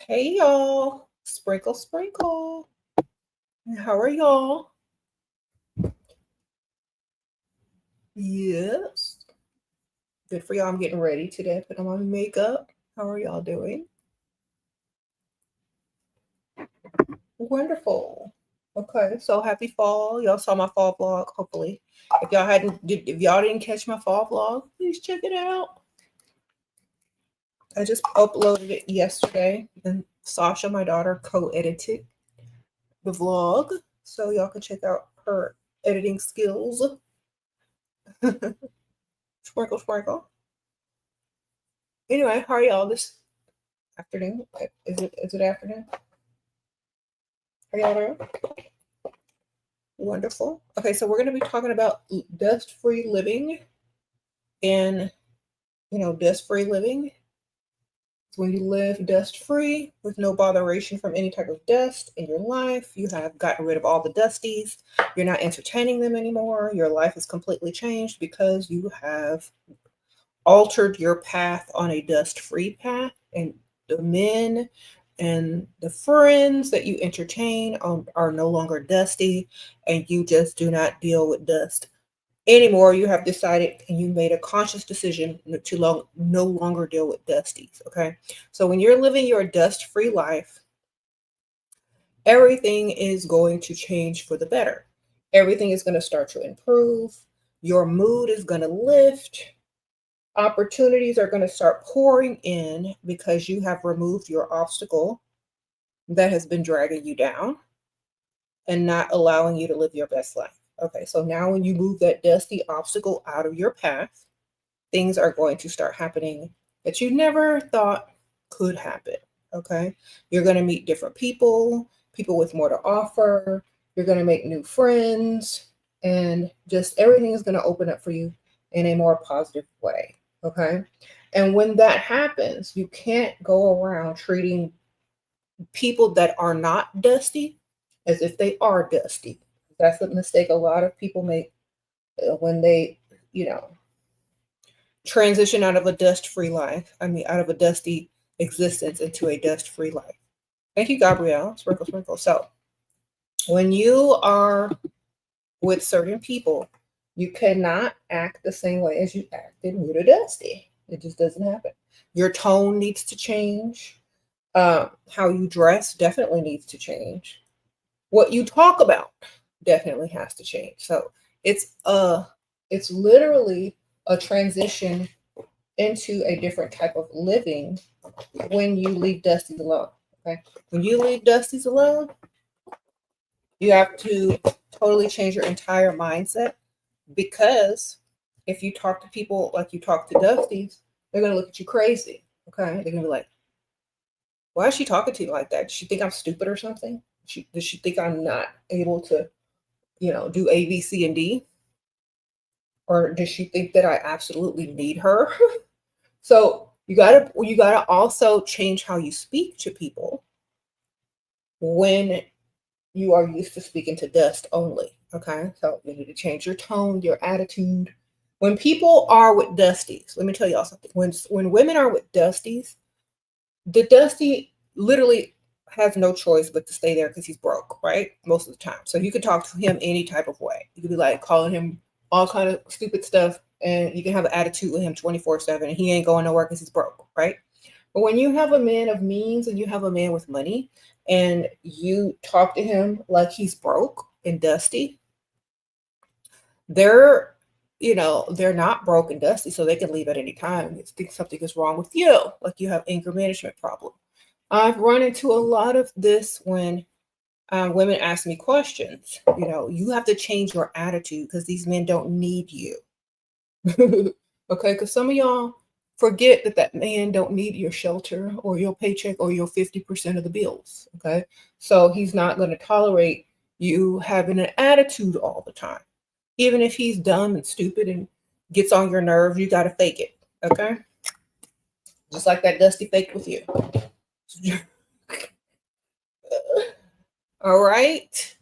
Hey y'all, sprinkle, sprinkle. How are y'all? Yes, good for y'all. I'm getting ready today. Put on my makeup. How are y'all doing? Wonderful. Okay, so happy fall. Y'all saw my fall vlog, hopefully. If y'all didn't catch my fall vlog, please check it out. I just uploaded it yesterday, and Sasha, my daughter, co-edited the vlog, so y'all can check out her editing skills. Sprinkle, sprinkle. Anyway, how are y'all this afternoon? Is it afternoon? Are y'all there? Wonderful. Okay, so we're going to be talking about dust-free living, and dust-free living. So when you live dust-free with no botheration from any type of dust in your life, you have gotten rid of all the dusties. You're not entertaining them anymore. Your life is completely changed because you have altered your path on a dust-free path, and the men and the friends that you entertain are no longer dusty, and you just do not deal with dust anymore. You have decided and you made a conscious decision to no longer deal with dusties. Okay, so when you're living your dust-free life, everything is going to change for the better. Everything is going to start to improve. Your mood is going to lift. Opportunities are going to start pouring in because you have removed your obstacle that has been dragging you down and not allowing you to live your best life. Okay, so now when you move that dusty obstacle out of your path, things are going to start happening that you never thought could happen. Okay, you're going to meet different people with more to offer. You're going to make new friends, and just everything is going to open up for you in a more positive way. Okay, and when that happens, you can't go around treating people that are not dusty as if they are dusty. That's a mistake a lot of people make when they, you know, transition out of a dust-free life. I mean, out of a dusty existence into a dust-free life. Thank you, Gabrielle. Sprinkle, sprinkle. So, when you are with certain people, you cannot act the same way as you acted with a dusty. It just doesn't happen. Your tone needs to change. How you dress definitely needs to change. What you talk about definitely has to change. So it's literally a transition into a different type of living when you leave dusties alone. Okay, when you leave dusties alone, you have to totally change your entire mindset, because if you talk to people like you talk to dusties, they're gonna look at you crazy. Okay, they're gonna be like, "Why is she talking to you like that? Does she think I'm stupid or something? Does she think I'm not able to, do A, B, C, and D? Or does she think that I absolutely need her?" So you gotta also change how you speak to people when you are used to speaking to dust only. Okay, so you need to change your tone, your attitude. When people are with dusties, let me tell y'all something. When women are with dusties, the dusty literally has no choice but to stay there because he's broke, right? Most of the time. So you could talk to him any type of way. You could be like calling him all kind of stupid stuff, and you can have an attitude with him 24/7, and he ain't going nowhere because he's broke, right? But when you have a man of means and you have a man with money, and you talk to him like he's broke and dusty, they're they're not broke and dusty, so they can leave at any time. They think something is wrong with you, like you have anger management problem. I've run into a lot of this when women ask me questions. You have to change your attitude because these men don't need you. Okay, because some of y'all forget that man don't need your shelter or your paycheck or your 50% of the bills. Okay, so he's not going to tolerate you having an attitude all the time. Even if he's dumb and stupid and gets on your nerves, you got to fake it. Okay, just like that dusty faked with you. All right,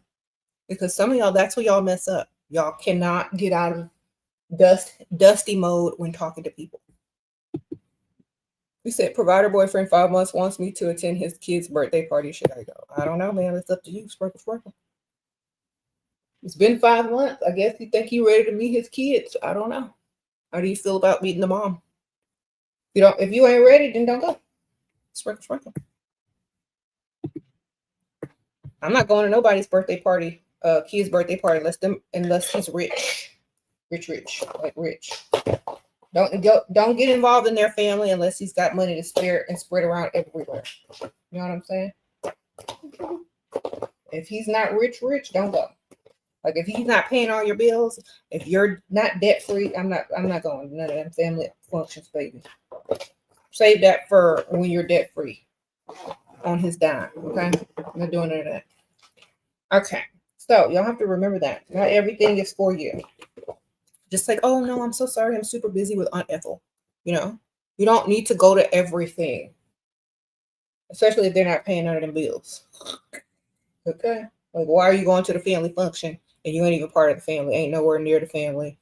because some of y'all, that's where y'all mess up. Y'all cannot get out of dusty mode when talking to people. We said provider boyfriend 5 months wants me to attend his kid's birthday party. Should I go? I don't know, man. It's up to you. Sprinkle, sprinkle. It's been 5 months. I guess you think you ready to meet his kids. I don't know. How do you feel about meeting the mom? If you ain't ready, then don't go. Sprinkle, sprinkle. I'm not going to nobody's birthday party, kid's birthday party, unless he's rich. Rich. Don't get involved in their family unless he's got money to spare and spread around everywhere. You know what I'm saying? If he's not rich, don't go. Like if he's not paying all your bills, if you're not debt free, I'm not going to none of them family functions, baby. Save that for when you're debt free on his dime. Okay, I'm not doing none of that. Okay, so y'all have to remember that not everything is for you. Just like, oh no, I'm so sorry, I'm super busy with Aunt Ethel. You know, you don't need to go to everything, especially if they're not paying none of them bills. Okay, like why are you going to the family function and you ain't even part of the family? Ain't nowhere near the family.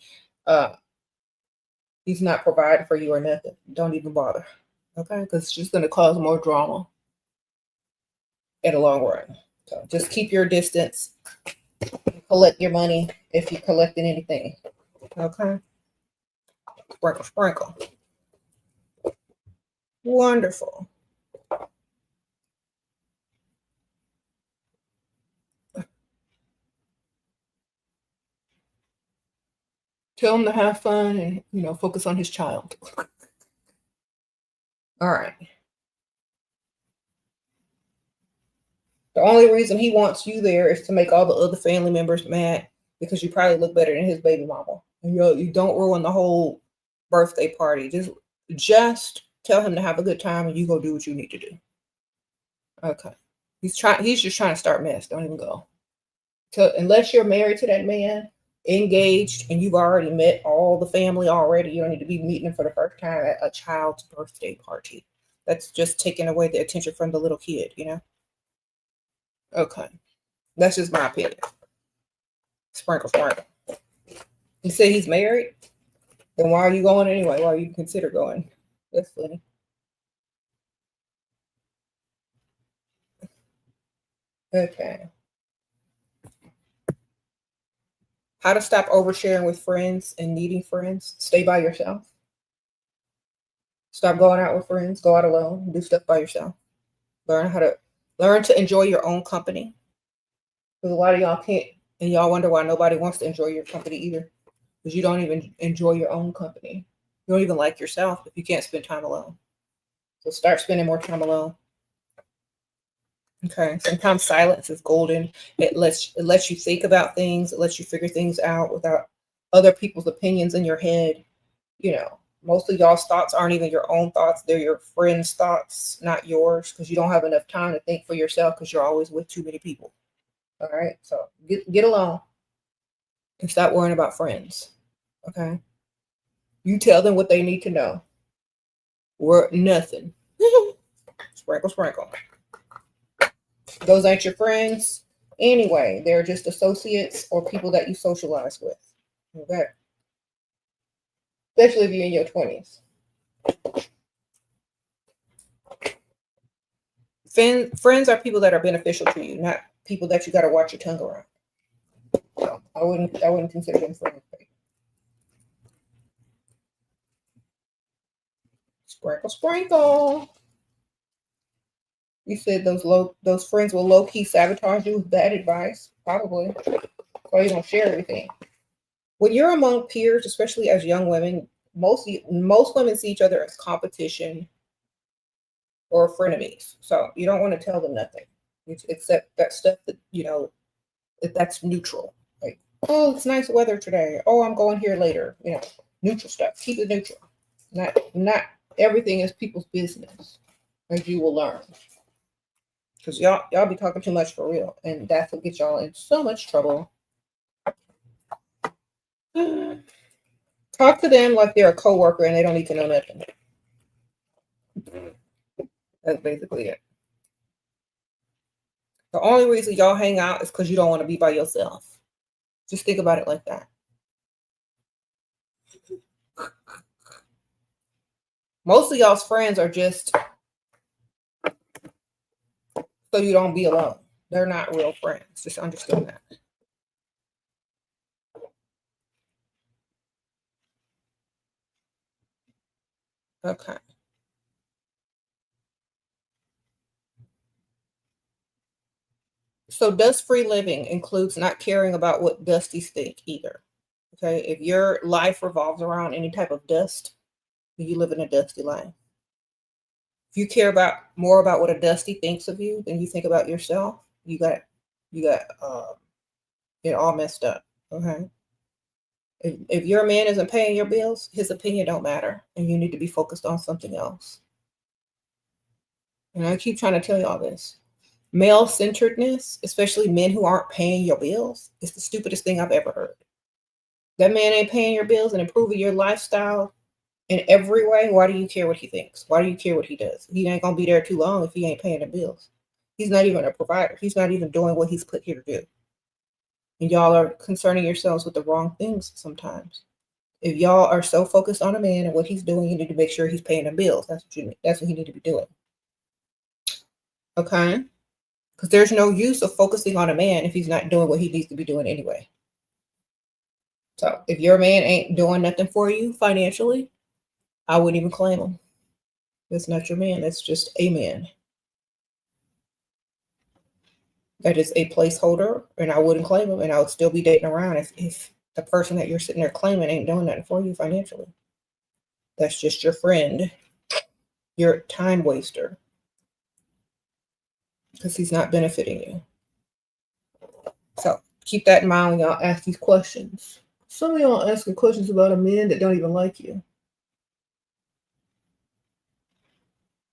He's not providing for you or nothing. Don't even bother. Okay, because it's just going to cause more drama in the long run. So just keep your distance. Collect your money if you're collecting anything. Okay. Sprinkle, sprinkle. Wonderful. Tell him to have fun and, focus on his child. All right. The only reason he wants you there is to make all the other family members mad because you probably look better than his baby mama. You don't ruin the whole birthday party. Just tell him to have a good time and you go do what you need to do. Okay. He's just trying to start mess. Don't even go. Unless you're married to that man, engaged, and you've already met all the family already, you don't need to be meeting them for the first time at a child's birthday party. That's just taking away the attention from the little kid, Okay. That's just my opinion. Sprinkle, sprinkle. You say he's married? Then why are you going anyway? Why are you consider going? That's funny. Okay. How to stop oversharing with friends and needing friends. Stay by yourself. Stop going out with friends. Go out alone. Do stuff by yourself. Learn to enjoy your own company. Because a lot of y'all can't, and y'all wonder why nobody wants to enjoy your company either. Because you don't even enjoy your own company. You don't even like yourself if you can't spend time alone. So start spending more time alone. Okay. Sometimes silence is golden. It lets you think about things. It lets you figure things out without other people's opinions in your head. Most of y'all's thoughts aren't even your own thoughts. They're your friends' thoughts, not yours, because you don't have enough time to think for yourself because you're always with too many people. All right. So get along and stop worrying about friends. Okay. You tell them what they need to know. We're nothing. Sprinkle, sprinkle. Those ain't your friends anyway. They're just associates or people that you socialize with. Okay. Especially if you're in your 20s. Friends are people that are beneficial to you, not people that you got to watch your tongue around. So I wouldn't consider them friends. Sprinkle, sprinkle. You said those friends will low-key sabotage you with bad advice. Probably. So you don't share everything. When you're among peers, especially as young women, most women see each other as competition or frenemies. So you don't want to tell them nothing. Except that stuff that, that's neutral. Like, oh, it's nice weather today. Oh, I'm going here later. Neutral stuff. Keep it neutral. Not everything is people's business, as you will learn. Because y'all be talking too much for real. And that's what gets y'all in so much trouble. Talk to them like they're a coworker and they don't need to know nothing. That's basically it. The only reason y'all hang out is because you don't want to be by yourself. Just think about it like that. Most of y'all's friends are just so you don't be alone. They're not real friends. Just understand that. Okay. So dust-free living includes not caring about what dusties think either. Okay. If your life revolves around any type of dust, you live in a dusty life. If you care about more about what a dusty thinks of you than you think about yourself, you got it all messed up. Okay. If your man isn't paying your bills, his opinion don't matter, and you need to be focused on something else. And I keep trying to tell y'all this. Male centeredness, especially men who aren't paying your bills, is the stupidest thing I've ever heard. That man ain't paying your bills and improving your lifestyle in every way. Why do you care what he thinks? Why do you care what he does? He ain't gonna be there too long if he ain't paying the bills. He's not even a provider. He's not even doing what he's put here to do. And y'all are concerning yourselves with the wrong things sometimes. If y'all are so focused on a man and what he's doing, you need to make sure he's paying the bills. That's what you need to be doing. Okay? Because there's no use of focusing on a man if he's not doing what he needs to be doing anyway. So if your man ain't doing nothing for you financially, I wouldn't even claim him. That's not your man. That's just a man. That is a placeholder, and I wouldn't claim him, and I would still be dating around if the person that you're sitting there claiming ain't doing nothing for you financially. That's just your friend, your time waster, because he's not benefiting you. So keep that in mind when y'all ask these questions. Some of y'all asking questions about a man that don't even like you.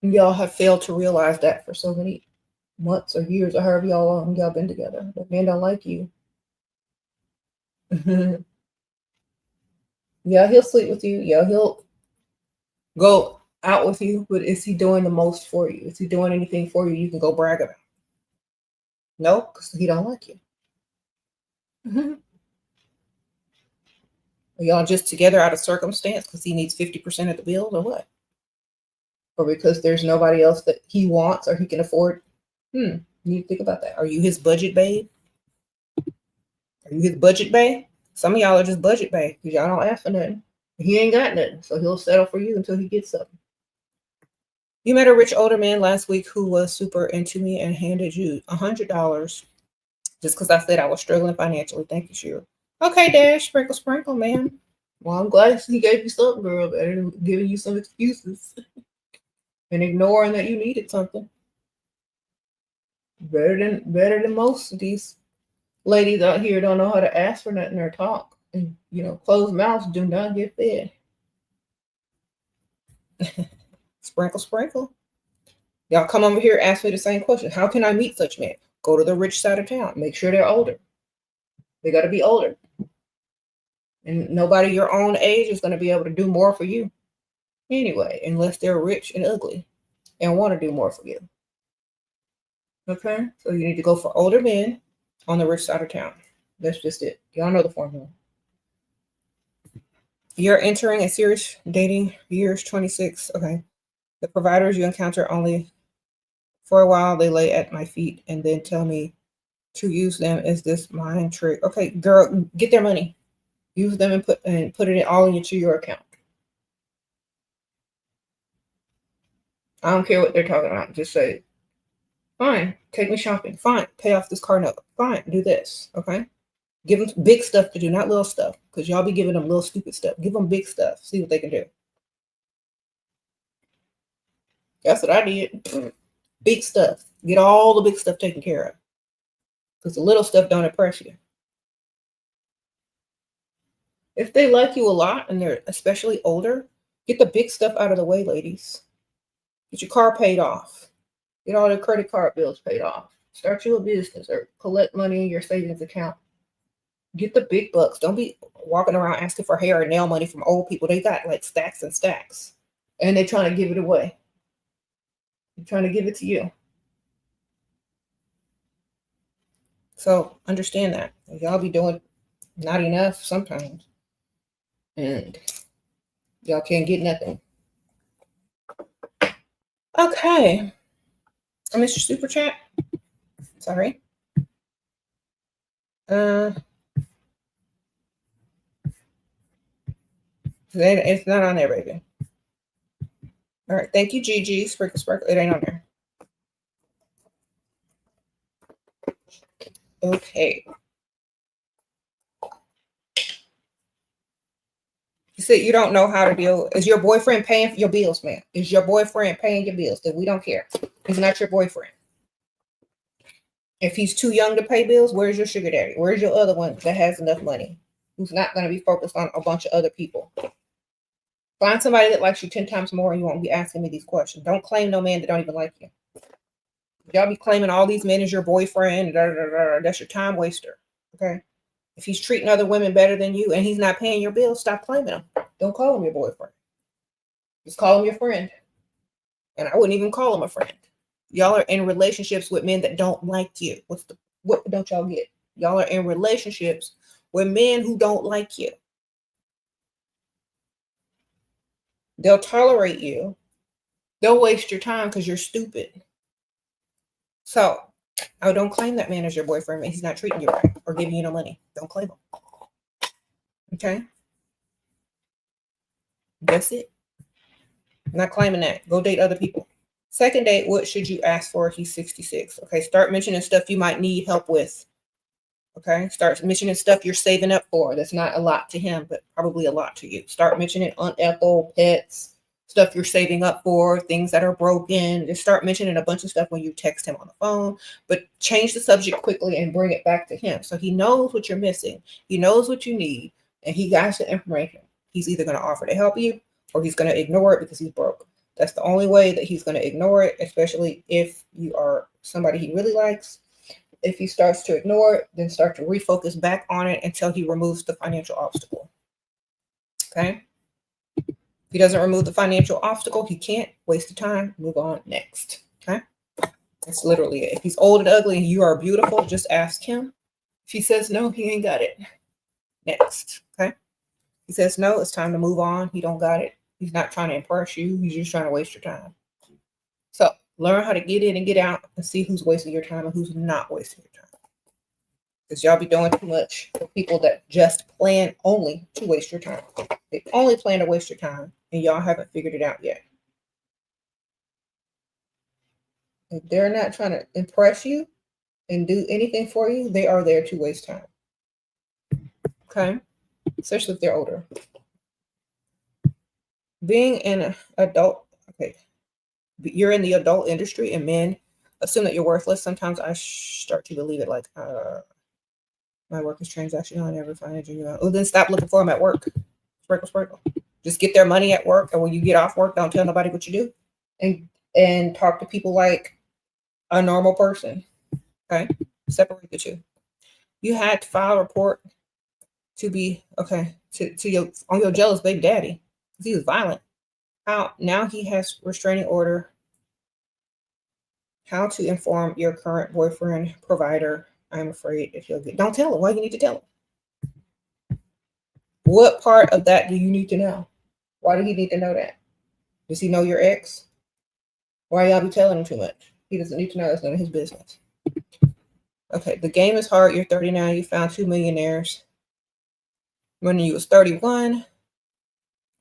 And y'all have failed to realize that for so many months or years or however y'all been together. That man don't like you. Yeah, he'll sleep with you. Yeah, he'll go out with you, but is he doing the most for you? Is he doing anything for you can go brag about? No, because he don't like you. Are y'all just together out of circumstance because he needs 50% of the bills or what? Or because there's nobody else that he wants or he can afford? You need to think about that. Are you his budget babe? Are you his budget babe? Some of y'all are just budget babe because y'all don't ask for nothing. He ain't got nothing, so he'll settle for you until he gets something. You met a rich older man last week who was super into me and handed you $100 just because I said I was struggling financially. Thank you, Shira. Okay, Dash, sprinkle, sprinkle, man. Well, I'm glad he gave you something, girl, better than giving you some excuses and ignoring that you needed something. Better than most of these ladies out here don't know how to ask for nothing or talk. And closed mouths do not get fed. Sprinkle, sprinkle. Y'all come over here, ask me the same question. How can I meet such men? Go to the rich side of town. Make sure they're older. They got to be older. And nobody your own age is going to be able to do more for you anyway, unless they're rich and ugly and want to do more for you. Okay? So you need to go for older men on the rich side of town. That's just it. Y'all know the formula. You're entering a serious dating years 26. Okay. The providers you encounter only for a while, they lay at my feet and then tell me to use them as this mind trick. Okay, girl, get their money. Use them and put it all into your account. I don't care what they're talking about. Just say, fine, take me shopping. Fine, pay off this car note. Fine, do this. Okay? Give them big stuff to do, not little stuff. Because y'all be giving them little stupid stuff. Give them big stuff. See what they can do. That's what I did. Big stuff. Get all the big stuff taken care of. Because the little stuff don't impress you. If they like you a lot and they're especially older, get the big stuff out of the way, ladies. Get your car paid off. Get all the credit card bills paid off. Start you a business or collect money in your savings account. Get the big bucks. Don't be walking around asking for hair and nail money from old people. They got like stacks and stacks. And they're trying to give it away. They're trying to give it to you. So understand that. Y'all be doing not enough sometimes. And y'all can't get nothing. Okay. Mr. Super Chat. Sorry. It's not on there, baby. All right. Thank you, Gigi. Sprinkle, sprinkle. It ain't on there. Okay. You said you don't know how to deal. Is your boyfriend paying for your bills, man? Is your boyfriend paying your bills? Then we don't care. He's not your boyfriend. If he's too young to pay bills, where's your sugar daddy? Where's your other one that has enough money? Who's not going to be focused on a bunch of other people? Find somebody that likes you 10 times more and you won't be asking me these questions. Don't claim no man that don't even like you. Y'all be claiming all these men as your boyfriend. That's your time waster. Okay? If he's treating other women better than you and he's not paying your bills, stop claiming him. Don't call him your boyfriend. Just call him your friend. And I wouldn't even call him a friend. Y'all are in relationships with men that don't like you. What don't y'all get? Y'all are in relationships with men who don't like you. They'll tolerate you. They'll waste your time because you're stupid. So, don't claim that man as your boyfriend. He's not treating you right or giving you no money. Don't claim him. Okay? That's it. I'm not claiming that. Go date other people. Second date, what should you ask for if he's 66? Okay, start mentioning stuff you might need help with. Okay, start mentioning stuff you're saving up for. That's not a lot to him, but probably a lot to you. Start mentioning Aunt Ethel, pets, stuff you're saving up for, things that are broken. Just start mentioning a bunch of stuff when you text him on the phone, but change the subject quickly and bring it back to him. So he knows what you're missing. He knows what you need, and he got the information. He's either going to offer to help you or he's going to ignore it because he's broke. That's the only way that he's going to ignore it, especially if you are somebody he really likes. If he starts to ignore it, then start to refocus back on it until he removes the financial obstacle. Okay? If he doesn't remove the financial obstacle, he can't waste the time. Move on next. Okay? That's literally it. If he's old and ugly and you are beautiful, just ask him. If he says no, he ain't got it. Next. Okay? If he says no, it's time to move on. He don't got it. He's not trying to impress you. He's just trying to waste your time. So learn how to get in and get out and see who's wasting your time and who's not wasting your time. Because y'all be doing too much for people that just plan only to waste your time. They only plan to waste your time, and y'all haven't figured it out yet. If they're not trying to impress you and do anything for you, they are there to waste time. Okay? Especially if they're older. Being an adult, okay, you're in the adult industry and men assume that you're worthless. Sometimes I start to believe it, like, my work is transactional. I never find a genuine. Oh, then stop looking for them at work. Sprinkle, sprinkle. Just get their money at work, and when you get off work, don't tell nobody what you do, and talk to people like a normal person. Okay, separate the two. You had to file a report to be okay to your jealous baby daddy because he was violent. How now he has restraining order. How to inform your current boyfriend provider. I'm afraid if he'll get. Don't tell him. Why you need to tell him? What part of that do you need to know? Why do he need to know that? Does he know your ex? Why y'all be telling him too much? He doesn't need to know. That's none of his business. Okay, the game is hard. You're 39. You found 2 millionaires. When you was 31,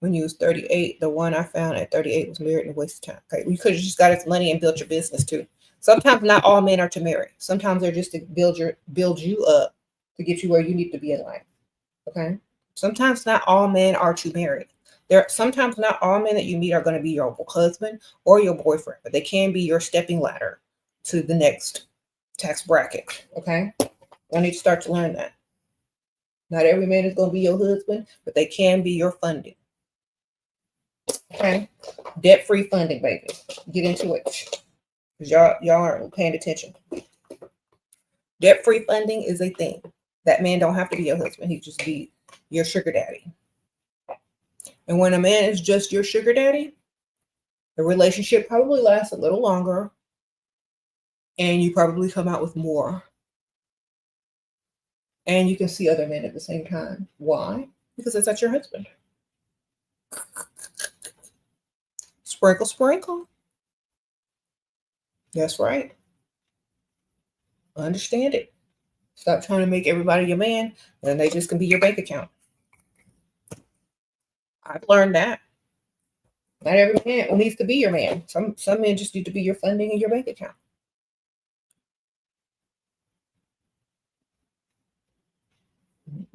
when you was 38, the one I found at 38 was married and wasted time. Okay, you could have just got his money and built your business too. Sometimes not all men are to marry. Sometimes they're just to build you up to get you where you need to be in life. Okay. Sometimes not all men are to marry. Sometimes not all men that you meet are going to be your husband or your boyfriend, but they can be your stepping ladder to the next tax bracket. Okay. I need to start to learn that. Not every man is going to be your husband, but they can be your funding. Okay. Debt-free funding, baby. Get into it. Because y'all aren't paying attention. Debt-free funding is a thing. That man don't have to be your husband. He just be your sugar daddy. And when a man is just your sugar daddy, the relationship probably lasts a little longer and you probably come out with more. And you can see other men at the same time. Why? Because that's not your husband. Sprinkle, sprinkle. That's right. Understand it. Stop trying to make everybody your man, and they just can be your bank account. I've learned that. Not every man needs to be your man. Some men just need to be your funding and your bank account.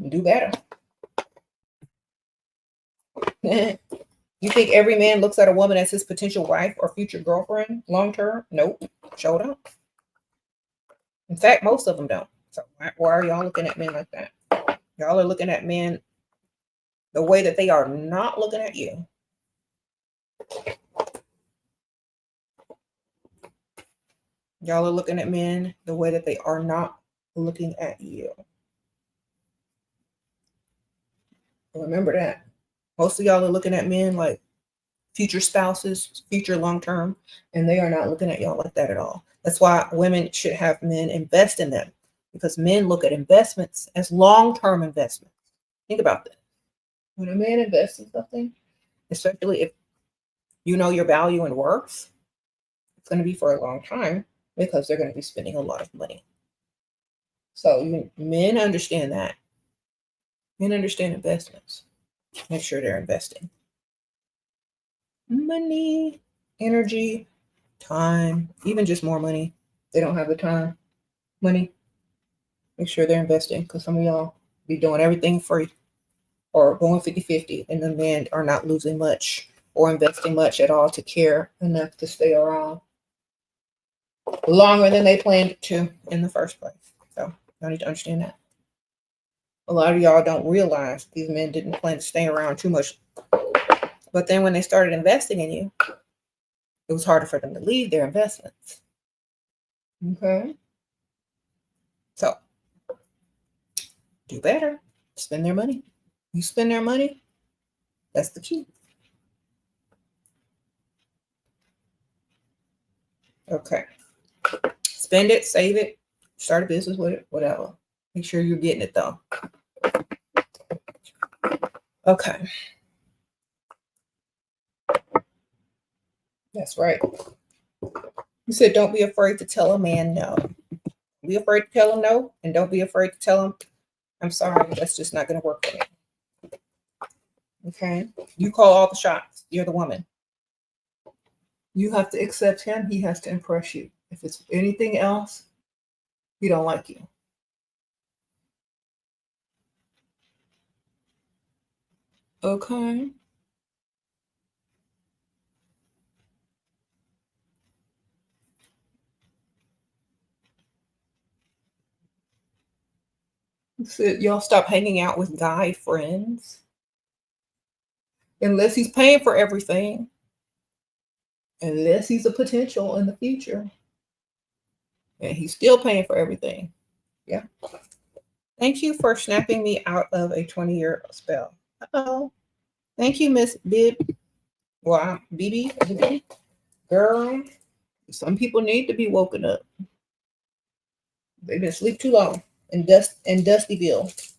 Do better. You think every man looks at a woman as his potential wife or future girlfriend long term? Nope. Show don't. In fact, most of them don't. So why are y'all looking at men like that? Y'all are looking at men the way that they are not looking at you. Y'all are looking at men the way that they are not looking at you. Remember that. Most of y'all are looking at men like future spouses, future long term, and they are not looking at y'all like that at all. That's why women should have men invest in them, because men look at investments as long-term investments. Think about this. When a man invests in something, especially if you know your value and worth, it's going to be for a long time because they're going to be spending a lot of money. So men understand that. Men understand investments. Make sure they're investing. Money, energy, time, even just more money. They don't have the time. Money. Make sure they're investing, because some of y'all be doing everything free or going 50-50, and the men are not losing much or investing much at all to care enough to stay around longer than they planned to in the first place. So y'all need to understand that. A lot of y'all don't realize these men didn't plan to stay around too much. But then when they started investing in you, it was harder for them to leave their investments. Okay? So do better. Spend their money. You spend their money, that's the key. Okay. Spend it, save it, start a business with it, whatever. Make sure you're getting it though. Okay. That's right. You said don't be afraid to tell a man no. Be afraid to tell him no, and don't be afraid to tell him, I'm sorry, that's just not going to work for me. Okay? You call all the shots. You're the woman. You have to accept him. He has to impress you. If it's anything else, he don't like you. Okay. So y'all stop hanging out with guy friends. Unless he's paying for everything. Unless he's a potential in the future. And he's still paying for everything. Yeah. Thank you for snapping me out of a 20-year spell. Uh-oh. Thank you, Miss Bib. Well, BB. Girl, some people need to be woken up. They've been asleep too long in Dustyville.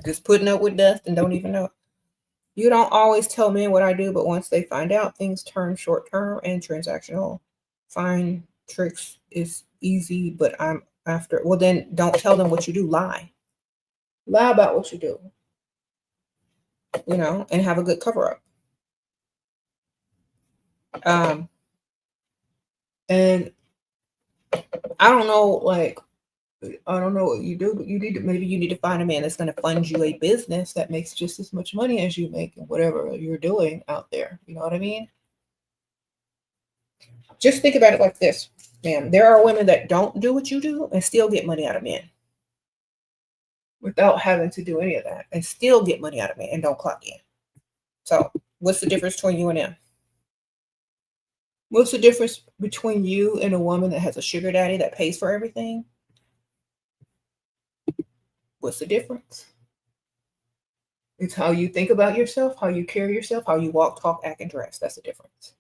Just putting up with dust and don't even know. You don't always tell men what I do, but once they find out, things turn short-term and transactional. Find tricks is easy, but I'm after. Well, then don't tell them what you do. Lie about what you do, and have a good cover-up. And I don't know, I don't know what you do, but you need to find a man that's going to fund you a business that makes just as much money as you make in whatever you're doing out there. You know what I mean? Just think about it like this, ma'am. There are women that don't do what you do and still get money out of men without having to do any of that, and still get money out of men and don't clock in. So what's the difference between you and them? What's the difference between you and a woman that has a sugar daddy that pays for everything? What's the difference? It's how you think about yourself, how you carry yourself, how you walk, talk, act, and dress. That's the difference.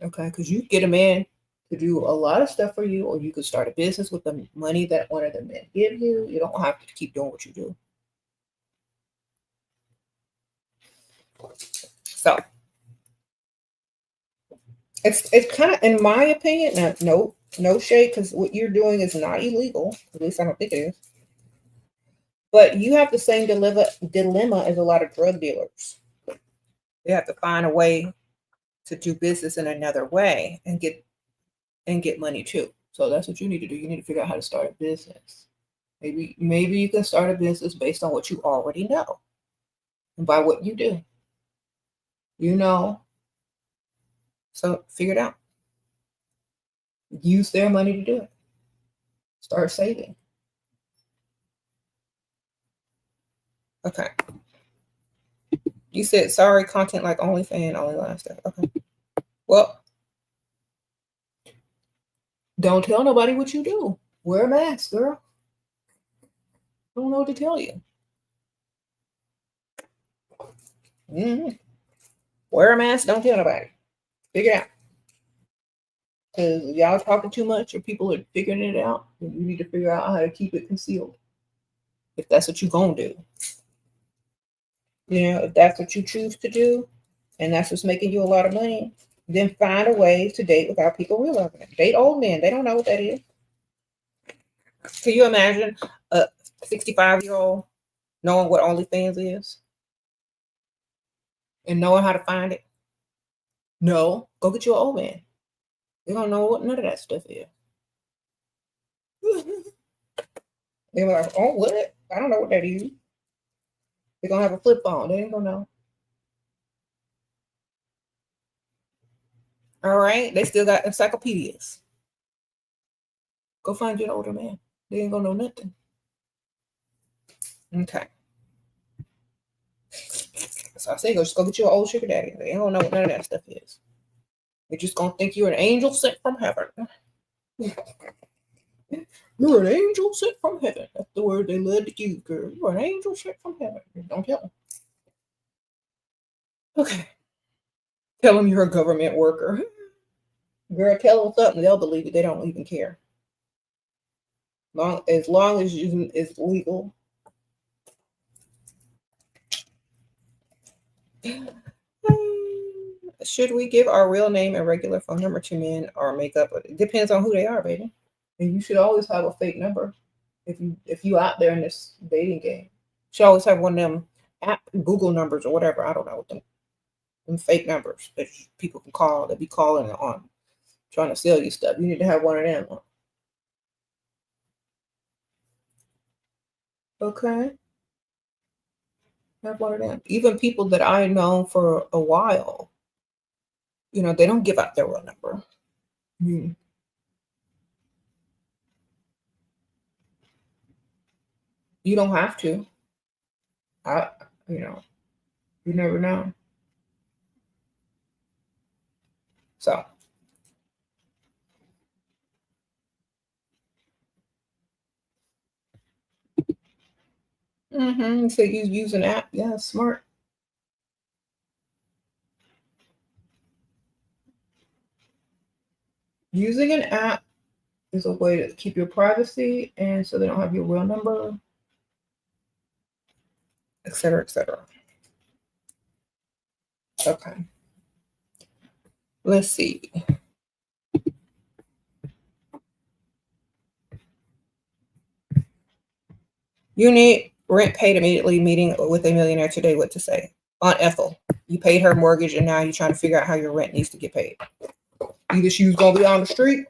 Okay, because you get a man to do a lot of stuff for you, or you could start a business with the money that one of the men give you. You don't have to keep doing what you do. So It's kind of, in my opinion, no shade, because what you're doing is not illegal. At least I don't think it is. But you have the same dilemma as a lot of drug dealers. They have to find a way to do business in another way and get money too. So that's what you need to do. You need to figure out how to start a business. Maybe you can start a business based on what you already know and by what you do. You know. So figure it out. Use their money to do it. Start saving. Okay. You said sorry, content like OnlyFans, only live stuff. Okay. Well, don't tell nobody what you do. Wear a mask, girl. I don't know what to tell you. Wear a mask, don't tell nobody. Figure it out. Because y'all talking too much or people are figuring it out, and you need to figure out how to keep it concealed. If that's what you're going to do. You know, if that's what you choose to do, and that's what's making you a lot of money, then find a way to date without people realizing it. Date old men. They don't know what that is. Can you imagine a 65-year-old knowing what OnlyFans is? And knowing how to find it? No. Go get you an old man. They don't know what none of that stuff is. They're like, oh, what? I don't know what that is. They're going to have a flip phone. They ain't going to know. All right. They still got encyclopedias. Go find you an older man. They ain't going to know nothing. Okay. So I say, just go get you an old sugar daddy. They don't know what none of that stuff is. They're just going to think you're an angel sent from heaven. You're an angel sent from heaven. That's the word they led to use, girl. You're an angel sent from heaven. Don't tell them. Okay. Tell them you're a government worker. Girl, tell them something. They'll believe it. They don't even care. As long as it's legal. Should we give our real name and regular phone number to men or make up? It depends on who they are, baby. And you should always have a fake number if you out there in this dating game. You should always have one of them app Google numbers or whatever. I don't know what them fake numbers that people can call. That be calling on trying to sell you stuff. You need to have one of them. Okay. Have one of them. Even people that I know for a while, you know, they don't give out their real number. You don't have to. You never know. So. So you use an app. Yeah, smart. Using an app is a way to keep your privacy, and so they don't have your real number, et cetera, et cetera. Okay. Let's see. You need rent paid immediately. Meeting with a millionaire today. What to say? Aunt Ethel. You paid her mortgage, and now you're trying to figure out how your rent needs to get paid. Either she was gonna be on the street.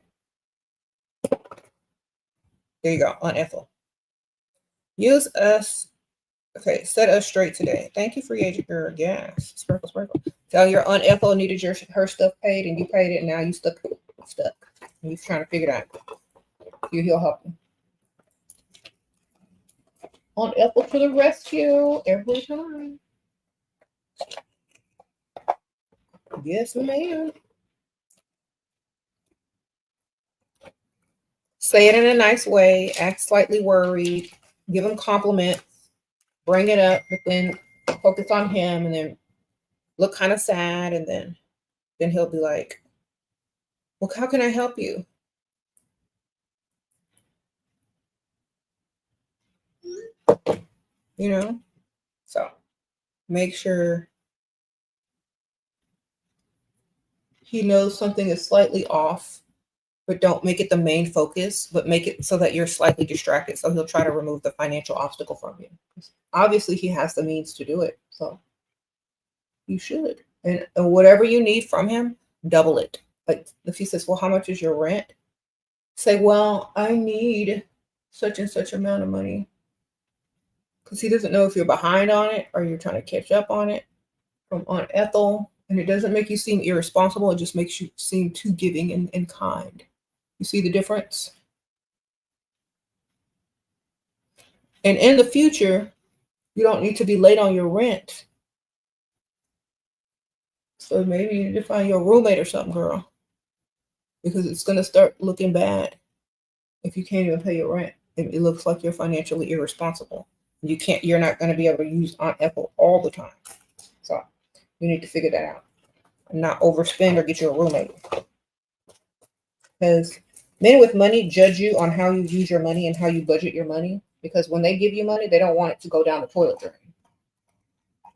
There you go, Aunt Ethel. Use us. Okay, set us straight today. Thank you, free agent girl. Yes, sprinkle, sprinkle. Tell your Aunt Ethel needed her stuff paid, and you paid it, and now you stuck. And he's trying to figure it out. He'll help you. Aunt Ethel to the rescue every time. Yes, ma'am. Say it in a nice way. Act slightly worried. Give him compliments. Bring it up, but then focus on him, and then look kind of sad, and then he'll be like, "Well, how can I help you?" You know. So make sure He knows something is slightly off, but don't make it the main focus, but make it so that you're slightly distracted. So he'll try to remove the financial obstacle from you. Obviously, he has the means to do it. So you should. And whatever you need from him, double it. Like if he says, well, how much is your rent? Say, well, I need such and such amount of money. Because he doesn't know if you're behind on it or you're trying to catch up on it from Aunt Ethel. And it doesn't make you seem irresponsible. It just makes you seem too giving and kind. You see the difference? And in the future, you don't need to be late on your rent. So maybe you need to find your roommate or something, girl. Because it's going to start looking bad if you can't even pay your rent. It looks like you're financially irresponsible. You're not going to be able to use Aunt Ethel all the time. So you need to figure that out. And not overspend or get you a roommate. Because men with money judge you on how you use your money and how you budget your money. Because when they give you money, they don't want it to go down the toilet drain.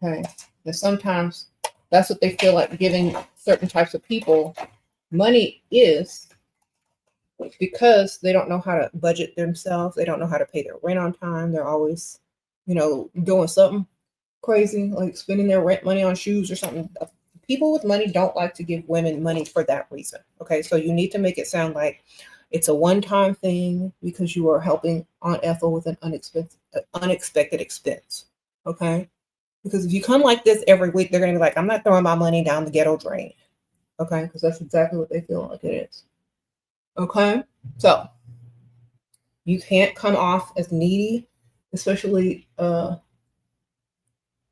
Okay. And sometimes that's what they feel like giving certain types of people money is, because they don't know how to budget themselves. They don't know how to pay their rent on time. They're always, doing something crazy, like spending their rent money on shoes or something. People with money don't like to give women money for that reason. Okay, so you need to make it sound like it's a one-time thing because you are helping Aunt Ethel with an unexpected expense. Okay, because if you come like this every week, they're going to be like, I'm not throwing my money down the ghetto drain. Okay, because that's exactly what they feel like it is. Okay, so you can't come off as needy, especially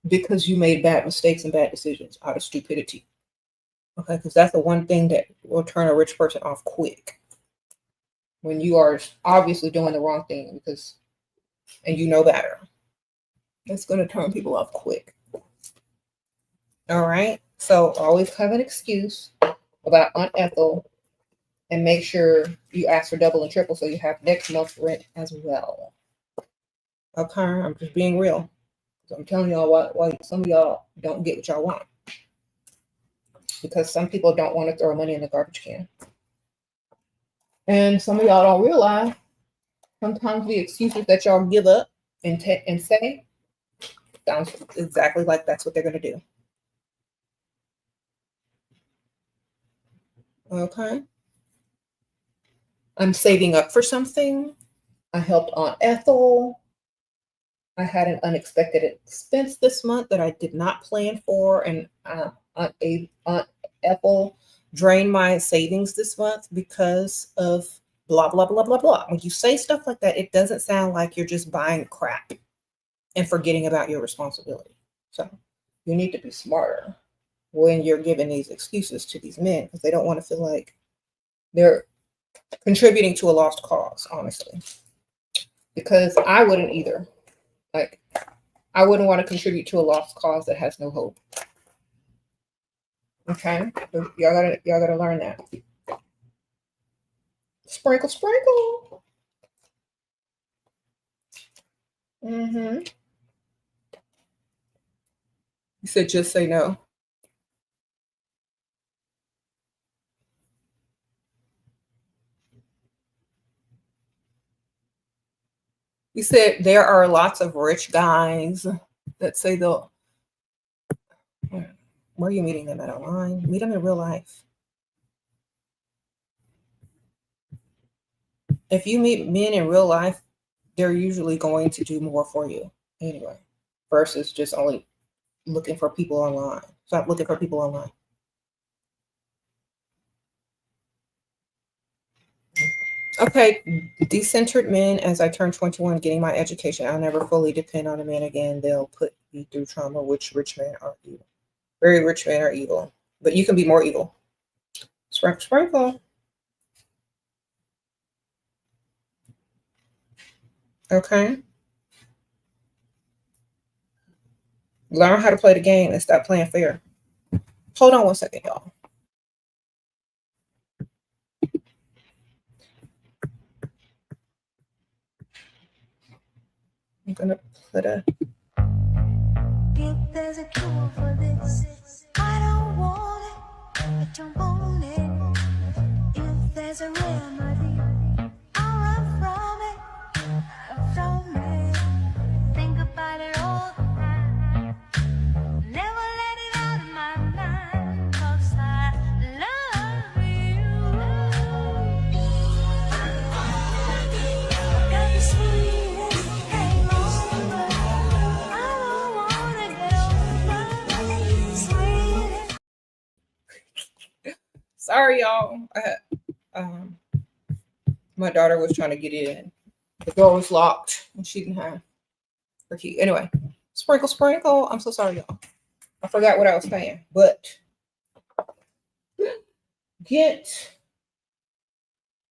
because you made bad mistakes and bad decisions out of stupidity. Okay, because that's the one thing that will turn a rich person off quick. When you are obviously doing the wrong thing and you know better. It's going to turn people off quick. All right, so always have an excuse about Aunt Ethel and make sure you ask for double and triple so you have next month's rent as well. Okay, I'm just being real. I'm telling y'all why some of y'all don't get what y'all want. Because some people don't want to throw money in the garbage can. And some of y'all don't realize sometimes the excuses that y'all give up and say sounds exactly like that's what they're going to do. Okay. I'm saving up for something. I helped Aunt Ethel. I had an unexpected expense this month that I did not plan for, and Aunt Ethel drained my savings this month because of blah, blah, blah, blah, blah. When you say stuff like that, it doesn't sound like you're just buying crap and forgetting about your responsibility. So you need to be smarter when you're giving these excuses to these men because they don't want to feel like they're contributing to a lost cause, honestly. Because I wouldn't either. Like, I wouldn't want to contribute to a lost cause that has no hope. Okay, so y'all gotta learn that. Sprinkle, sprinkle. You said just say no. You said there are lots of rich guys that say they'll. Where are you meeting them at online? Meet them in real life. If you meet men in real life, they're usually going to do more for you anyway, versus just only looking for people online. Stop looking for people online. Okay, decentered men, as I turn 21, getting my education. I'll never fully depend on a man again. They'll put you through trauma, which rich men are evil. Very rich men are evil, but you can be more evil. Sprinkle, sprinkle. Okay. Learn how to play the game and stop playing fair. Hold on one second, y'all. I'm gonna put a. If there's a cure for this, I don't want it. jump on it. If there's a remedy, I'll run from it. Don't make, think about it all the time. Never let it out of my mind, 'cause I love you. Got the sweetest hangover. I don't wanna get over. Sweetest. Sorry, y'all. My daughter was trying to get in. The door was locked and she didn't have her key. Anyway, sprinkle, sprinkle. I'm so sorry, y'all. I forgot what I was saying, but get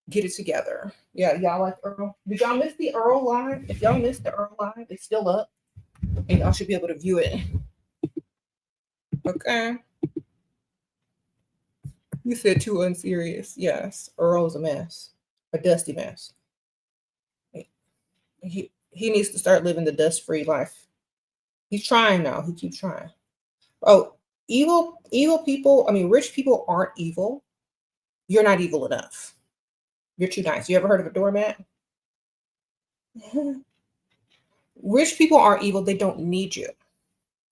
it together. Yeah, y'all like Earl. Did y'all miss the Earl live? If y'all missed the Earl live, it's still up, and y'all should be able to view it. Okay. You said too unserious. Yes, Earl's a mess, a dusty mess. He needs to start living the dust-free life. He's trying now. He keeps trying. Oh, evil people. I mean, rich people aren't evil. You're not evil enough. You're too nice. You ever heard of a doormat? Rich people aren't evil. They don't need you.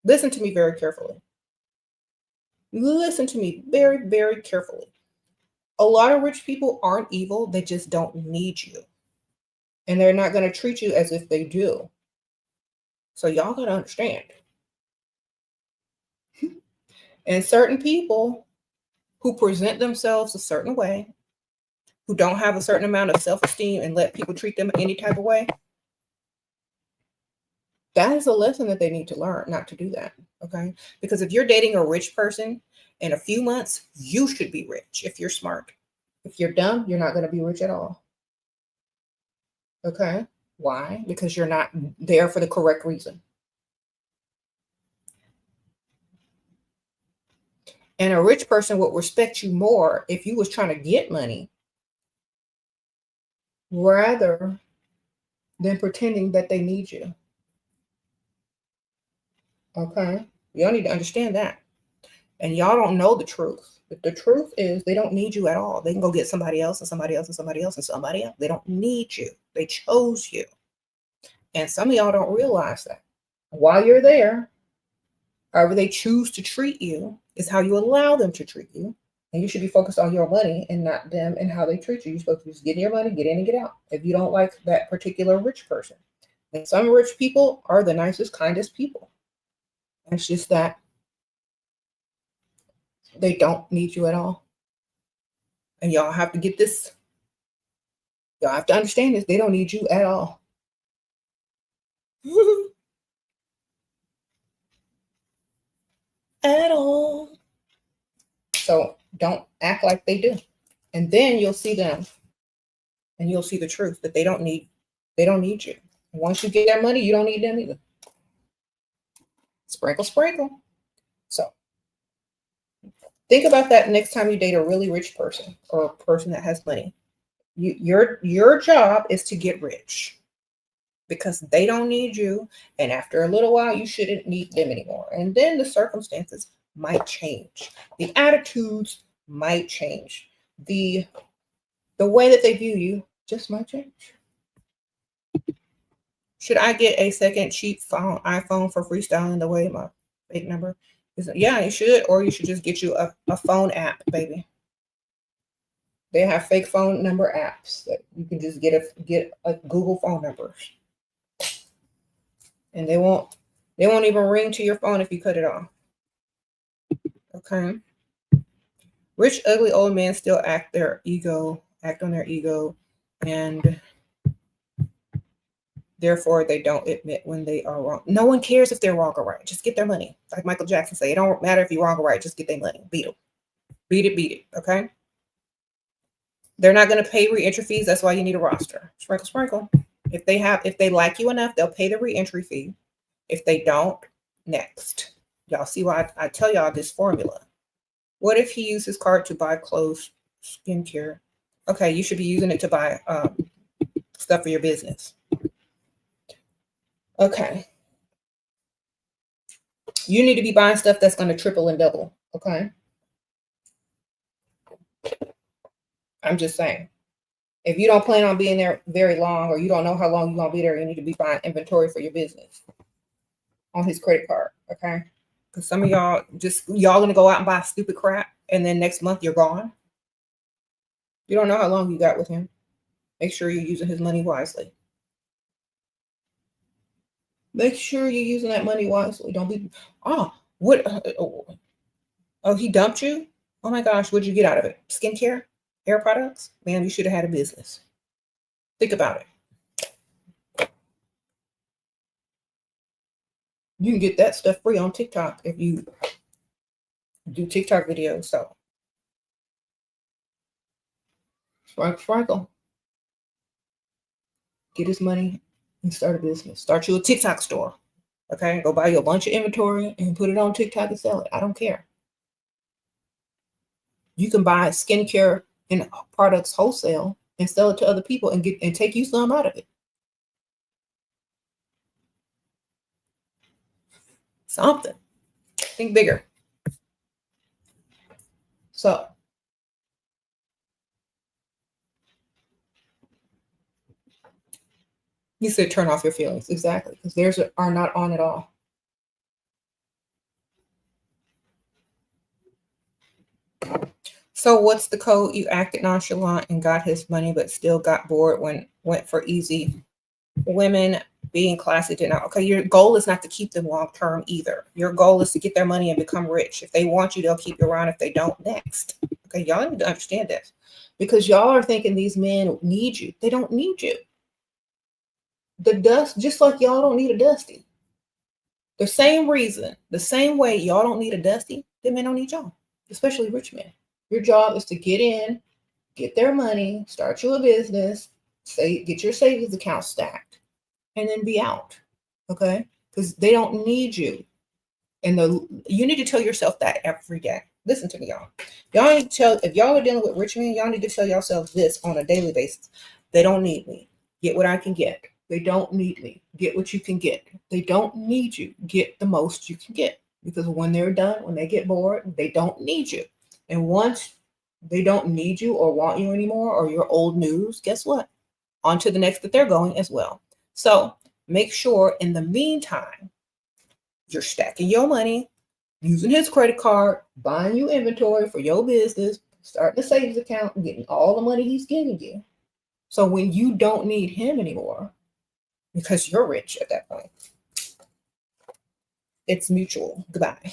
Listen to me very carefully. Listen to me very, very carefully. A lot of rich people aren't evil. They just don't need you. And they're not going to treat you as if they do. So y'all got to understand. And certain people who present themselves a certain way, who don't have a certain amount of self-esteem and let people treat them any type of way, that is a lesson that they need to learn, not to do that. Okay? Because if you're dating a rich person, in a few months, you should be rich if you're smart. If you're dumb, you're not going to be rich at all. Okay? Why? Because you're not there for the correct reason. And a rich person would respect you more if you was trying to get money rather than pretending that they need you. Okay? Y'all need to understand that. And y'all don't know the truth. But the truth is they don't need you at all. They can go get somebody else and somebody else and somebody else and somebody else. They don't need you. They chose you. And some of y'all don't realize that. While you're there, however they choose to treat you is how you allow them to treat you. And you should be focused on your money and not them and how they treat you. You're supposed to just get your money, get in and get out. If you don't like that particular rich person. And some rich people are the nicest, kindest people. It's just that they don't need you at all. And y'all have to get this. Y'all have to understand this. They don't need you at all. At all. So don't act like they do. And then you'll see them. And you'll see the truth that they don't need you. And once you get their money, you don't need them either. Sprinkle, sprinkle. So think about that next time you date a really rich person or a person that has money. Your job is to get rich because they don't need you. And after a little while, you shouldn't need them anymore. And then the circumstances might change. The attitudes might change. The way that they view you just might change. Should I get a second cheap iPhone for freestyling the way my fake number is? Yeah, you should. Or you should just get you a phone app, baby. They have fake phone number apps that you can just get a Google phone number. And they won't even ring to your phone if you cut it off. Okay. Rich, ugly old men still act on their ego, and therefore they don't admit when they are wrong. No one cares if they're wrong or right. Just get their money. Like Michael Jackson say, it don't matter if you're wrong or right. Just get their money. Beat them. Beat it. Okay. They're not going to pay re-entry fees. That's why you need a roster. Sprinkle, sprinkle. If they like you enough, they'll pay the re-entry fee. If they don't, next. Y'all see why I tell y'all this formula. What if he used his card to buy clothes, skincare? Okay, you should be using it to buy stuff for your business. Okay. You need to be buying stuff that's going to triple and double. Okay. I'm just saying. If you don't plan on being there very long, or you don't know how long you're going to be there, you need to be buying inventory for your business on his credit card. Okay. Because some of y'all going to go out and buy stupid crap. And then next month you're gone. You don't know how long you got with him. Make sure you're using his money wisely. Make sure you're using that money wisely. Don't be, he dumped you? Oh my gosh, what'd you get out of it? Skincare? Hair products? Man, you should have had a business. Think about it. You can get that stuff free on TikTok if you do TikTok videos. So, Sprinkle. Get his money and start a business. Start you a TikTok store. Okay? Go buy you a bunch of inventory and put it on TikTok and sell it. I don't care. You can buy skincare and products wholesale and sell it to other people and take you some out of it. Something. Think bigger. So, you said turn off your feelings. Exactly. Because theirs are not on at all. So what's the code? You acted nonchalant and got his money, but still got bored when went for easy. Women being classy did not. Okay, your goal is not to keep them long term either. Your goal is to get their money and become rich. If they want you, they'll keep you around. If they don't, next. Okay, y'all need to understand this. Because y'all are thinking these men need you. They don't need you. Just like y'all don't need a Dusty. The same reason, the same way y'all don't need a Dusty, the men don't need y'all, especially rich men. Your job is to get in, get their money, start you a business, get your savings account stacked, and then be out. Okay? Because they don't need you. And you need to tell yourself that every day. Listen to me, y'all. Y'all need to if y'all are dealing with rich men, y'all need to tell yourselves this on a daily basis. They don't need me. Get what I can get. They don't need me. Get what you can get. They don't need you. Get the most you can get. Because when they're done, when they get bored, they don't need you. And once they don't need you or want you anymore, or you're old news, guess what? On to the next that they're going as well. So make sure in the meantime, you're stacking your money, using his credit card, buying you inventory for your business, starting a savings account, getting all the money he's giving you. So when you don't need him anymore, because you're rich at that point, it's mutual. Goodbye.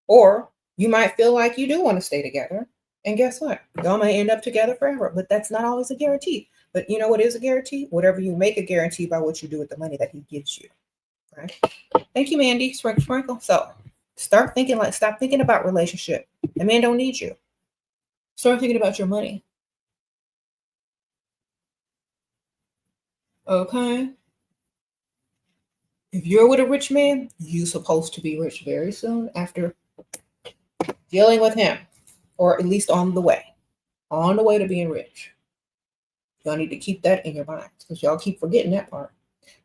Or you might feel like you do want to stay together. And guess what? Y'all may end up together forever, but that's not always a guarantee. But you know what is a guarantee? Whatever you make a guarantee by what you do with the money that he gives you. Right? Thank you, Mandy. Sprinkle. So stop thinking about relationship. The man don't need you. Start thinking about your money. Okay? If you're with a rich man, you're supposed to be rich very soon after dealing with him, or at least on the way to being rich. Y'all need to keep that in your minds because y'all keep forgetting that part.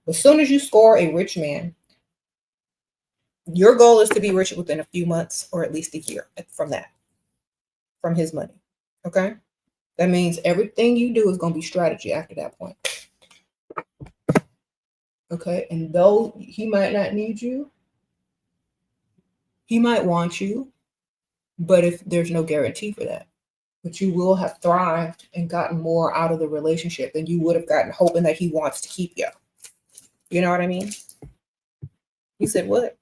As soon as you score a rich man, your goal is to be rich within a few months or at least a year from his money. Okay? That means everything you do is going to be strategy after that point. Okay? And though he might not need you, he might want you, but if there's no guarantee for that. But you will have thrived and gotten more out of the relationship than you would have gotten hoping that he wants to keep you. You know what I mean? You said what?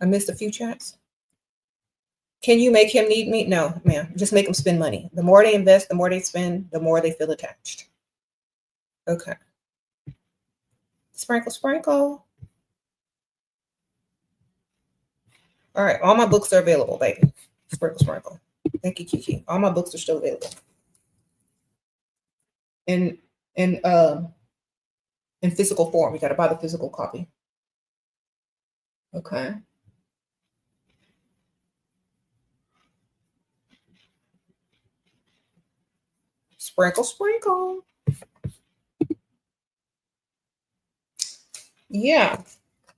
I missed a few chats. Can you make him need me? No, ma'am. Just make them spend money. The more they invest, the more they spend, the more they feel attached. Okay. Sprinkle. All right. All my books are available, baby. Sprinkle. Thank you, Kiki. All my books are still available. In physical form. You got to buy the physical copy. Okay. Sprinkle. Yeah.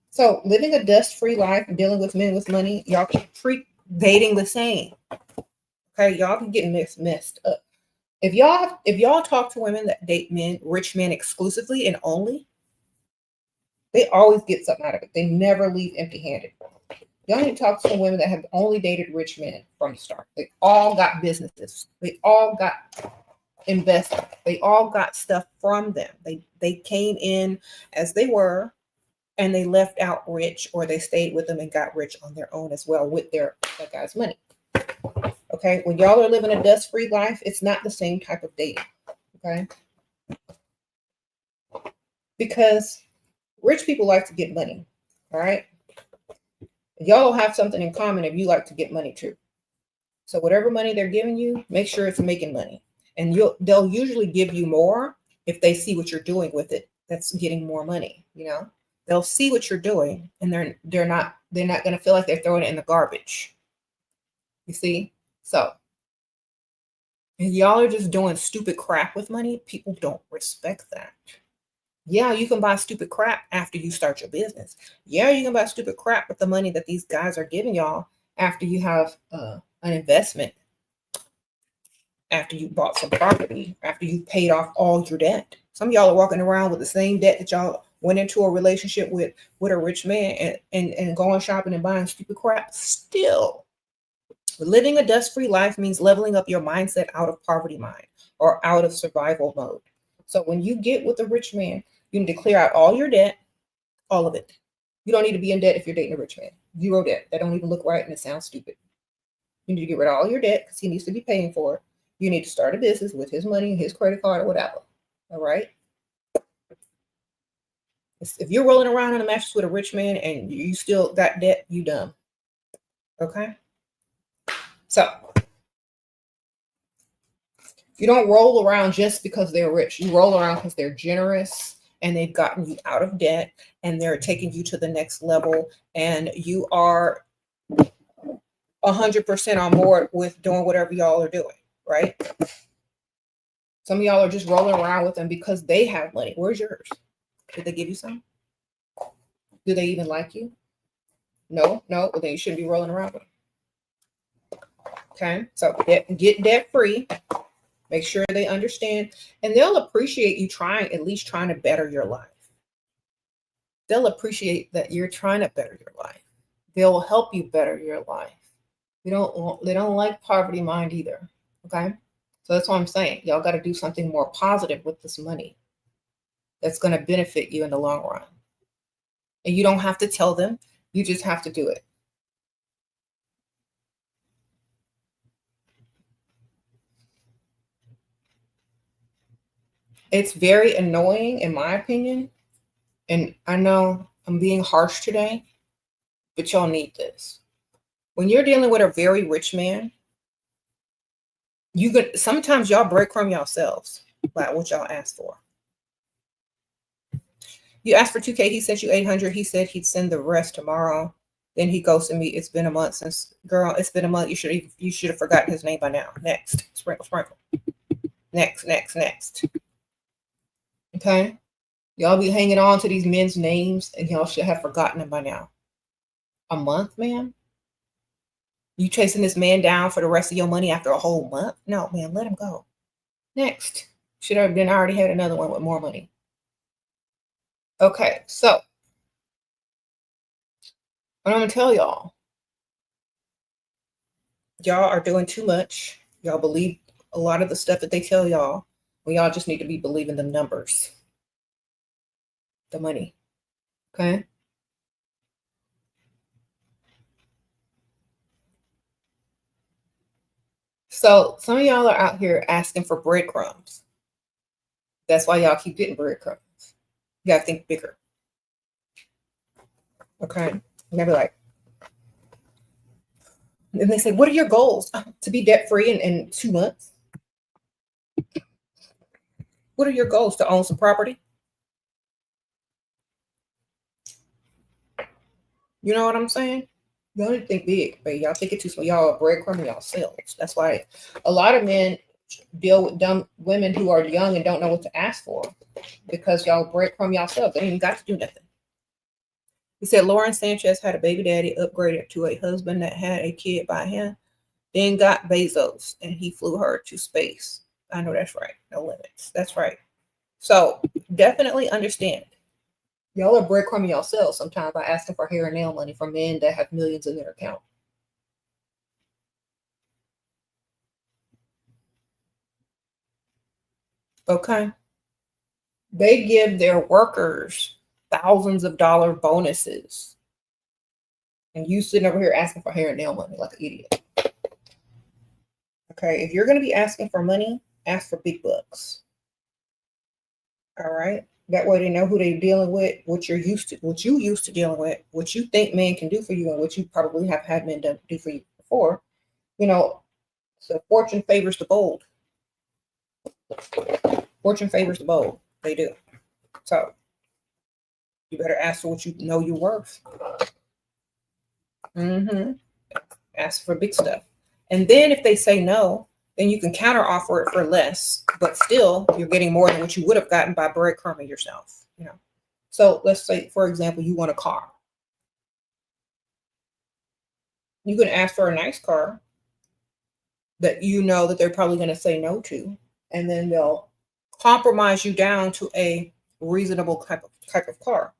So living a dust-free life and dealing with men with money, y'all keep treat dating the same. Okay, y'all can get messed up. If y'all talk to women that date men, rich men exclusively and only, they always get something out of it. They never leave empty-handed. Y'all need to talk to some women that have only dated rich men from the start. They all got businesses. They all got invested. They all got stuff from them. They came in as they were, and they left out rich, or they stayed with them and got rich on their own as well with that guy's money. Okay, when y'all are living a dust-free life, it's not the same type of dating. Okay, because rich people like to get money. All right, y'all have something in common if you like to get money too. So whatever money they're giving you, make sure it's making money, and they'll usually give you more if they see what you're doing with it. That's getting more money. They'll see what you're doing, and they're not going to feel like they're throwing it in the garbage. You see? So, if y'all are just doing stupid crap with money, people don't respect that. Yeah, you can buy stupid crap after you start your business. Yeah, you can buy stupid crap with the money that these guys are giving y'all after you have an investment, after you bought some property, after you paid off all your debt. Some of y'all are walking around with the same debt that y'all went into a relationship with a rich man and going shopping and buying stupid crap still. Living a dust-free life means leveling up your mindset out of poverty mind or out of survival mode. So when you get with a rich man, you need to clear out all your debt, all of it. You don't need to be in debt if you're dating a rich man. Zero debt. That don't even look right, and it sounds stupid. You need to get rid of all your debt because he needs to be paying for it. You need to start a business with his money, his credit card, or whatever. All right? If you're rolling around on a mattress with a rich man and you still got debt, you dumb. Okay? So, you don't roll around just because they're rich. You roll around because they're generous and they've gotten you out of debt and they're taking you to the next level, and you are 100% on board with doing whatever y'all are doing, right? Some of y'all are just rolling around with them because they have money. Where's yours? Did they give you some? Do they even like you? No. Well, then you shouldn't be rolling around with them. Okay, so get debt free. Make sure they understand, and they'll appreciate you at least trying to better your life. They'll appreciate that you're trying to better your life. They'll help you better your life. They don't like poverty mind either. Okay, so that's what I'm saying. Y'all got to do something more positive with this money that's going to benefit you in the long run. And you don't have to tell them. You just have to do it. It's very annoying, in my opinion. And I know I'm being harsh today, but y'all need this. When you're dealing with a very rich man, sometimes y'all breadcrumb yourselves by what y'all ask for. You asked for $2K, he sent you $800. He said he'd send the rest tomorrow. Then he goes to me. It's been a month since, girl, it's been a month. You should have forgotten his name by now. Next. Sprinkle. Next. Okay? Y'all be hanging on to these men's names and y'all should have forgotten them by now. A month, man? You chasing this man down for the rest of your money after a whole month? No, man, let him go. Next. Should have been already had another one with more money. Okay, so what I'm going to tell y'all are doing too much. Y'all believe a lot of the stuff that they tell y'all. Well, y'all just need to be believing the numbers. The money. Okay? So some of y'all are out here asking for breadcrumbs. That's why y'all keep getting breadcrumbs. You gotta think bigger. Okay? Never like. And they say, what are your goals? To be debt-free in 2 months? What are your goals? To own some property? You know what I'm saying? Y'all need to think big, but y'all think it too small. Y'all are breadcrumbing yourselves. That's why a lot of men deal with dumb women who are young and don't know what to ask for because y'all breadcrumb yourselves. They ain't even got to do nothing. He said Lauren Sanchez had a baby daddy upgraded to a husband that had a kid by him. Then got Bezos, and he flew her to space. I know that's right. No limits. That's right. So definitely understand. Y'all are breadcrumbing yourselves sometimes by asking for hair and nail money from men that have millions in their account. Okay. They give their workers thousands of dollar bonuses. And you sitting over here asking for hair and nail money like an idiot. Okay. If you're going to be asking for money, ask for big bucks. All right. That way they know who they're dealing with, what you used to dealing with, what you think men can do for you, and what you probably have had men do for you before. You know, so fortune favors the bold. Fortune favors the bold. They do. So you better ask for what you know you're worth. Ask for big stuff. And then if they say no, then you can counter offer it for less, but still you're getting more than what you would have gotten by breadcrumbing yourself. You know. So let's say, for example, you want a car. You can ask for a nice car that you know that they're probably going to say no to, and then they'll compromise you down to a reasonable type of car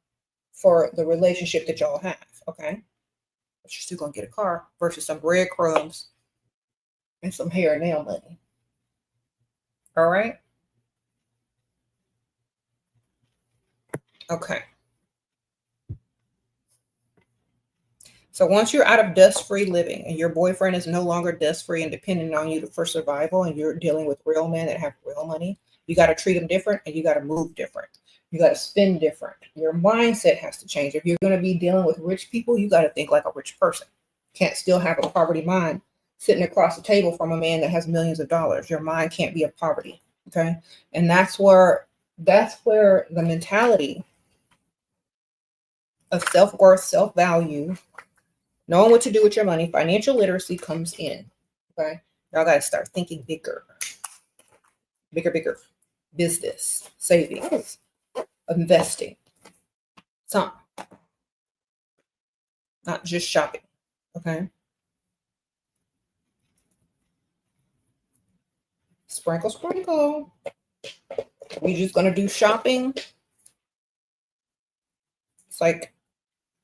for the relationship that y'all have. Okay, but you're still going to get a car versus some breadcrumbs and some hair and nail money. All right. Okay. So once you're out of dust-free living and your boyfriend is no longer dust-free and dependent on you for survival, and you're dealing with real men that have real money, you got to treat them different, and you got to move different. You got to spend different. Your mindset has to change. If you're going to be dealing with rich people, you got to think like a rich person. Can't still have a poverty mind sitting across the table from a man that has millions of dollars. Your mind can't be of poverty. Okay. And that's where the mentality of self-worth, self-value, knowing what to do with your money, financial literacy comes in. Okay. Y'all got to start thinking bigger. Bigger. Business, savings, investing. Some. Not just shopping. Okay. Sprinkle. We just going to do shopping. It's like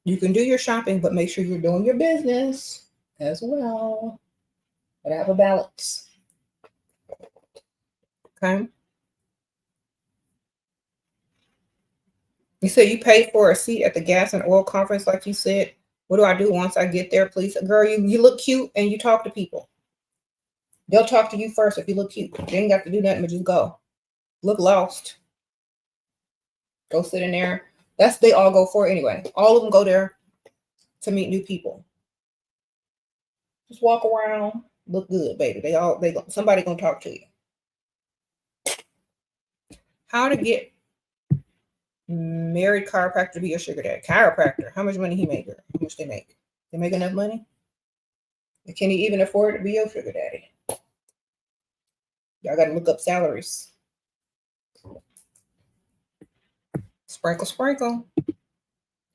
you can do your shopping, but make sure you're doing your business as well. Gotta have a balance. Okay. You said you paid for a seat at the gas and oil conference, like you said. What do I do once I get there, please? Girl, you look cute and you talk to people. They'll talk to you first if you look cute. You ain't got to do nothing but just go. Look lost. Go sit in there. They all go for it anyway. All of them go there to meet new people. Just walk around, look good, baby. Somebody gonna talk to you. How to get married chiropractor to be your sugar daddy? Chiropractor. How much money he make? How much they make? They make enough money? Can he even afford to be your sugar daddy? Y'all got to look up salaries. Sprinkle.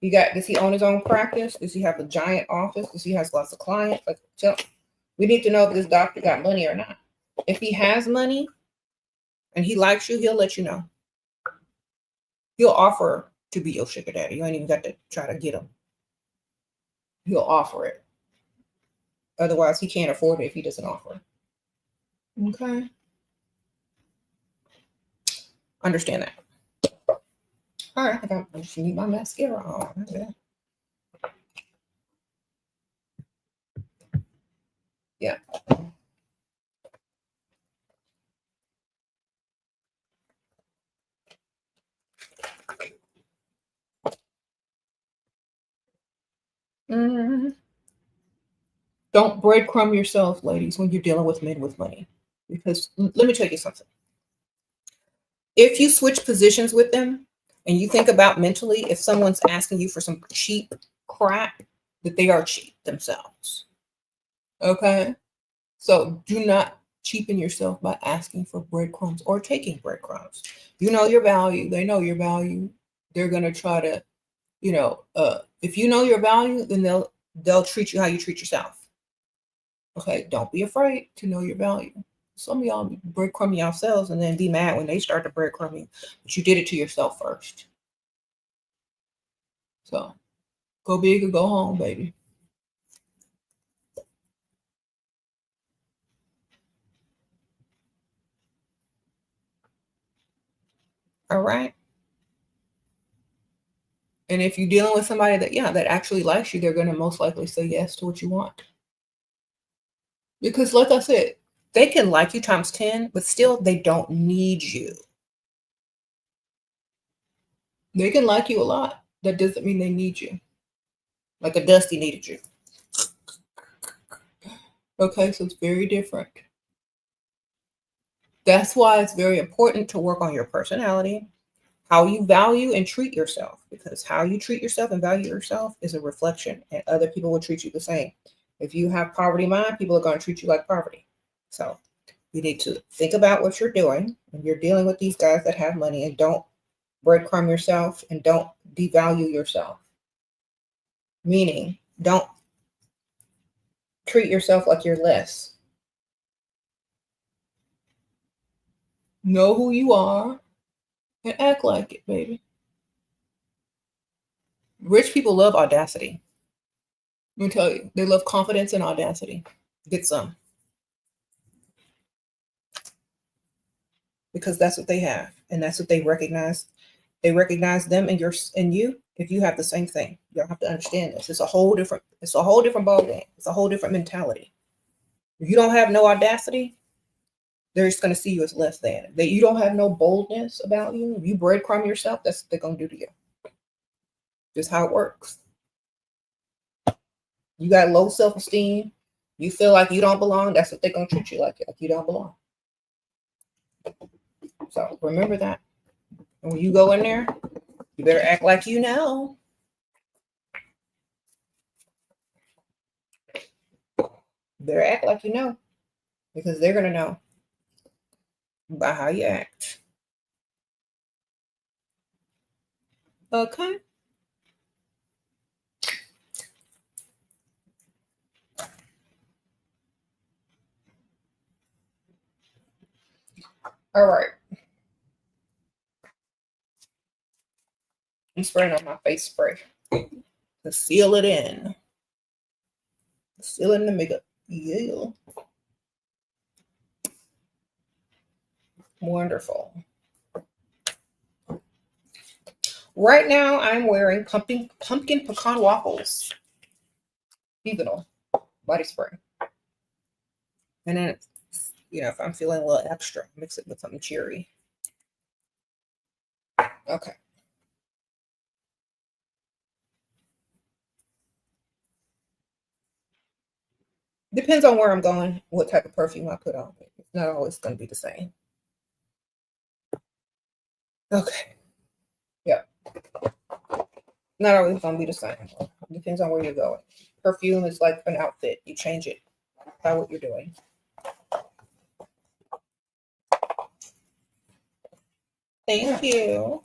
Does he own his own practice? Does he have a giant office? Does he has lots of clients? We need to know if this doctor got money or not. If he has money and he likes you, he'll let you know. He'll offer to be your sugar daddy. You ain't even got to try to get him. He'll offer it. Otherwise, he can't afford it if he doesn't offer. Okay. Understand that. All right, I just need my mascara on. Okay. Yeah. Don't breadcrumb yourself, ladies, when you're dealing with men with money. Because let me tell you something. If you switch positions with them and you think about mentally, if someone's asking you for some cheap crap, that they are cheap themselves. Okay? So do not cheapen yourself by asking for breadcrumbs or taking breadcrumbs. You know your value. They know your value. They're going to try to, if you know your value, then they'll treat you how you treat yourself. Okay, don't be afraid to know your value. Some of y'all breadcrumb yourselves and then be mad when they start to breadcrumb you, but you did it to yourself first. So go big or go home, baby. All right. And if you're dealing with somebody that, yeah, that actually likes you, they're going to most likely say yes to what you want. Because, like I said, they can like you times 10, but still they don't need you. They can like you a lot. That doesn't mean they need you. Like a Dusty needed you. Okay, so it's very different. That's why it's very important to work on your personality, how you value and treat yourself, because how you treat yourself and value yourself is a reflection, and other people will treat you the same. If you have poverty mind, people are going to treat you like poverty. So you need to think about what you're doing when you're dealing with these guys that have money, and don't breadcrumb yourself and don't devalue yourself. Meaning, don't treat yourself like you're less. Know who you are and act like it, baby. Rich people love audacity. Let me tell you, they love confidence and audacity. Get some. Because that's what they have. And that's what they recognize. They recognize them and you if you have the same thing. You have to understand this. It's a whole different ball game. It's a whole different mentality. If you don't have no audacity, they're just going to see you as less than. That you don't have no boldness about you. If you breadcrumb yourself, that's what they're going to do to you. Just how it works. You got low self-esteem. You feel like you don't belong. That's what they're going to treat you like you don't belong. So remember that. And when you go in there, you better act like you know. You better act like you know. Because they're going to know by how you act. Okay. All right. I'm spraying on my face spray to seal it in. Seal it in the makeup. Yeah. Wonderful. Right now, I'm wearing pumpkin pecan waffles. Seasonal body spray. And then, if I'm feeling a little extra, mix it with something cheery. Okay. Depends on where I'm going, what type of perfume I put on. It's not always going to be the same. Okay. Yeah. Not always going to be the same. Depends on where you're going. Perfume is like an outfit. You change it by what you're doing. Thank you.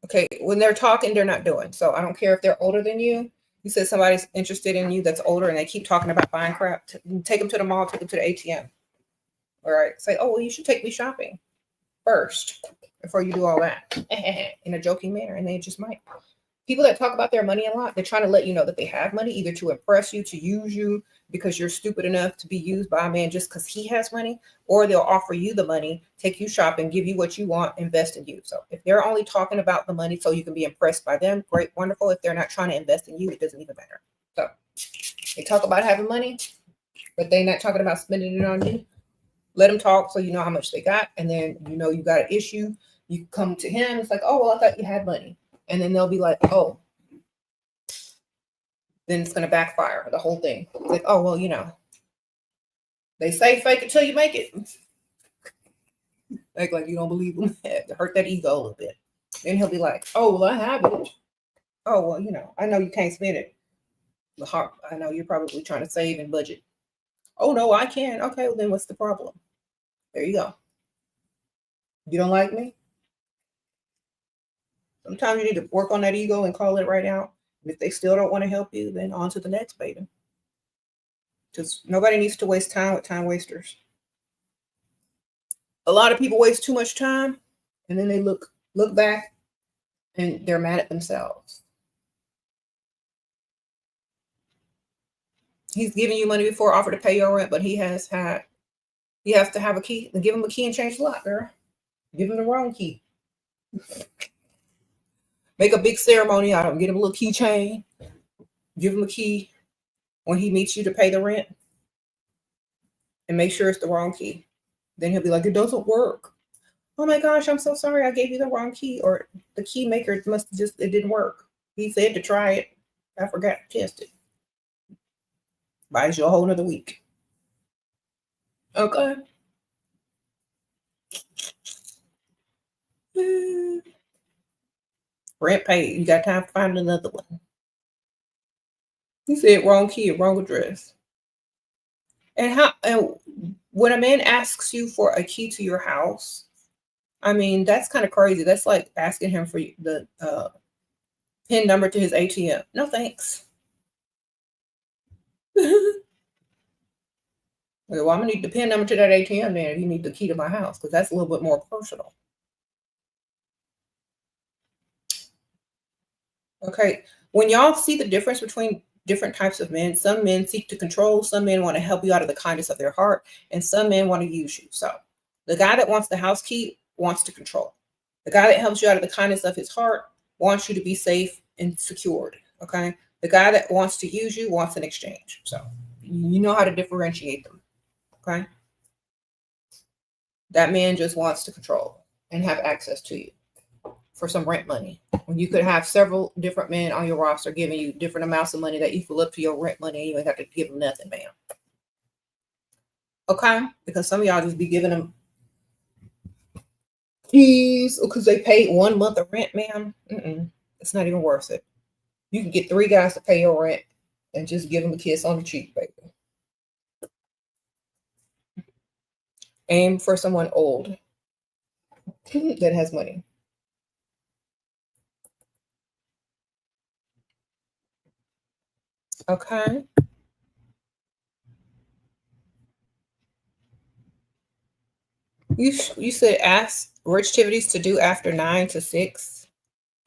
Okay, when they're talking, they're not doing. So I don't care if they're older than you. You said somebody's interested in you that's older and they keep talking about buying crap. Take them to the mall, take them to the ATM. All right. Say, oh, well, you should take me shopping first before you do all that in a joking manner. And they just might. People that talk about their money a lot, they're trying to let you know that they have money, either to impress you, to use you because you're stupid enough to be used by a man just because he has money, or they'll offer you the money, take you shopping, give you what you want, invest in you. So if they're only talking about the money so you can be impressed by them, great, wonderful. If they're not trying to invest in you, it doesn't even matter. So they talk about having money, but they're not talking about spending it on you. Let them talk so you know how much they got. And then you got an issue. You come to him. It's like, oh, well, I thought you had money. And then they'll be like, oh, then it's going to backfire, the whole thing. It's like, oh, well, they say fake it till you make it. Act like you don't believe them. Hurt that ego a little bit. Then he'll be like, oh, well, I have it. Oh, well, I know you can't spend it. I know you're probably trying to save and budget. Oh, no, I can. Okay, well, then what's the problem? There you go. You don't like me? Sometimes you need to work on that ego and call it right out. And if they still don't want to help you, then on to the next baby. Because nobody needs to waste time with time wasters. A lot of people waste too much time, and then they look back and they're mad at themselves. He's giving you money before offer to pay your rent, but he has to have a key. Then give him a key and change the lock, girl. Give him the wrong key. Make a big ceremony out of him. Get him a little keychain. Give him a key when he meets you to pay the rent. And make sure it's the wrong key. Then he'll be like, it doesn't work. Oh my gosh, I'm so sorry. I gave you the wrong key. Or the key maker it didn't work. He said to try it. I forgot to test it. Buys you a whole nother week. Okay. Rent paid. You got time to find another one. He said wrong key, wrong address. And when a man asks you for a key to your house, I mean, that's kind of crazy. That's like asking him for the PIN number to his ATM. No thanks. Okay, well, I'm gonna need the PIN number to that ATM then if you need the key to my house, because that's a little bit more personal. Okay, when y'all see the difference between different types of men, some men seek to control, some men want to help you out of the kindness of their heart, and some men want to use you. So the guy that wants the house key wants to control. The guy that helps you out of the kindness of his heart wants you to be safe and secured. Okay, the guy that wants to use you wants an exchange. So you know how to differentiate them. Okay, that man just wants to control and have access to you for some rent money. When you could have several different men on your roster giving you different amounts of money that equal up to your rent money, and you don't have to give them nothing, man. Okay, because some of y'all just be giving them keys because they paid 1 month of rent, man. It's not even worth it. You can get 3 guys to pay your rent and just give them a kiss on the cheek, baby. Aim for someone old that has money. Okay. You said ask rich activities to do after 9 to 6.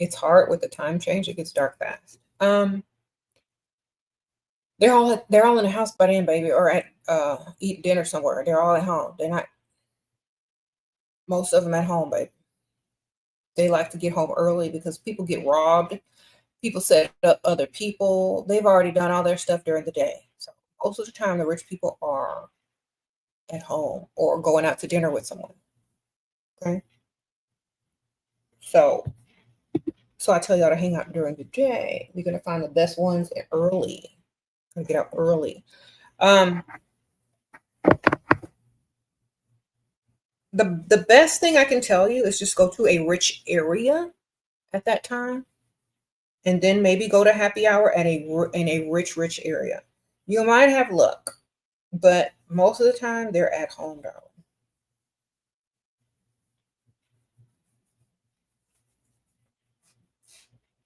It's hard with the time change. It gets dark fast. They're all in the house by then, baby, or at eat dinner somewhere. They're all at home. They're not. Most of them at home, baby. They like to get home early because people get robbed. People set up other people. They've already done all their stuff during the day. So most of the time, the rich people are at home or going out to dinner with someone. Okay. So I tell y'all to hang out during the day. You're gonna find the best ones early. Gonna get out early. The best thing I can tell you is just go to a rich area at that time, and then maybe go to happy hour in a rich area. You might have luck, but most of the time they're at home, darling.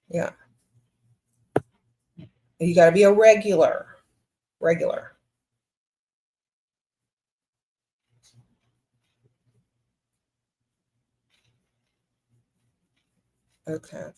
Yeah. You got to be a regular. Okay.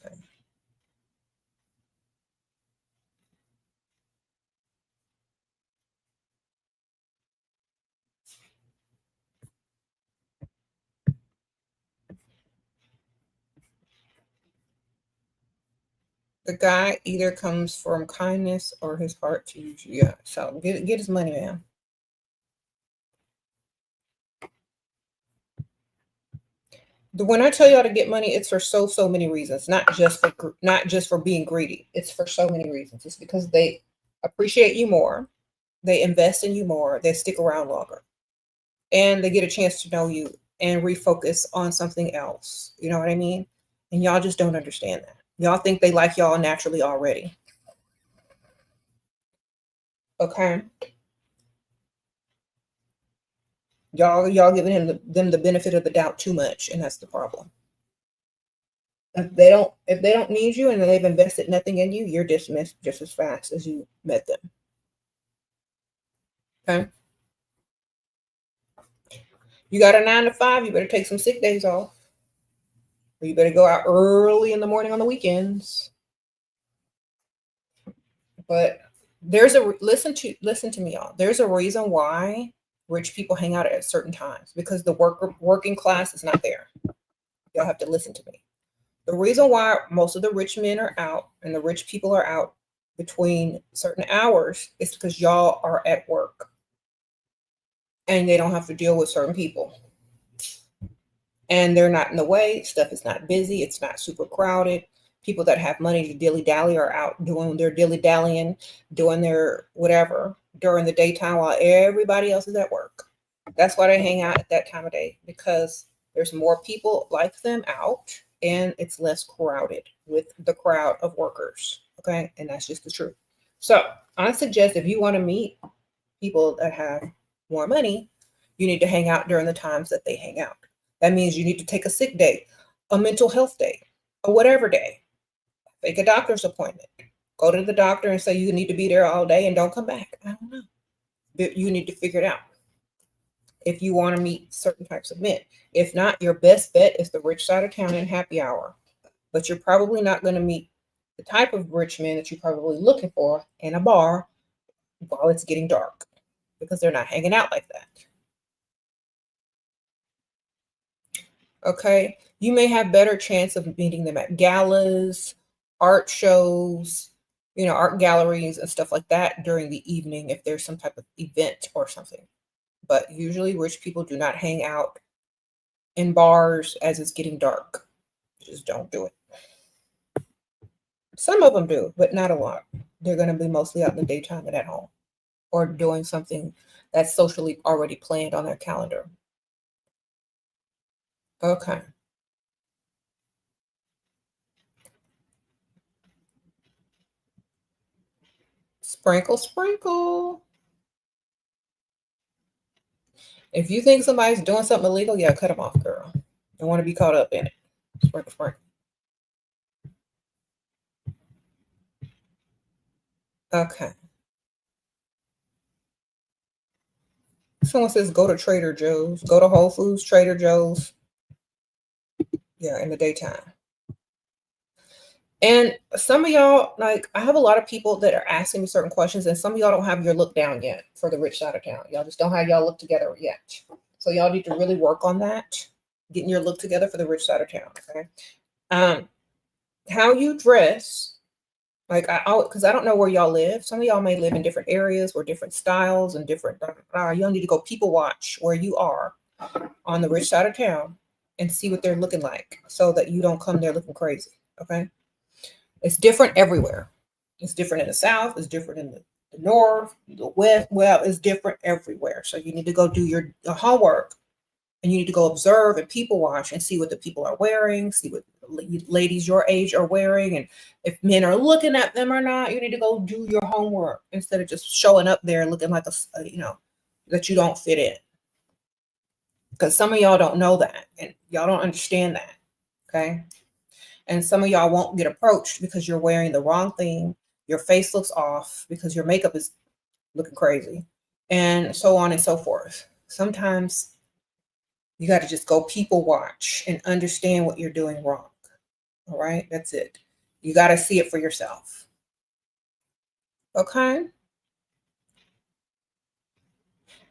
The guy either comes from kindness or his heart to you. Yeah. So get his money, man. When I tell y'all to get money, it's for so many reasons. Not just for being greedy. It's for so many reasons. It's because they appreciate you more, they invest in you more, they stick around longer, and they get a chance to know you and refocus on something else. You know what I mean? And y'all just don't understand that. Y'all think they like y'all naturally already. Okay. Y'all giving them the benefit of the doubt too much, and that's the problem. if they don't need you and they've invested nothing in you, you're dismissed just as fast as you met them. Okay. You got a 9 to 5, you better take some sick days off. Or you better go out early in the morning on the weekends. But there's a listen to me, y'all. There's a reason why rich people hang out at certain times, because the working class is not there. Y'all have to listen to me. The reason why most of the rich men are out and the rich people are out between certain hours is because y'all are at work and they don't have to deal with certain people. And they're not in the way. Stuff is not busy. It's not super crowded. People that have money to dilly-dally are out doing their dilly-dallying, doing their whatever during the daytime while everybody else is at work. That's why they hang out at that time of day, because there's more people like them out and it's less crowded with the crowd of workers. Okay. And that's just the truth. So I suggest if you want to meet people that have more money, you need to hang out during the times that they hang out. That means you need to take a sick day, a mental health day, a whatever day. Make a doctor's appointment. Go to the doctor and say you need to be there all day and don't come back. I don't know. But you need to figure it out if you want to meet certain types of men. If not, your best bet is the rich side of town and happy hour. But you're probably not going to meet the type of rich men that you're probably looking for in a bar while it's getting dark, because they're not hanging out like that. Okay. You may have better chance of meeting them at galas, art shows, art galleries and stuff like that during the evening if there's some type of event or something. But usually rich people do not hang out in bars as it's getting dark. Just don't do it. Some of them do, but not a lot. They're going to be mostly out in the daytime and at home, or doing something that's socially already planned on their calendar. Okay. Sprinkle, sprinkle. If you think somebody's doing something illegal, yeah, cut them off, girl. Don't want to be caught up in it. Sprinkle, sprinkle. Okay. Someone says go to Trader Joe's. Go to Whole Foods, Trader Joe's. Yeah, in the daytime. And some of y'all, like, I have a lot of people that are asking me certain questions, and some of y'all don't have your look down yet for the rich side of town. Y'all just don't have y'all look together yet. So y'all need to really work on that, getting your look together for the rich side of town. Okay. How you dress, like because I don't know where y'all live. Some of y'all may live in different areas or different styles and different. Y'all need to go people watch where you are on the rich side of town and see what they're looking like, so that you don't come there looking crazy. Okay. It's different everywhere. It's different in the South. It's different in the North, the West. Well, it's different everywhere. So you need to go do your homework, and you need to go observe and people watch and see what the people are wearing, see what ladies your age are wearing, and if men are looking at them or not. You need to go do your homework instead of just showing up there looking like that you don't fit in. Because some of y'all don't know that, and y'all don't understand that. Okay. And some of y'all won't get approached because you're wearing the wrong thing. Your face looks off because your makeup is looking crazy, and so on and so forth. Sometimes you got to just go people watch and understand what you're doing wrong. All right. That's it. You got to see it for yourself. Okay.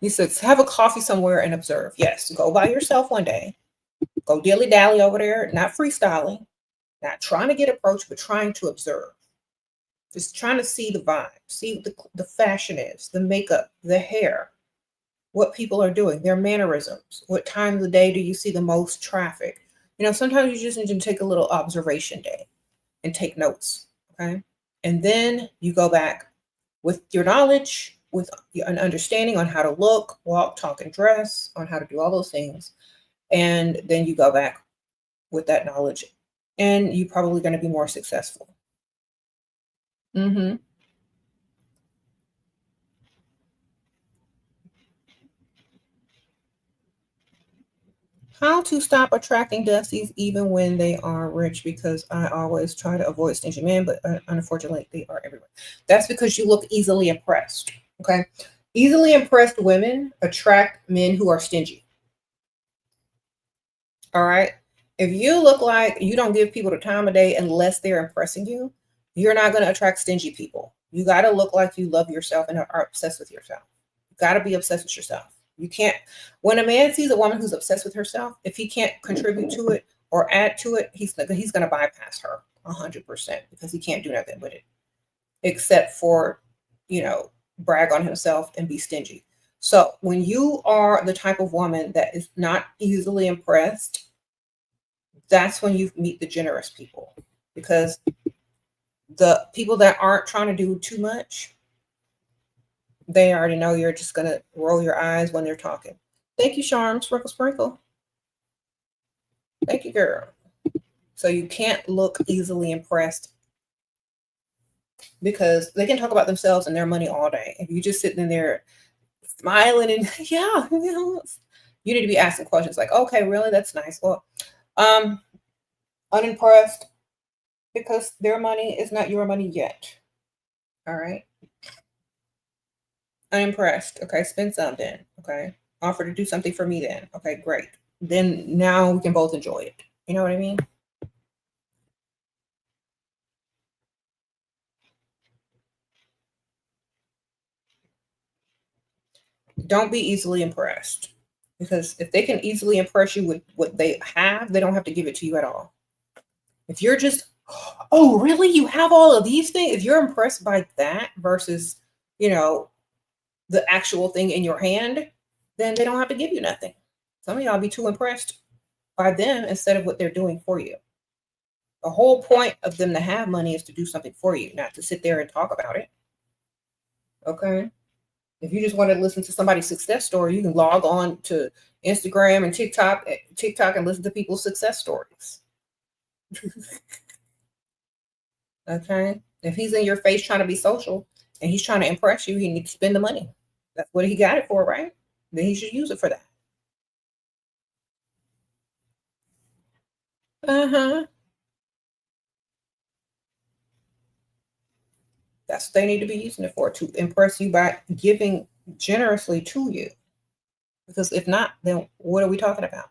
He says, have a coffee somewhere and observe. Yes. Go by yourself one day. Go dilly dally over there, not freestyling. Not trying to get approached, but trying to observe. Just trying to see the vibe, see what the fashion is, the makeup, the hair, what people are doing, their mannerisms. What time of the day do you see the most traffic? Sometimes you just need to take a little observation day and take notes. Okay. And then you go back with your knowledge, with an understanding on how to look, walk, talk, and dress, on how to do all those things. And then you go back with that knowledge, and you're probably going to be more successful. Mm-hmm. How to stop attracting dusties even when they are rich, because I always try to avoid stingy men, but unfortunately they are everywhere. That's because you look easily impressed. Okay. Easily impressed women attract men who are stingy. All right. If you look like you don't give people the time of day unless they're impressing you, you're not going to attract stingy people. You got to look like you love yourself and are obsessed with yourself. You got to be obsessed with yourself. You can't, when a man sees a woman who's obsessed with herself, if he can't contribute to it or add to it, he's going to bypass her 100% because he can't do nothing with it except for, brag on himself and be stingy. So when you are the type of woman that is not easily impressed, that's when you meet the generous people, because the people that aren't trying to do too much, they already know you're just going to roll your eyes when they're talking. Thank you, Charm. Sprinkle, sprinkle. Thank you, girl. So you can't look easily impressed because they can talk about themselves and their money all day. If you just sitting in there smiling and yeah, you need to be asking questions like, okay, really? That's nice. Well, unimpressed because their money is not your money yet. All right. Unimpressed. Okay, spend something. Okay. Offer to do something for me then. Okay, great. Then now we can both enjoy it. You know what I mean? Don't be easily impressed. Because if they can easily impress you with what they have, they don't have to give it to you at all. If you're just, oh, really? You have all of these things? If you're impressed by that versus, you know, the actual thing in your hand, then they don't have to give you nothing. Some of y'all be too impressed by them instead of what they're doing for you. The whole point of them to have money is to do something for you, not to sit there and talk about it. Okay. If you just want to listen to somebody's success story, you can log on to Instagram and TikTok and listen to people's success stories. Okay. If he's in your face trying to be social and he's trying to impress you, he needs to spend the money. That's what he got it for, right? Then he should use it for that. Uh-huh. That's what they need to be using it for, to impress you by giving generously to you. Because if not, then what are we talking about?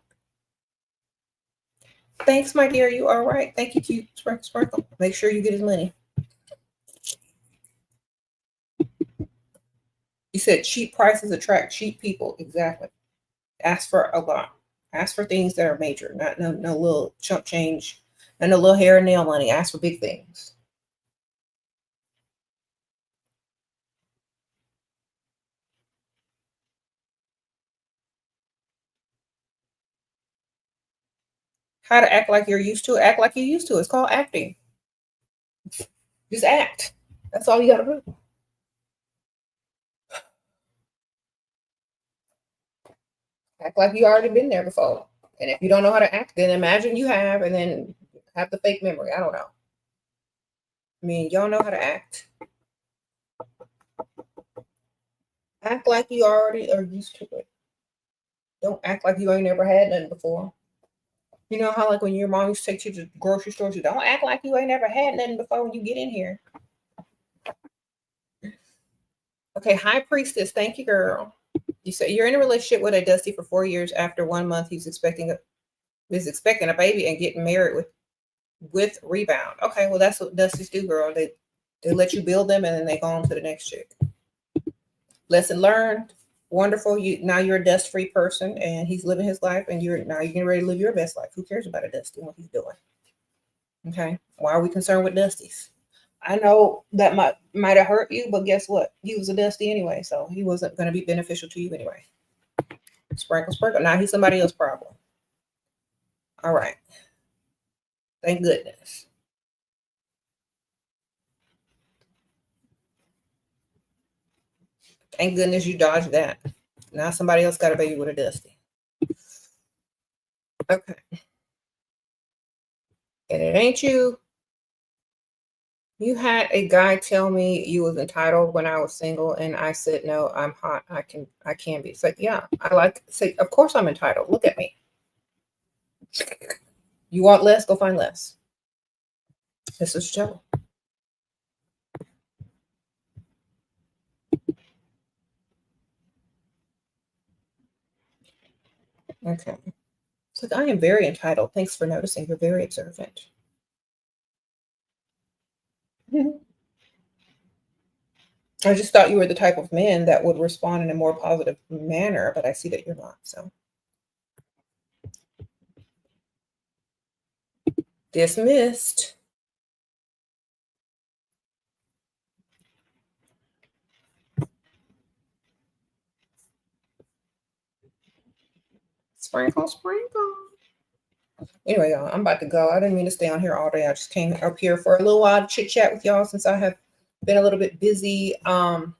Thanks, my dear. You are right. Thank you, cute sprinkle sprinkle. Make sure you get his money. You said cheap prices attract cheap people. Exactly. Ask for a lot. Ask for things that are major, not no little chump change and no little hair and nail money. Ask for big things. How to act like you're used to it. Act like you're used to it. It's called acting. Just act. That's all you got to do. Act like you already been there before. And if you don't know how to act, then imagine you have and then have the fake memory. I don't know. I mean, y'all know how to act. Act like you already are used to it. Don't act like you ain't never had nothing before. You know how like when your mom used to take you to the grocery stores, you don't act like you ain't never had nothing before when you get in here. Okay, High Priestess, thank you, girl. You said you're in a relationship with a Dusty for 4 years. After 1 month, he's expecting a baby and getting married with rebound. Okay, well that's what Dusties do, girl. They let you build them and then they go on to the next chick. Lesson learned. Wonderful. You're a dust free person and he's living his life and you're getting ready to live your best life. Who cares about a Dusty and what he's doing? Okay. Why are we concerned with Dusties? I know that might have hurt you, but guess what? He was a Dusty anyway, so he wasn't going to be beneficial to you anyway. Sprinkle, sprinkle. Now he's somebody else's problem. All right. Thank goodness. Thank goodness you dodged that. Now somebody else got a baby with a Dusty. Okay. And it ain't you. You had a guy tell me you was entitled when I was single, and I said no. I'm hot. I can be. It's like, yeah, I like. Say, of course I'm entitled. Look at me. You want less? Go find less. This is Joe. Okay. It's like, I am very entitled. Thanks for noticing. You're very observant. I just thought you were the type of man that would respond in a more positive manner, but I see that you're not. So dismissed. Sprinkle, sprinkle. Anyway, y'all, I'm about to go. I didn't mean to stay on here all day. I just came up here for a little while to chit chat with y'all since I have been a little bit busy. I'm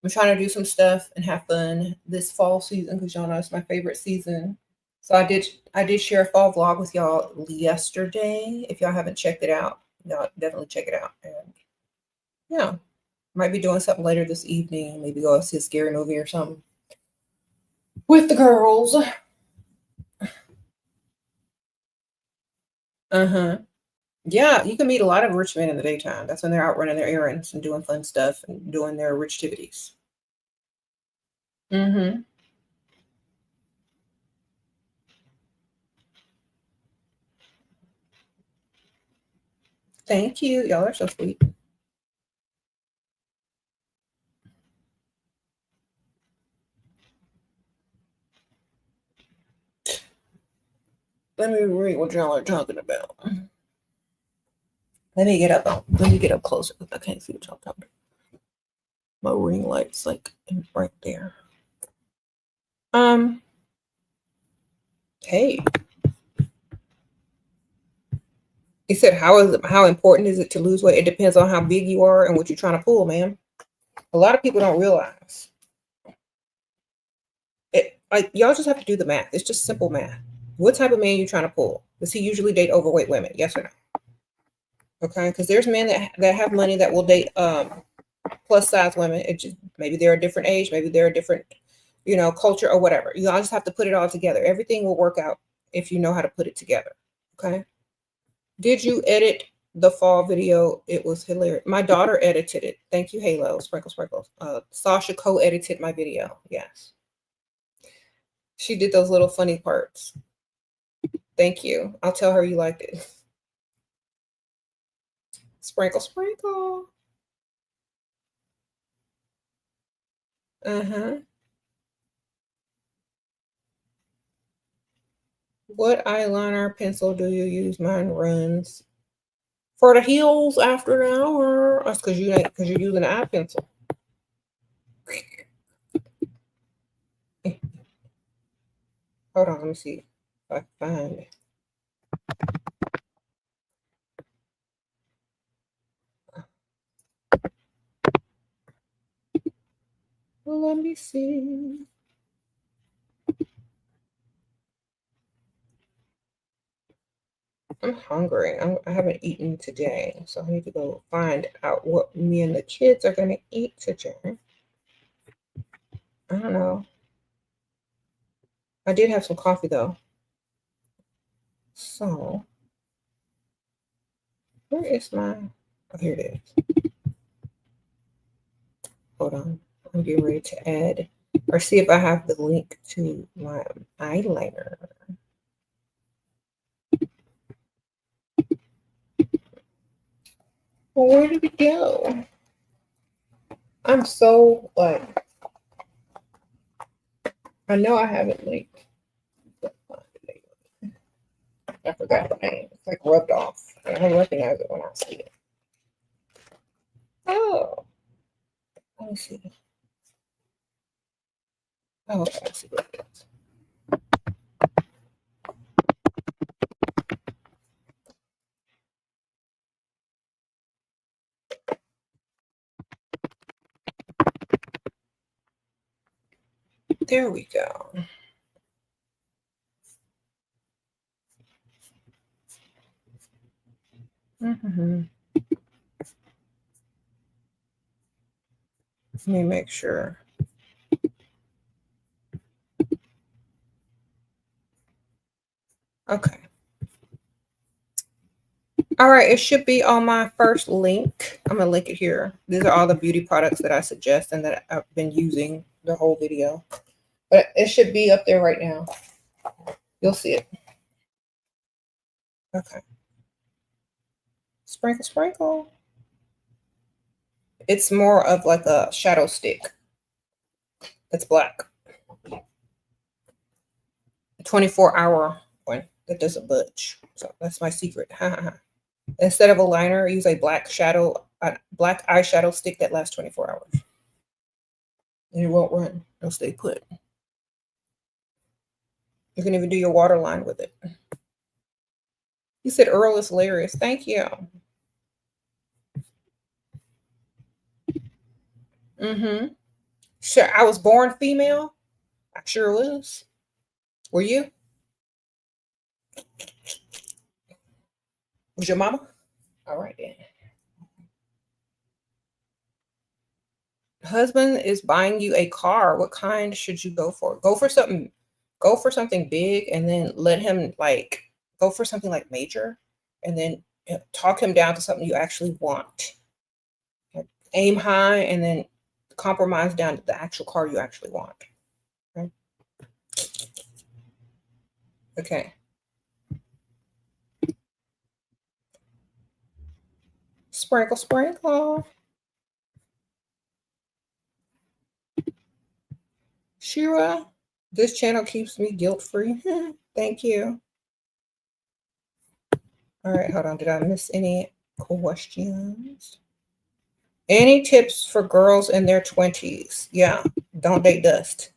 trying to do some stuff and have fun this fall season because y'all know it's my favorite season. So I did share a fall vlog with y'all yesterday. If y'all haven't checked it out, y'all definitely check it out. And yeah, might be doing something later this evening. Maybe go see a scary movie or something with the girls. Uh-huh. Yeah, you can meet a lot of rich men in the daytime. That's when they're out running their errands and doing fun stuff and doing their rich activities. Mm-hmm. Thank you. Y'all are so sweet. Let me read what y'all are talking about. Let me get up closer. I can't see what y'all talking about. My ring light's like right there. Hey. He said, how important is it to lose weight? It depends on how big you are and what you're trying to pull, man. A lot of people don't realize it. Like, y'all just have to do the math. It's just simple math. What type of man you trying to pull? Does he usually date overweight women? Yes or no? Okay, because there's men that have money that will date plus size women. It just maybe they're a different age, maybe they're a different, culture or whatever. You all just have to put it all together. Everything will work out if you know how to put it together. Okay. Did you edit the fall video? It was hilarious. My daughter edited it. Thank you, Halo. Sprinkle, sprinkle. Sasha co-edited my video. Yes. She did those little funny parts. Thank you. I'll tell her you liked it. Sprinkle, sprinkle. Uh-huh. What eyeliner pencil do you use? Mine runs for the heels after an hour. That's because you're using an eye pencil. Hold on, let me see if I can find it. Let me see. I'm hungry. I haven't eaten today, so I need to go find out what me and the kids are going to eat today. I don't know. I did have some coffee, though. So, where is my... Oh, here it is. Hold on. I'm getting ready to add or see if I have the link to my eyeliner. Well, where did it go? I'm so like, I know I have it linked. I forgot the name. It's like rubbed off. I don't recognize it when I see it. Oh, let me see. Oh, okay, I see what it is. There we go. Mm-hmm. Let me make sure. Okay. All right, it should be on my first link. I'm gonna link it here. These are all the beauty products that I suggest and that I've been using the whole video. But it should be up there right now. You'll see it. Okay. Sprinkle, sprinkle. It's more of like a shadow stick. It's black. 24-hour one that doesn't budge. So that's my secret. Instead of a liner, I use a black eyeshadow stick that lasts 24 hours. And it won't run. It'll stay put. You can even do your waterline with it. You said Earl is hilarious. Thank you. Sure, I was born female. I sure was. Were you? Was your mama? All right then. Husband is buying you a car. What kind should you go for? Go for something big, and then let him like go for something like major, and then talk him down to something you actually want. Like, aim high and then compromise down to the actual car you actually want. Okay. Okay. Sprinkle, sprinkle. Shira, this channel keeps me guilt-free. Thank you. All right, hold on. Did I miss any questions? Any tips for girls in their 20s? Yeah, don't date dust.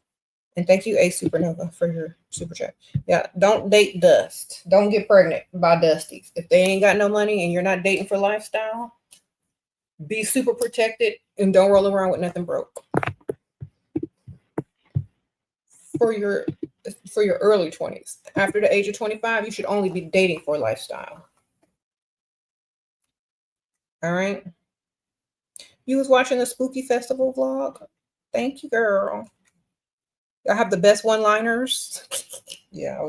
And thank you, A Supernova, for your super chat. Yeah, don't date dust. Don't get pregnant by dusties. If they ain't got no money and you're not dating for lifestyle, be super protected and don't roll around with nothing broke. For your early 20s. After the age of 25, you should only be dating for lifestyle. All right. You was watching the Spooky Festival vlog? Thank you, girl. I have the best one-liners. Yeah,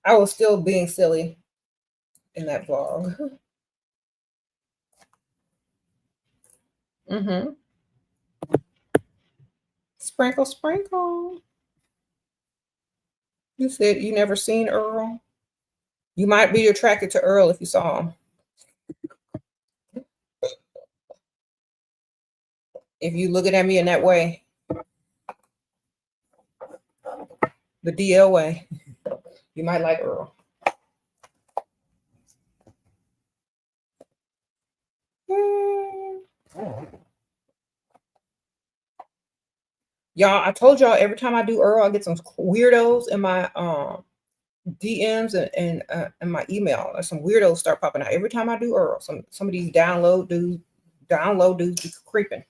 I was still being silly in that vlog. Sprinkle, sprinkle. You said you never seen Earl. You might be attracted to Earl if you saw him. If you looking at me in that way, the DL way, you might like Earl. Y'all, I told y'all every time I do Earl, I get some weirdos in my DMs and my email. Some weirdos start popping out every time I do Earl. Some of these download dudes be creeping.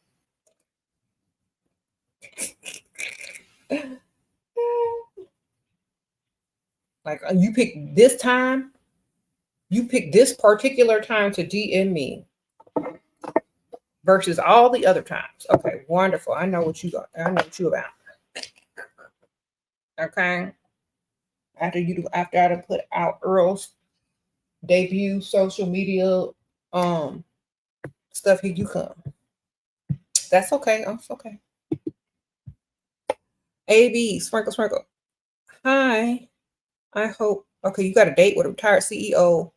Like you pick this time, you pick this particular time to DM me versus all the other times. Okay, wonderful. I know what you got. I know what you about. Okay. After I put out Earl's debut social media stuff, here you come. That's okay. That's okay. AB, sprinkle, sprinkle. Hi. I hope. Okay, you got a date with a retired CEO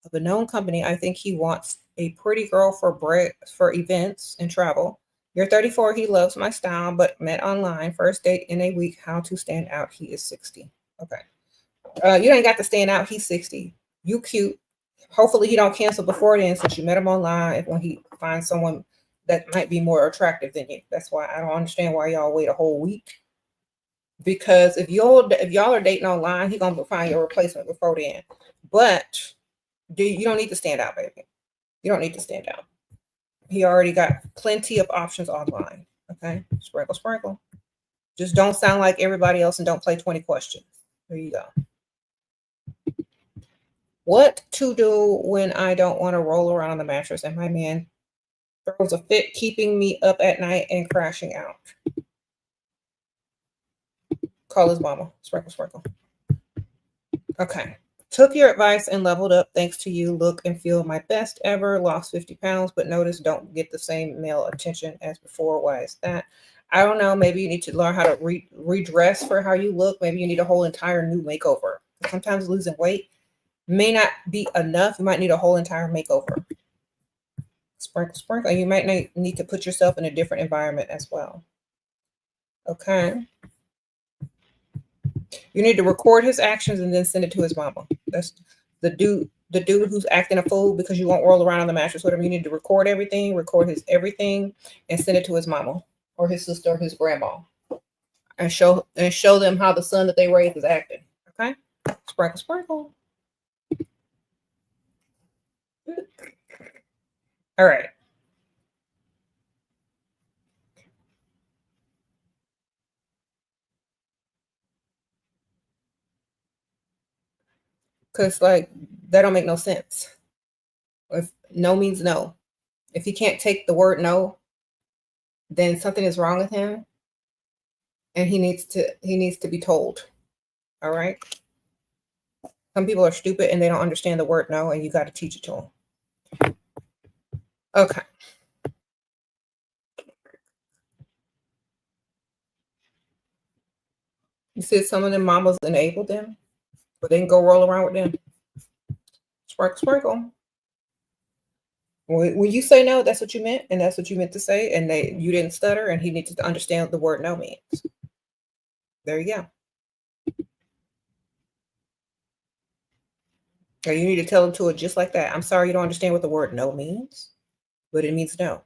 of a known company. I think he wants a pretty girl for events and travel. You're 34. He loves my style, but met online. First date in a week. How to stand out. He is 60. Okay. You ain't got to stand out. He's 60. You cute. Hopefully he don't cancel before then, since you met him online. When he finds someone that might be more attractive than you. That's why I don't understand why y'all wait a whole week. Because if y'all are dating online, he's gonna find your replacement before then. But you don't need to stand out, baby. You don't need to stand out. He already got plenty of options online. Okay, sprinkle, sprinkle. Just don't sound like everybody else and don't play 20 questions. There you go. What to do when I don't want to roll around on the mattress and my man throws a fit, keeping me up at night and crashing out? Call his mama. Sprinkle, sprinkle. Okay. Took your advice and leveled up thanks to you. Look and feel my best ever. Lost 50 pounds, but notice don't get the same male attention as before. Why is that? I don't know. Maybe you need to learn how to redress for how you look. Maybe you need a whole entire new makeover. Sometimes losing weight may not be enough. You might need a whole entire makeover. Sprinkle, sprinkle. You might need to put yourself in a different environment as well. Okay. You need to record his actions and then send it to his mama. That's the dude who's acting a fool because you won't roll around on the mattress with him. You need to record everything, record his everything, and send it to his mama or his sister or his grandma. And show them how the son that they raised is acting. Okay? Sprinkle, sprinkle. All right. Because like that don't make no sense. If no means no. If he can't take the word no, then something is wrong with him and he needs to be told. All right. Some people are stupid and they don't understand the word no, and you got to teach it to them. Okay. You said some of them mamas enabled them, but they can go roll around with them. Sprinkle, sprinkle. When you say no, that's what you meant, and that's what you meant to say, and you didn't stutter, and he needs to understand what the word no means. There you go. Or you need to tell him to it just like that. I'm sorry you don't understand what the word no means, but it means no.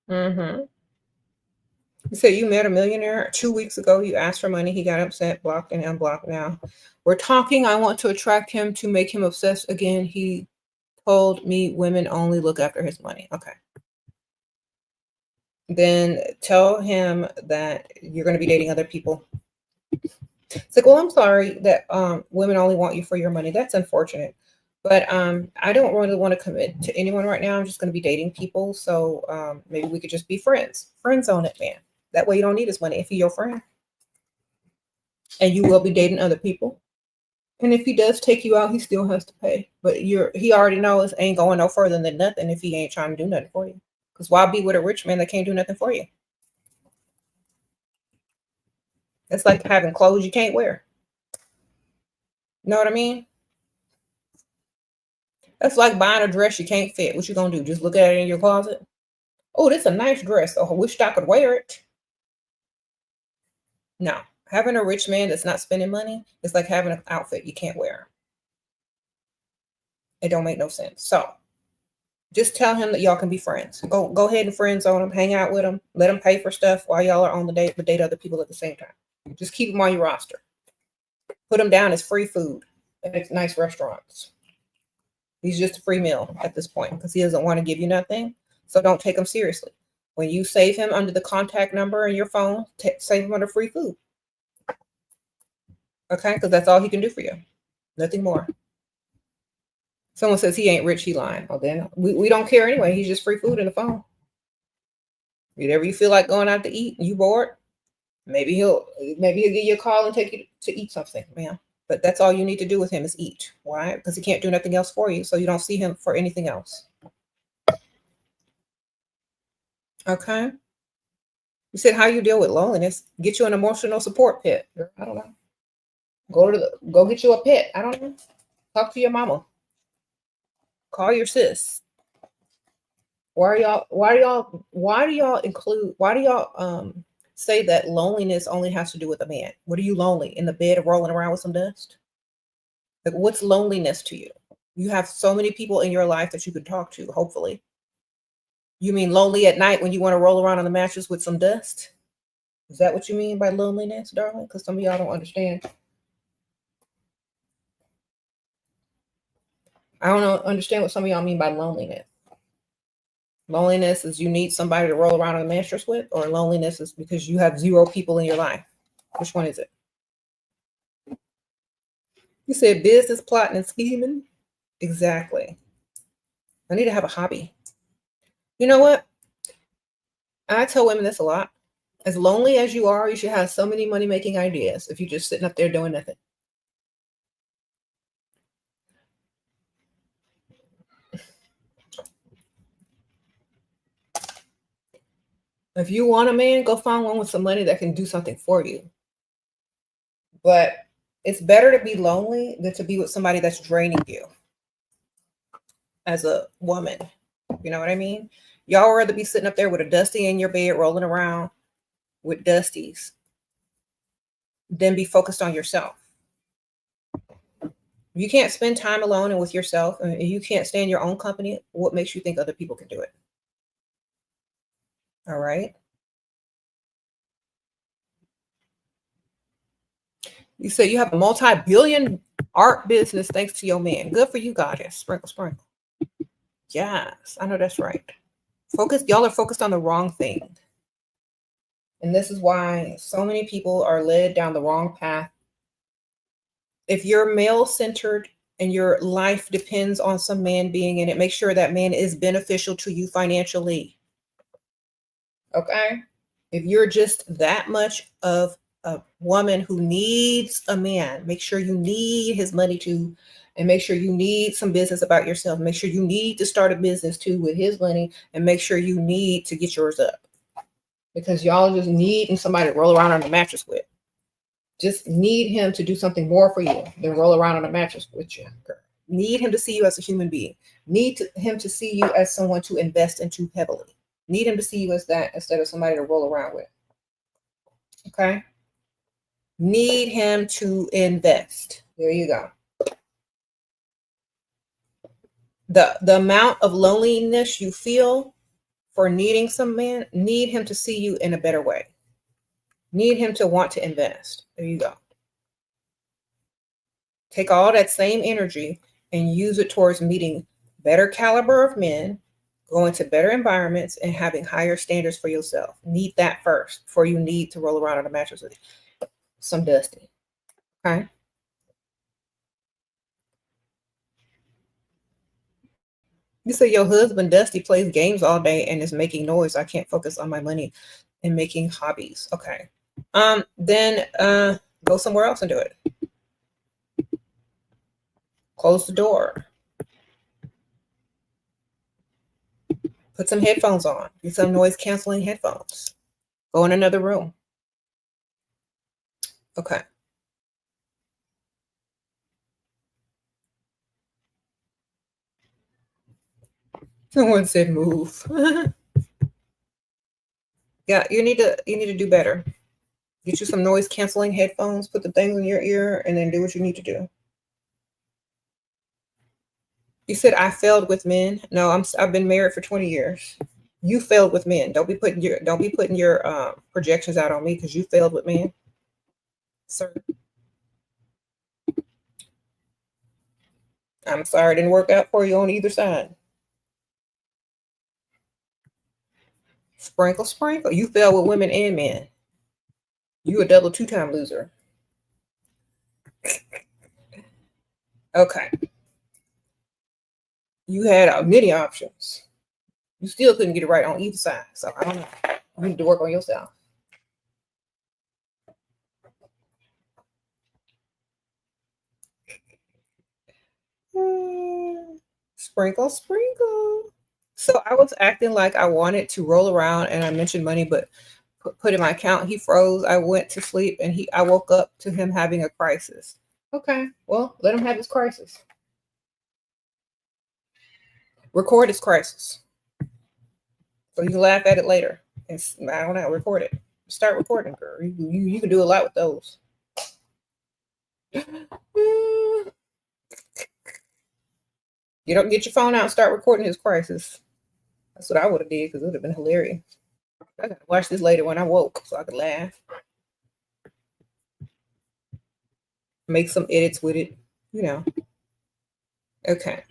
Mm-hmm. You said you met a millionaire 2 weeks ago. You asked for money. He got upset, blocked and unblocked now. We're talking. I want to attract him to make him obsessed again. He told me women only look after his money. Okay. Then tell him that you're going to be dating other people. It's like, well, I'm sorry that women only want you for your money. That's unfortunate. But I don't really want to commit to anyone right now. I'm just going to be dating people. So maybe we could just be friends. Friends on it, man. That way you don't need his money if he's your friend. And you will be dating other people. And if he does take you out, he still has to pay. But he already knows ain't going no further than nothing if he ain't trying to do nothing for you. Because why be with a rich man that can't do nothing for you? It's like having clothes you can't wear. You know what I mean? That's like buying a dress you can't fit. What you gonna do? Just look at it in your closet? Oh, this is a nice dress. Oh, I wish I could wear it. No. Having a rich man that's not spending money is like having an outfit you can't wear. It don't make no sense. So just tell him that y'all can be friends. Go ahead and friend zone him, hang out with him, let him pay for stuff while y'all are on the date, but date other people at the same time. Just keep him on your roster. Put him down as free food at nice restaurants. He's just a free meal at this point because he doesn't want to give you nothing. So don't take him seriously. When you save him under the contact number in your phone, save him under free food. Okay? Because that's all he can do for you. Nothing more. Someone says he ain't rich, he lying. Oh, then we don't care anyway. He's just free food in the phone. Whenever you feel like going out to eat and you bored, maybe he'll give you a call and take you to eat something, man. But that's all you need to do with him is eat. Why? Because he can't do nothing else for you, so you don't see him for anything else. Okay? You said how you deal with loneliness. Get you an emotional support pet. I don't know. Go get you a pet. I don't know. Talk to your mama. Call your sis. Why do y'all say that loneliness only has to do with a man? What are you lonely? In the bed rolling around with some dust? Like, what's loneliness to you? You have so many people in your life that you could talk to, hopefully. You mean lonely at night when you want to roll around on the mattress with some dust? Is that what you mean by loneliness, darling? Because some of y'all don't understand. I don't understand what some of y'all mean by loneliness. Loneliness is you need somebody to roll around on the mattress with, or loneliness is because you have 0 people in your life. Which one is it? You said business plotting and scheming. Exactly. I need to have a hobby. You know what? I tell women this a lot. As lonely as you are, you should have so many money making ideas if you're just sitting up there doing nothing. If you want a man, go find one with some money that can do something for you. But it's better to be lonely than to be with somebody that's draining you as a woman. You know what I mean? Y'all rather be sitting up there with a dusty in your bed, rolling around with dusties, than be focused on yourself. You can't spend time alone and with yourself, and you can't stay in your own company. What makes you think other people can do it? All right. You say you have a multi-billion art business thanks to your man. Good for you, goddess. Sprinkle, sprinkle. Yes, I know that's right. Focus. Y'all are focused on the wrong thing. And this is why so many people are led down the wrong path. If you're male centered and your life depends on some man being in it, make sure that man is beneficial to you financially. Okay? If you're just that much of a woman who needs a man, make sure you need his money too, and make sure you need some business about yourself. Make sure you need to start a business too with his money, and make sure you need to get yours up, because y'all just need somebody to roll around on the mattress with. Just need him to do something more for you than roll around on a mattress with you. Need him to see you as a human being. Him to see you as someone to invest into heavily. Need him to see you as that instead of somebody to roll around with. Okay? Need him to invest. There you go. The amount of loneliness you feel for needing some man, need him to see you in a better way. Need him to want to invest. There you go. Take all that same energy and use it towards meeting better caliber of men, going to better environments, and having higher standards for yourself. Need that first before you need to roll around on a mattress with some dusty. Okay. You say your husband Dusty plays games all day and is making noise. I can't focus on my money and making hobbies. Okay. Then go somewhere else and do it. Close the door. Put some headphones on. Get some noise canceling headphones. Go in another room. Okay. Someone said move. Yeah, you need to do better. Get you some noise canceling headphones, put the things in your ear, and then do what you need to do. You said I failed with men. No, I've been married for 20 years. You failed with men. Don't be putting your projections out on me because you failed with men, sir. I'm sorry it didn't work out for you on either side. Sprinkle, sprinkle. You failed with women and men. You a double two-time loser. Okay. You had many options. You still couldn't get it right on either side. So I don't know. You need to work on yourself. Sprinkle, sprinkle. So I was acting like I wanted to roll around and I mentioned money, but put in my account. He froze. I went to sleep and I woke up to him having a crisis. Okay, well, let him have his crisis. Record his crisis. So you can laugh at it later. And I don't know, record it. Start recording, girl. You can do a lot with those. You don't get your phone out and start recording his crisis. That's what I would have did because it would have been hilarious. I gotta watch this later when I woke so I could laugh. Make some edits with it, you know. Okay.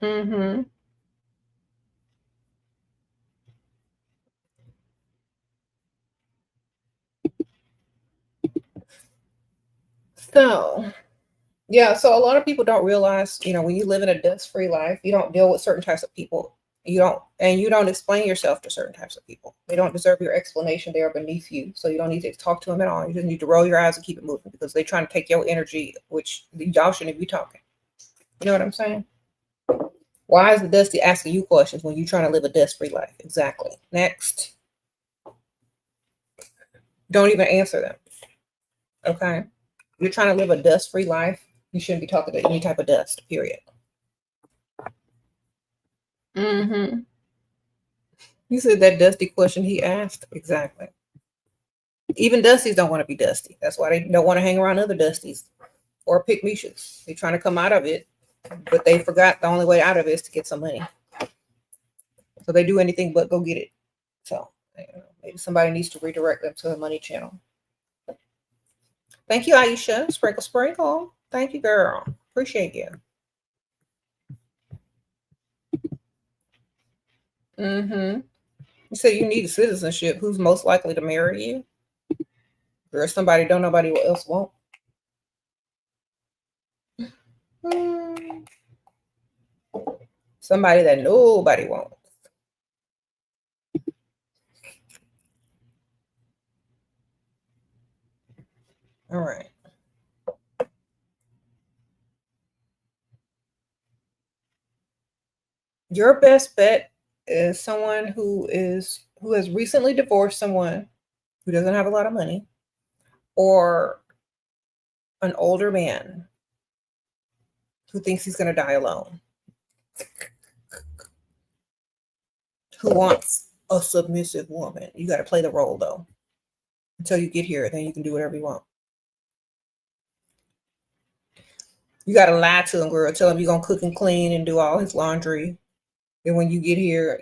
Mm-hmm. So, yeah, so a lot of people don't realize, when you live in a dust-free life, you don't deal with certain types of people. You don't explain yourself to certain types of people. They don't deserve your explanation. They are beneath you. So you don't need to talk to them at all. You just need to roll your eyes and keep it moving because they're trying to take your energy, which y'all shouldn't be talking. You know what I'm saying? Why is the dusty asking you questions when you're trying to live a dust-free life? Exactly. Next. Don't even answer them. Okay? You're trying to live a dust-free life. You shouldn't be talking to any type of dust, period. Mm-hmm. You said that dusty question he asked. Exactly. Even dusties don't want to be dusty. That's why they don't want to hang around other dusties or pick Mishas. They're trying to come out of it, but they forgot the only way out of it is to get some money. So they do anything but go get it. So maybe somebody needs to redirect them to a money channel. Thank you, Aisha. Sprinkle, sprinkle. Thank you, girl. Appreciate you. Mm-hmm. You say you need a citizenship. Who's most likely to marry you? Or somebody don't nobody else want? Somebody that nobody wants. All right. Your best bet is someone who has recently divorced someone who doesn't have a lot of money, or an older man who thinks he's going to die alone, who wants a submissive woman. You got to play the role though until you get here. Then you can do whatever you want. You got to lie to him, girl. Tell him you're going to cook and clean and do all his laundry. And when you get here,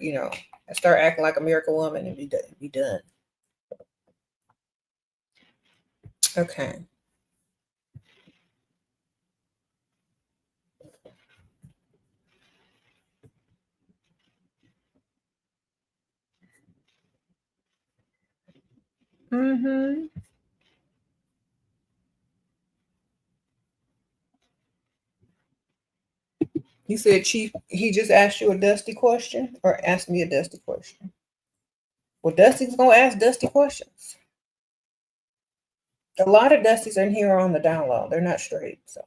start acting like a miracle woman and be done. Okay. Mm-hmm. You said Chief, he just asked you a dusty question or asked me a dusty question? Well, Dusty's gonna ask dusty questions. A lot of Dusties in here are on the down low. They're not straight, so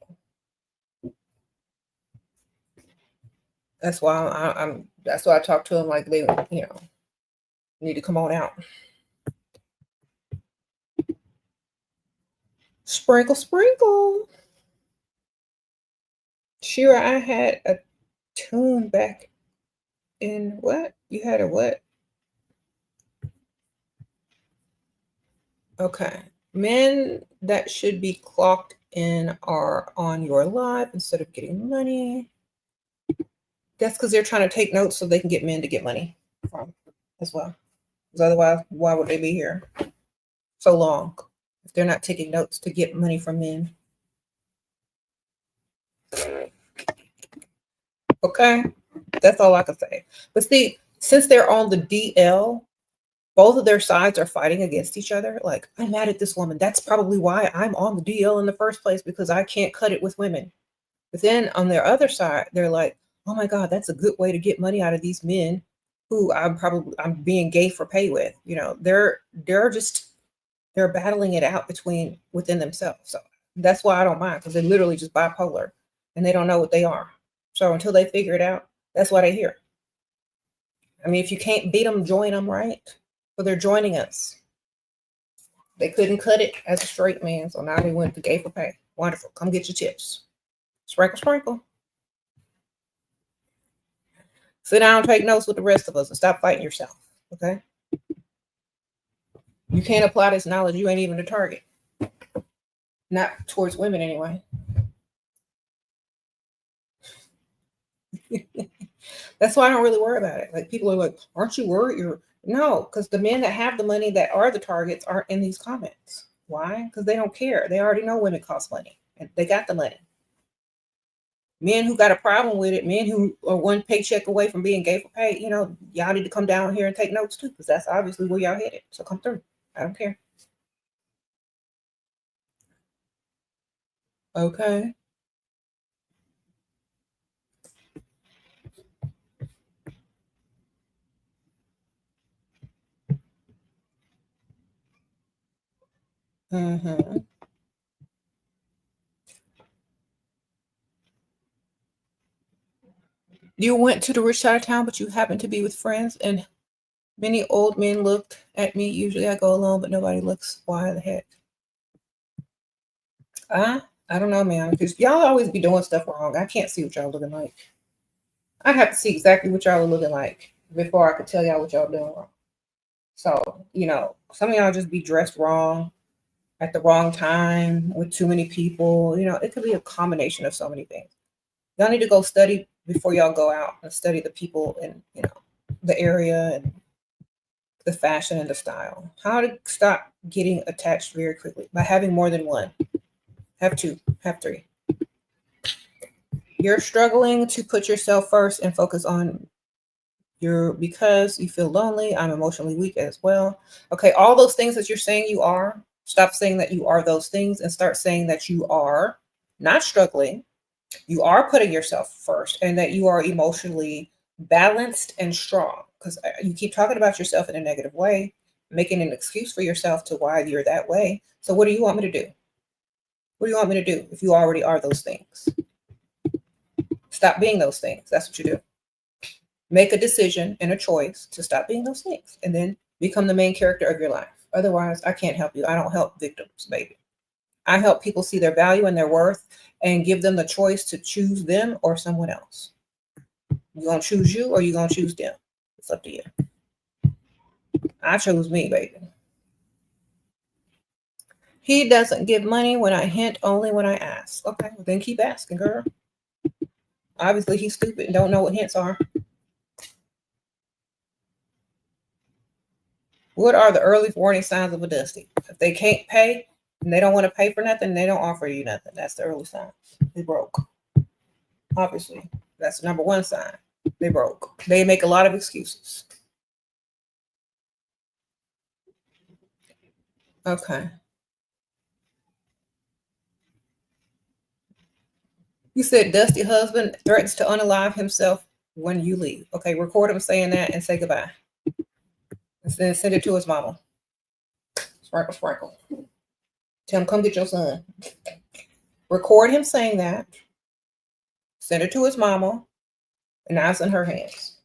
that's why that's why I talk to them like they, need to come on out. Sprinkle, sprinkle. Shira, I had a tune back in what? You had a what? Okay. Men that should be clocked in are on your live instead of getting money. That's because they're trying to take notes so they can get men to get money from as well. Because otherwise, why would they be here so long if they're not taking notes to get money from men? Okay, that's all I can say. But see, since they're on the DL, both of their sides are fighting against each other. Like, I'm mad at this woman. That's probably why I'm on the DL in the first place, because I can't cut it with women. But then on their other side, they're like, oh my God, that's a good way to get money out of these men who I'm being gay for pay with. They're battling it out within themselves. So that's why I don't mind, because they're literally just bipolar and they don't know what they are. So until they figure it out, that's why they're here. I mean, if you can't beat them, join them, right? So they're joining us. They couldn't cut it as a straight man, so now they went to gay for pay. Wonderful. Come get your tips. Sprinkle, sprinkle. Sit down, take notes with the rest of us, and stop fighting yourself. Okay? You can't apply this knowledge. You ain't even the target. Not towards women, anyway. That's why I don't really worry about it. Like, people are like, aren't you worried? No, because the men that have the money that are the targets aren't in these comments. Why? Because they don't care. They already know women cost money, and they got the money. Men who got a problem with it, men who are one paycheck away from being gay for pay, y'all need to come down here and take notes too, because that's obviously where y'all headed. So come through. I don't care. Okay. Mm-hmm. You went to the rich side of town, but you happened to be with friends, and many old men looked at me. Usually I go alone, but nobody looks. Why the heck? I don't know, man, because y'all always be doing stuff wrong. I can't see what y'all looking like. I'd have to see exactly what y'all are looking like before I could tell y'all what y'all doing wrong. So, some of y'all just be dressed wrong at the wrong time with too many people. It could be a combination of so many things. Y'all need to go study before y'all go out and study the people in, the area and the fashion and the style. How to stop getting attached very quickly by having more than one. Have two, have three. You're struggling to put yourself first and focus on because you feel lonely. I'm emotionally weak as well. Okay, all those things that you're saying you are, stop saying that you are those things and start saying that you are not struggling. You are putting yourself first and that you are emotionally balanced and strong, because you keep talking about yourself in a negative way, making an excuse for yourself to why you're that way. So what do you want me to do? What do you want me to do if you already are those things? Stop being those things. That's what you do. Make a decision and a choice to stop being those things and then become the main character of your life. Otherwise, I can't help you. I don't help victims, baby. I help people see their value and their worth and give them the choice to choose them or someone else. You gonna choose you or you gonna choose them? It's up to you. I chose me, baby. He doesn't give money when I hint, only when I ask. Okay, well then keep asking, girl. Obviously, he's stupid and don't know what hints are. What are the early warning signs of a dusty? If they can't pay and they don't want to pay for nothing, they don't offer you nothing. That's the early sign. They broke. Obviously, that's the number one sign. They broke. They make a lot of excuses. Okay. You said Dusty husband threatens to unalive himself when you leave. Okay, record him saying that and say goodbye. And then send it to his mama. Sprinkle, sprinkle. Tell him, come get your son. Record him saying that. Send it to his mama. And now it's in her hands.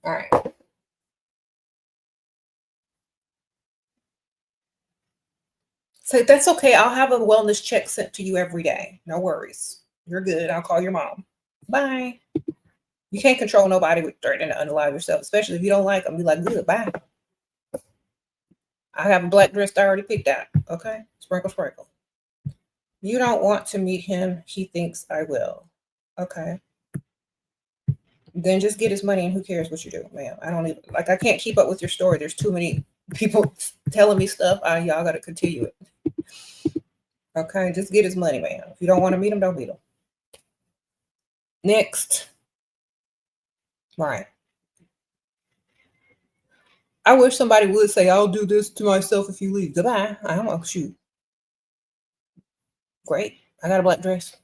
All right. So that's okay. I'll have a wellness check sent to you every day. No worries. You're good. I'll call your mom. Bye. You can't control nobody with threatening to unalive yourself, especially if you don't like them. Be like, good, bye. I have a black dress I already picked out. Okay. Sprinkle, sprinkle. You don't want to meet him. He thinks I will. Okay. Then just get his money and who cares what you do, ma'am. I don't even I can't keep up with your story. There's too many people telling me stuff. Y'all gotta continue it. Okay, just get his money, ma'am. If you don't want to meet him, don't meet him. Next. Right. I wish somebody would say, I'll do this to myself if you leave. Goodbye. I don't know. Shoot. Great. I got a black dress.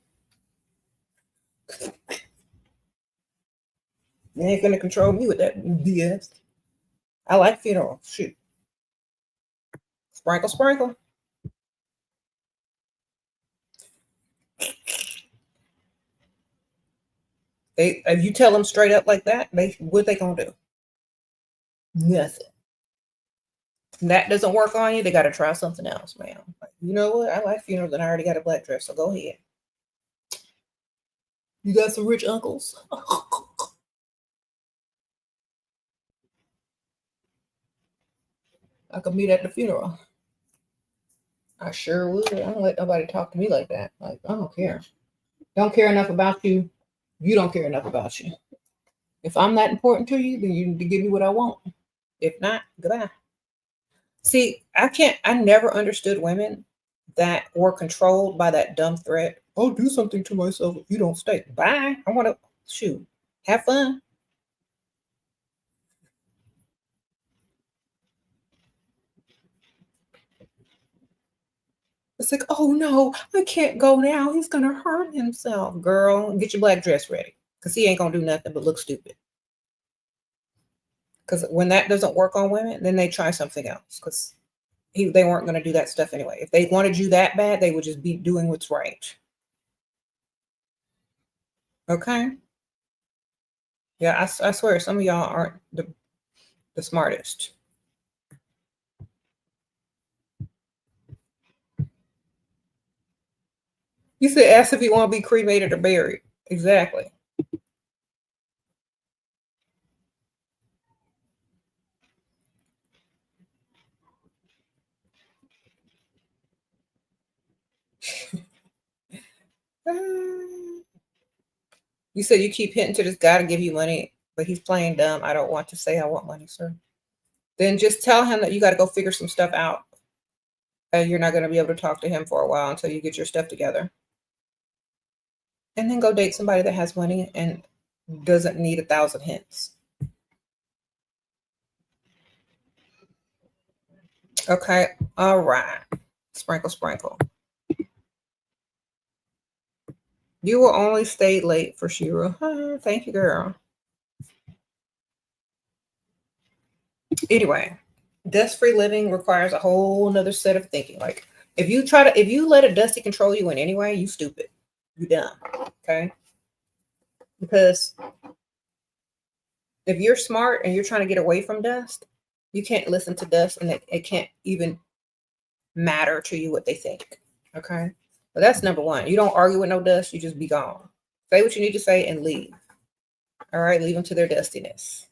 You ain't gonna control me with that BS. I like funerals. Shoot. Sprinkle, sprinkle. If you tell them straight up like that, what they gonna do? Nothing. If that doesn't work on you, they gotta try something else, ma'am. Like, you know what? I like funerals and I already got a black dress, so go ahead. You got some rich uncles? I could meet at the funeral. I sure would. I don't let nobody talk to me like that. Like, I don't care. Don't care enough about you. You don't care enough about you. If I'm that important to you, then you need to give me what I want. If not, goodbye. See, I never understood women that were controlled by that dumb threat. I'll do something to myself if you don't stay. Bye. I want to shoot. Have fun. It's like, oh no, I can't go now. He's gonna hurt himself. Girl, get your black dress ready. Because he ain't gonna do nothing but look stupid. Because when that doesn't work on women, then they try something else. Because they weren't gonna do that stuff anyway. If they wanted you that bad, they would just be doing what's right. Okay. Yeah, I swear some of y'all aren't the smartest. You said ask if you want to be cremated or buried. Exactly. You said you keep hitting to this guy to give you money, but he's playing dumb. I don't want to say I want money, sir. Then just tell him that you got to go figure some stuff out. And you're not going to be able to talk to him for a while until you get your stuff together. And then go date somebody that has money and doesn't need 1,000 hints. Okay. All right. Sprinkle, sprinkle. You will only stay late for Shira. Thank you, girl. Anyway, dust-free living requires a whole nother set of thinking. Like if you let a dusty control you in any way, you stupid. You dumb. Okay. Because if you're smart and you're trying to get away from dust, you can't listen to dust and it can't even matter to you what they think. Okay. But that's number one. You don't argue with no dust, you just be gone. Say what you need to say and leave. All right, leave them to their dustiness.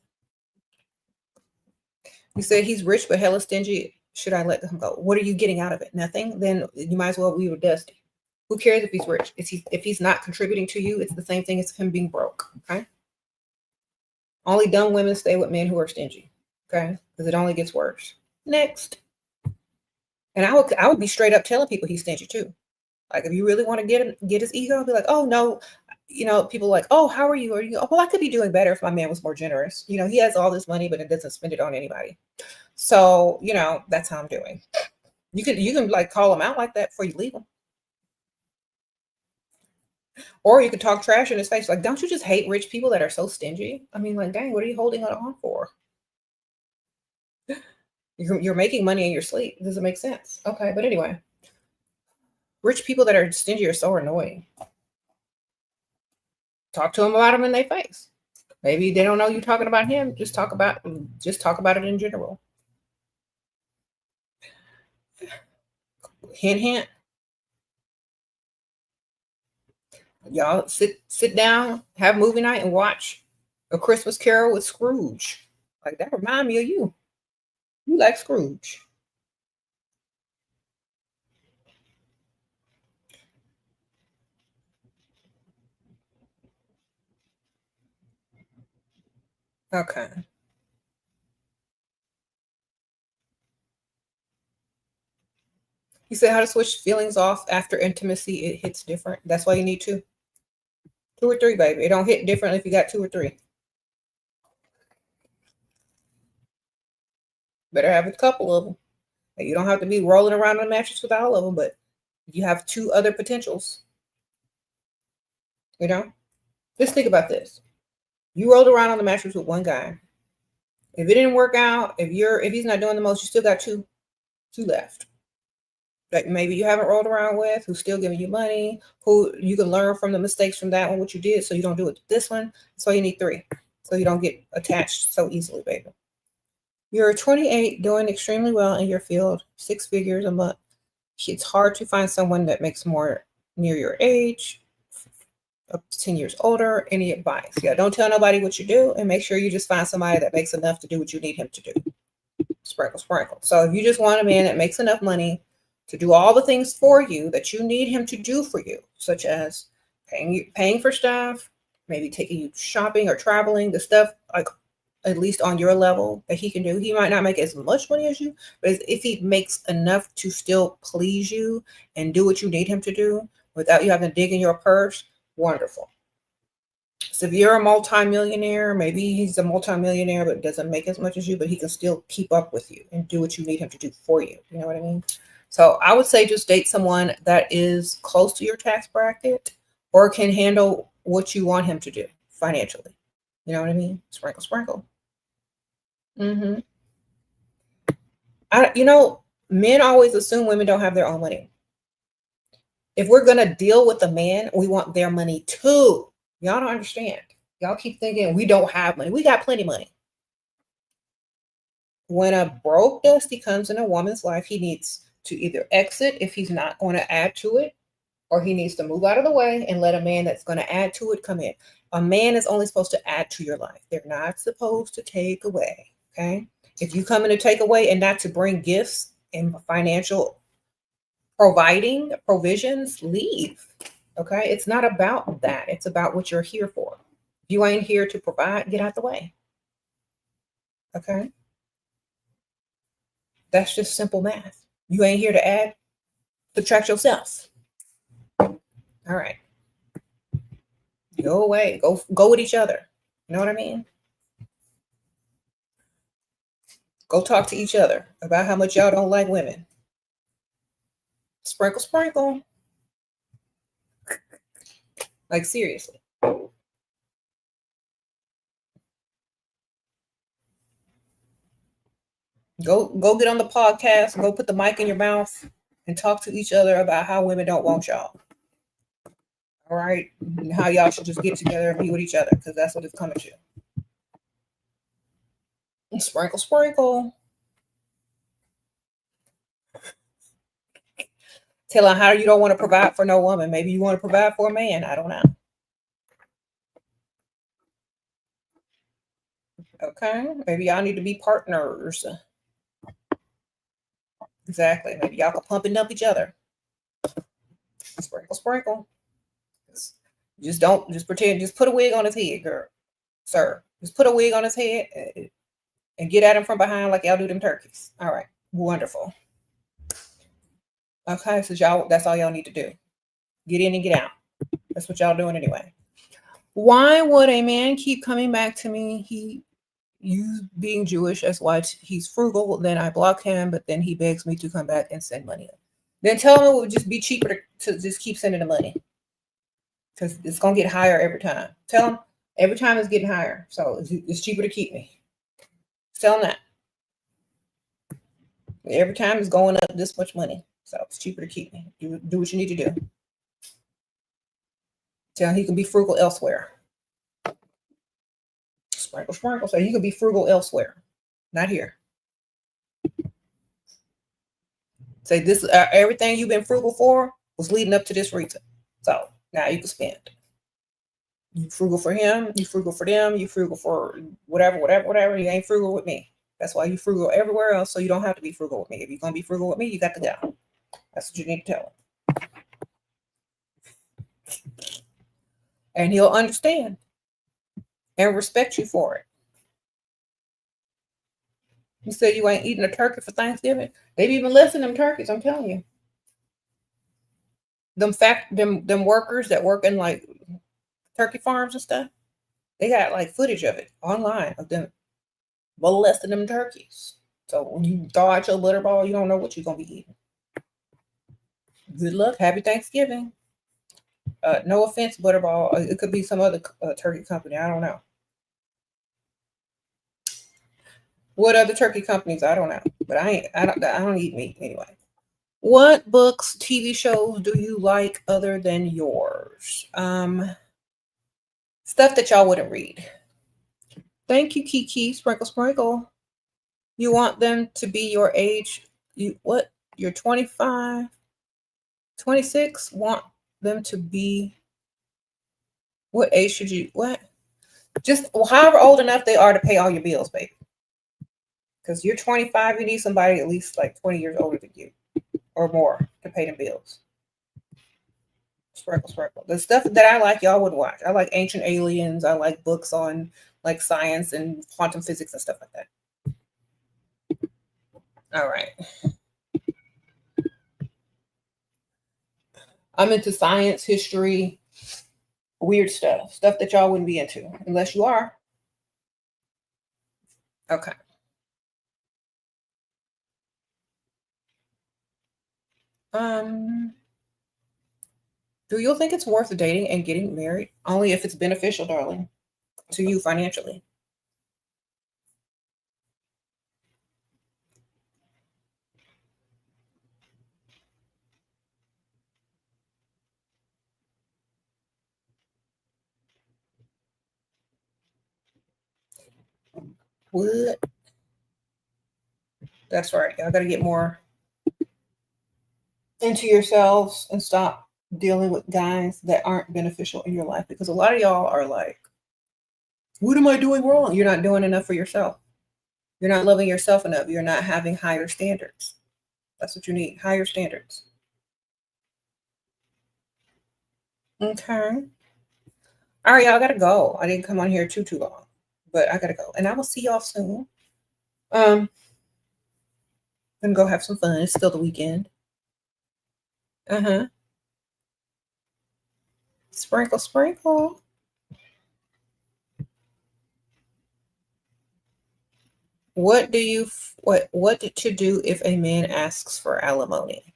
You said he's rich but hella stingy. Should I let him go? What are you getting out of it? Nothing? Then you might as well leave him dusty. Who cares if he's rich? If he's not contributing to you, it's the same thing as him being broke. Okay. Only dumb women stay with men who are stingy. Okay. Because it only gets worse. Next. And I would be straight up telling people he's stingy too. Like if you really want to get his ego, be like, oh no, people like, oh, how are you? Are you? Oh, well, I could be doing better if my man was more generous. He has all this money, but it doesn't spend it on anybody. So, that's how I'm doing. You can like call him out like that before you leave him. Or you could talk trash in his face. Like, don't you just hate rich people that are so stingy? I mean, like, dang, what are you holding on for? You're making money in your sleep. Does it make sense? Okay, but anyway. Rich people that are stingy are so annoying. Talk to them about them in their face. Maybe they don't know you talking about him. Just talk about it in general. Hint, hint. Y'all sit down, have movie night, and watch A Christmas Carol with Scrooge. Like that remind me of you. You like Scrooge. Okay. You said how to switch feelings off after intimacy. It hits different. That's why you need two or three, baby. It don't hit differently if you got 2 or 3. Better have a couple of them. You don't have to be rolling around on the mattress with all of them, but you have 2 other potentials. Just think about this. You rolled around on the mattress with one guy. If it didn't work out, if he's not doing the most, you still got two left. Like maybe you haven't rolled around with, who's still giving you money, who you can learn from the mistakes from that one, what you did, so you don't do it to this one. So you need 3, so you don't get attached so easily, baby. You're 28, doing extremely well in your field, 6 figures a month. It's hard to find someone that makes more near your age, up to 10 years older. Any advice? Yeah, don't tell nobody what you do, and make sure you just find somebody that makes enough to do what you need him to do. Sprinkle, sprinkle. So if you just want a man that makes enough money to do all the things for you that you need him to do for you, such as paying for stuff, maybe taking you shopping or traveling, the stuff like at least on your level that he can do. He might not make as much money as you, but if he makes enough to still please you and do what you need him to do without you having to dig in your purse, wonderful. So if you're a multimillionaire, maybe he's a multimillionaire but doesn't make as much as you, but he can still keep up with you and do what you need him to do for you. You know what I mean? So I would say just date someone that is close to your tax bracket or can handle what you want him to do financially. You know what I mean? Sprinkle, sprinkle. Hmm. Men always assume women don't have their own money. If we're going to deal with a man, we want their money too. Y'all don't understand. Y'all keep thinking we don't have money. We got plenty of money. When a broke dusty comes in a woman's life, he needs to either exit if he's not going to add to it, or he needs to move out of the way and let a man that's going to add to it come in. A man is only supposed to add to your life. They're not supposed to take away. Okay. If you come in to take away and not to bring gifts and financial provisions, leave. Okay. It's not about that. It's about what you're here for. If you ain't here to provide, get out the way. Okay. That's just simple math. You ain't here to add, subtract yourself. All right. Go away. Go with each other. You know what I mean? Go talk to each other about how much y'all don't like women. Sprinkle, sprinkle. Like seriously. Go get on the podcast, go put the mic in your mouth and talk to each other about how women don't want y'all. All right. And how y'all should just get together and be with each other, because that's what it's coming to. Sprinkle, sprinkle. Tell her how you don't want to provide for no woman. Maybe you want to provide for a man. I don't know. Okay. Maybe y'all need to be partners. Exactly. Maybe y'all can pump and dump each other. Sprinkle, sprinkle. Just pretend, just put a wig on his head, girl. Sir. Just put a wig on his head and get at him from behind like y'all do them turkeys. All right. Wonderful. Okay, so y'all, that's all y'all need to do. Get in and get out. That's what y'all doing anyway. Why would a man keep coming back to me? You being Jewish, that's why he's frugal. Then I block him, but then he begs me to come back and send money. Then tell him it would just be cheaper to just keep sending the money, because it's gonna get higher every time. Tell him every time it's getting higher, so it's cheaper to keep me. Tell him that every time it's going up this much money, so it's cheaper to keep me. Do what you need to do. Tell him he can be frugal elsewhere. Sprinkle, sprinkle. So he can be frugal elsewhere, not here. Say this: everything you've been frugal for was leading up to this reason. So now you can spend. You frugal for him, you frugal for them, you frugal for whatever. You ain't frugal with me. That's why you frugal everywhere else, so you don't have to be frugal with me. If you're gonna be frugal with me, you got to go. That's what you need to tell him. And he'll understand and respect you for it. You said you ain't eating a turkey for Thanksgiving. They've even less than them turkeys, I'm telling you. Them workers that work in like turkey farms and stuff, they got like footage of it online of them molesting them turkeys. So when you thaw out your butterball, you don't know what you're gonna be eating. Good luck. Happy Thanksgiving. No offense, butterball. It could be some other turkey company. I don't know. What other turkey companies? I don't know. But I don't eat meat anyway. What books, TV shows do you like other than yours? Stuff that y'all wouldn't read. Thank you, Kiki. Sprinkle, sprinkle. You want them to be your age? You're 25, 26? Want them to be, what age should you, what? Just however old enough they are to pay all your bills, baby. Because you're 25, you need somebody at least like 20 years older than you or more to pay them bills. Sprinkle, sprinkle. The stuff that I like, y'all would watch. I like Ancient Aliens. I like books on like science and quantum physics and stuff like that. All right. I'm into science, history, weird stuff that y'all wouldn't be into unless you are. Okay. Do you think it's worth dating and getting married? Only if it's beneficial, darling, to you financially. What? That's right. Y'all got to get more into yourselves and stop dealing with guys that aren't beneficial in your life, because a lot of y'all are like, what am I doing wrong? You're not doing enough for yourself. You're not loving yourself enough. You're not having higher standards. That's what you need, higher standards. Okay. All right, y'all, I gotta go. I didn't come on here too long, but I gotta go, and I will see y'all soon. I'm gonna go have some fun. It's still the weekend. Sprinkle, sprinkle. What to do if a man asks for alimony?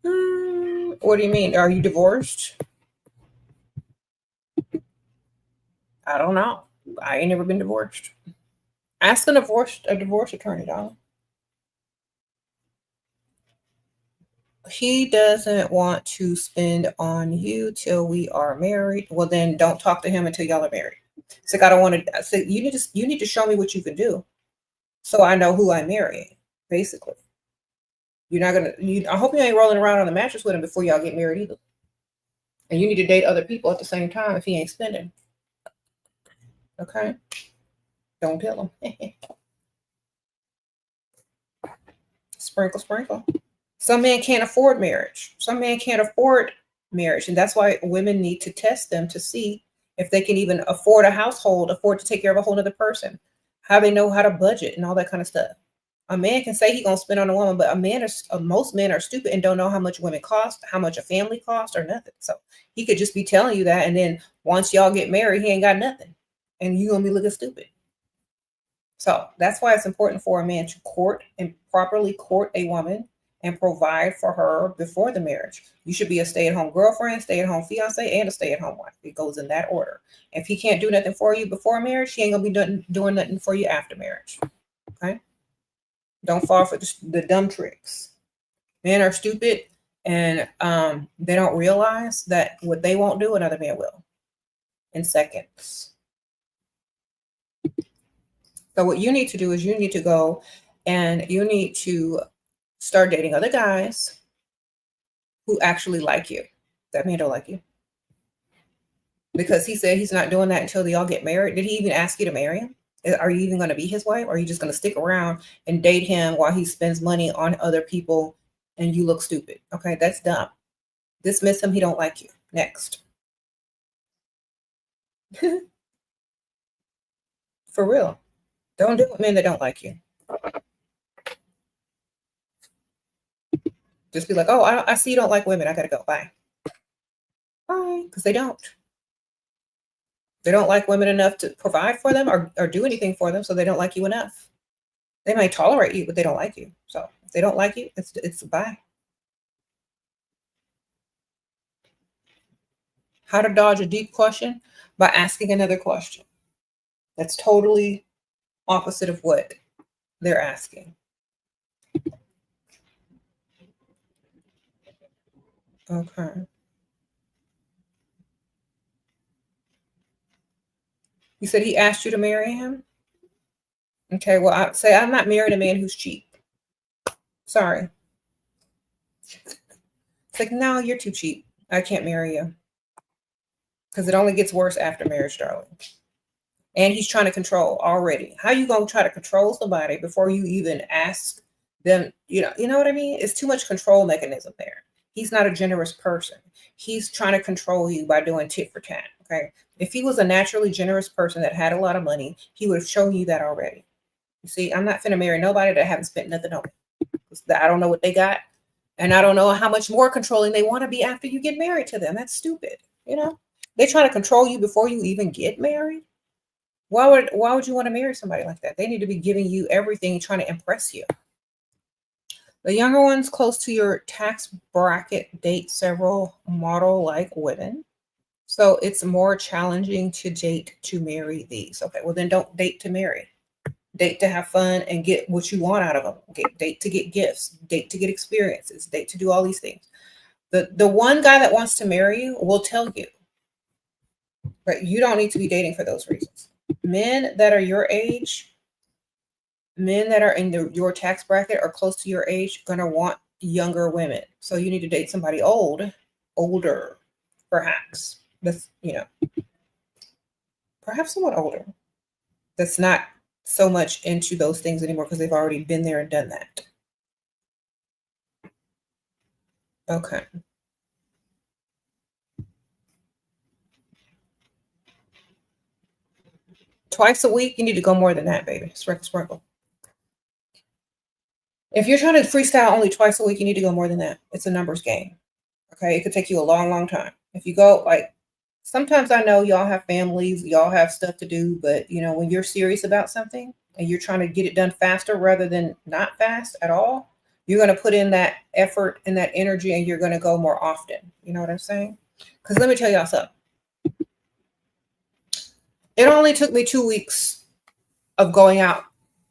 What do you mean? Are you divorced? I don't know. I ain't never been divorced. Ask a divorce attorney, darling. He doesn't want to spend on you till we are married. Well, then don't talk to him until y'all are married. It's like, I don't want to. So you need to show me what you can do, so I know who I'm marrying. Basically, you're not gonna. I hope you ain't rolling around on the mattress with him before y'all get married either. And you need to date other people at the same time if he ain't spending. Okay, don't tell him. Sprinkle, sprinkle. Some men can't afford marriage. Some men can't afford marriage. And that's why women need to test them to see if they can even afford a household, afford to take care of a whole other person, how they know how to budget and all that kind of stuff. A man can say he's going to spend on a woman, but most men are stupid and don't know how much women cost, how much a family costs, or nothing. So he could just be telling you that. And then once y'all get married, he ain't got nothing. And you're going to be looking stupid. So that's why it's important for a man to court and properly court a woman and provide for her before the marriage. You should be a stay-at-home girlfriend, stay-at-home fiance, and a stay-at-home wife. It goes in that order. If he can't do nothing for you before marriage, he ain't gonna be doing nothing for you after marriage. Okay? Don't fall for the dumb tricks. Men are stupid, and they don't realize that what they won't do, another man will in seconds. So what you need to do is you need to go and you need to start dating other guys who actually like you. That man don't like you. Because he said he's not doing that until they all get married. Did he even ask you to marry him? Are you even going to be his wife? Or are you just going to stick around and date him while he spends money on other people and you look stupid? Okay, that's dumb. Dismiss him. He don't like you. Next. For real. Don't do it with men that don't like you. Just be like, oh, I see you don't like women. I got to go. Bye. Bye. Because they don't. They don't like women enough to provide for them or do anything for them, so they don't like you enough. They might tolerate you, but they don't like you. So if they don't like you, it's bye. How to dodge a deep question? By asking another question. That's totally opposite of what they're asking. Okay. You said he asked you to marry him? Okay, well, I say I'm not marrying a man who's cheap. Sorry. It's like, no, you're too cheap. I can't marry you. Because it only gets worse after marriage, darling. And he's trying to control already. How you going to try to control somebody before you even ask them? You know what I mean? It's too much control mechanism there. He's not a generous person. He's trying to control you by doing tit for tat. Okay. If he was a naturally generous person that had a lot of money, he would have shown you that already. You see, I'm not finna marry nobody that haven't spent nothing on me. I don't know what they got. And I don't know how much more controlling they want to be after you get married to them. That's stupid. They try to control you before you even get married. Why would you want to marry somebody like that? They need to be giving you everything, trying to impress you. The younger ones close to your tax bracket date several model-like women. So it's more challenging to date to marry these. Okay, well then don't date to marry. Date to have fun and get what you want out of them. Date to get gifts. Date to get experiences. Date to do all these things. The one guy that wants to marry you will tell you, but you don't need to be dating for those reasons. Men that are your age, men that are in your tax bracket or close to your age, gonna want younger women. So you need to date somebody older, perhaps. That's perhaps somewhat older. That's not so much into those things anymore because they've already been there and done that. Okay. Twice a week, you need to go more than that, baby. Sprinkle, sprinkle. If you're trying to freestyle only twice a week, you need to go more than that. It's a numbers game. Okay. It could take you a long, long time. If you go sometimes I know y'all have families, y'all have stuff to do, but when you're serious about something and you're trying to get it done faster rather than not fast at all, you're going to put in that effort and that energy and you're going to go more often. You know what I'm saying? Because let me tell y'all something. It only took me 2 weeks of going out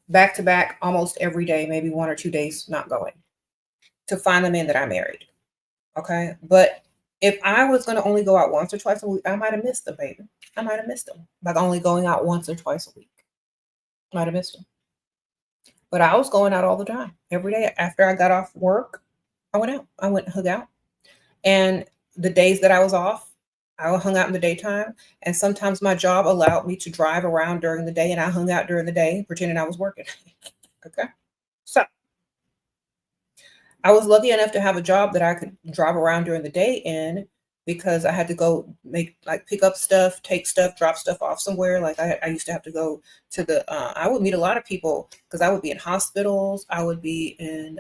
back to back almost every day, maybe 1 or 2 days not going, to find the men that I married. Okay. But if I was going to only go out once or twice a week, I might have missed them, baby. I might have missed them by only going out once or twice a week. Might have missed them. But I was going out all the time. Every day after I got off work, I went out. I went and hung out. And the days that I was off, I hung out in the daytime. And sometimes my job allowed me to drive around during the day, and I hung out during the day pretending I was working. Okay. So I was lucky enough to have a job that I could drive around during the day in, because I had to go pick up stuff, take stuff, drop stuff off somewhere. Like I used to have to go to I would meet a lot of people because I would be in hospitals. I would be in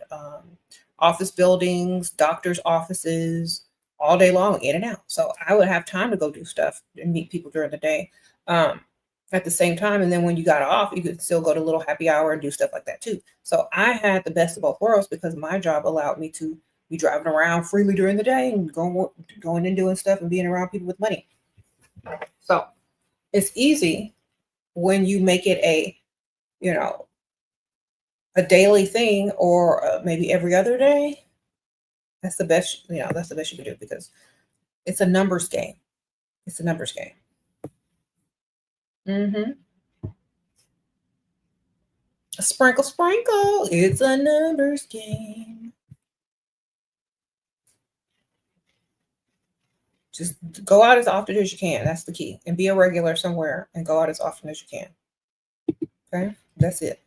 office buildings, doctors' offices all day long, in and out. So I would have time to go do stuff and meet people during the day. At the same time. And then when you got off, you could still go to a little happy hour and do stuff like that too. So I had the best of both worlds because my job allowed me to be driving around freely during the day and going and doing stuff and being around people with money. So it's easy when you make it a daily thing, or maybe every other day. That's the best, that's the best you can do, because it's a numbers game. It's a numbers game. Sprinkle, sprinkle. It's a numbers game. Just go out as often as you can. That's the key. And be a regular somewhere and go out as often as you can. Okay? That's it.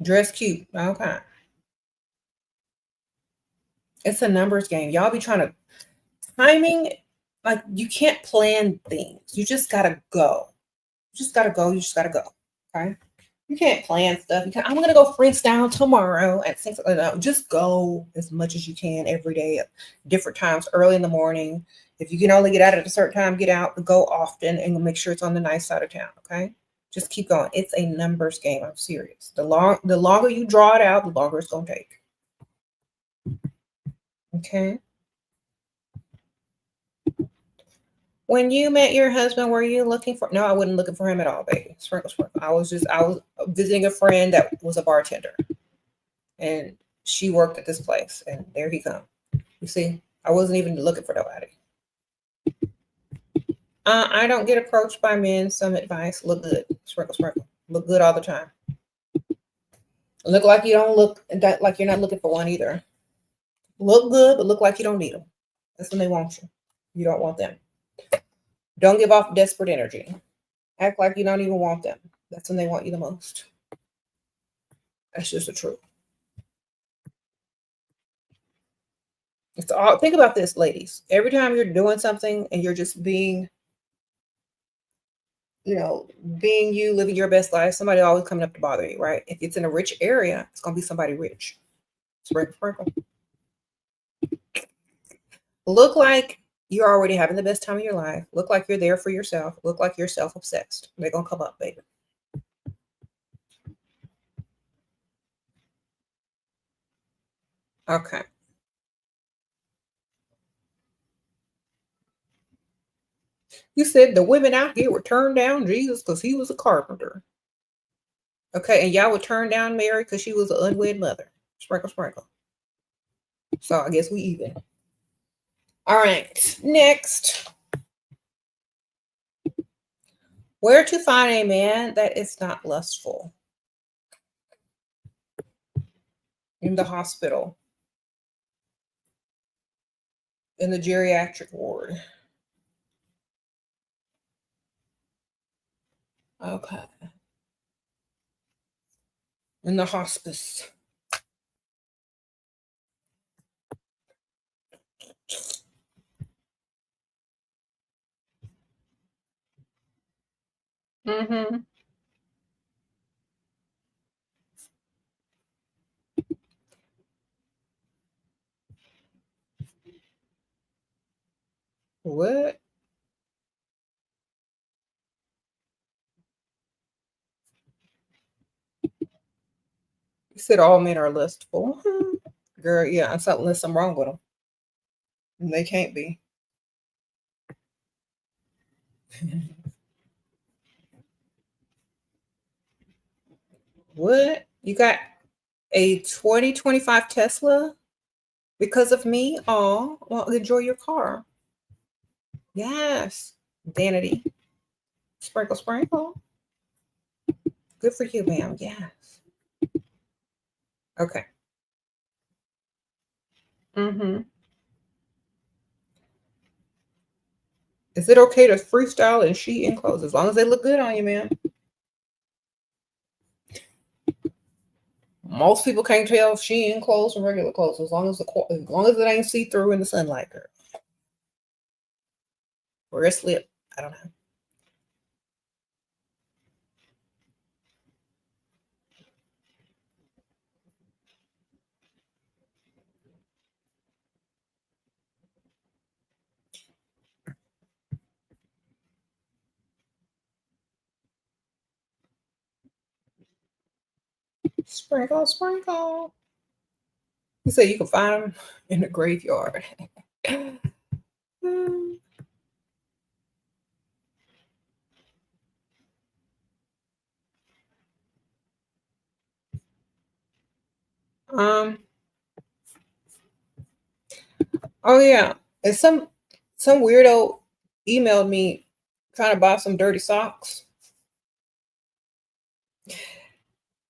Dress cute. Okay. It's a numbers game. Y'all be trying to timing. Like, you can't plan things. You just gotta go. You just gotta go. You just gotta go. Okay. You can't plan stuff. I'm gonna go freestyle tomorrow at 6. Just go as much as you can every day at different times, early in the morning. If you can only get out at a certain time, get out, but go often and make sure it's on the nice side of town. Okay. Just keep going. It's a numbers game. I'm serious. The longer you draw it out, the longer it's gonna take. Okay. When you met your husband, were you looking for? No, I wasn't looking for him at all, baby. Sprinkle, sprinkle. I was visiting a friend that was a bartender, and she worked at this place, and there he come. You see, I wasn't even looking for nobody. I don't get approached by men. Some advice: look good. Sprinkle, sprinkle. Look good all the time. Look like you don't look like you're not looking for one either. Look good, but look like you don't need them. That's when they want you. You don't want them. Don't give off desperate energy. Act like you don't even want them. That's when they want you the most. That's just the truth. It's all. Think about this, ladies. Every time you're doing something and you're just being you, living your best life, somebody always coming up to bother you, right? If it's in a rich area, it's going to be somebody rich. Sprinkle, sprinkle. Look like you're already having the best time of your life. Look like you're there for yourself. Look like you're self-obsessed. They're going to come up, baby. Okay. You said the women out here would turn down Jesus because he was a carpenter. Okay, and y'all would turn down Mary because she was an unwed mother. Sprinkle, sprinkle. So I guess we even. All right, next. Where to find a man that is not lustful? In the hospital. In the geriatric ward. Okay. In the hospice. Mm-hmm. What? You said all men are lustful. Girl, yeah, unless something wrong with them. And they can't be. What? You got a 2025 Tesla because of me? Oh, well, enjoy your car. Yes. Vanity. Sprinkle, sprinkle. Good for you, ma'am. Yes. Okay. Mm-hmm. Is it okay to freestyle in sheet and clothes as long as they look good on you, ma'am? Most people can't tell sheet and clothes from regular clothes as long as it ain't see through in the sunlight, girl. Or it's lit. I don't know. Sprinkle, sprinkle. You say you can find them in the graveyard. um. Oh yeah, and some weirdo emailed me trying to buy some dirty socks,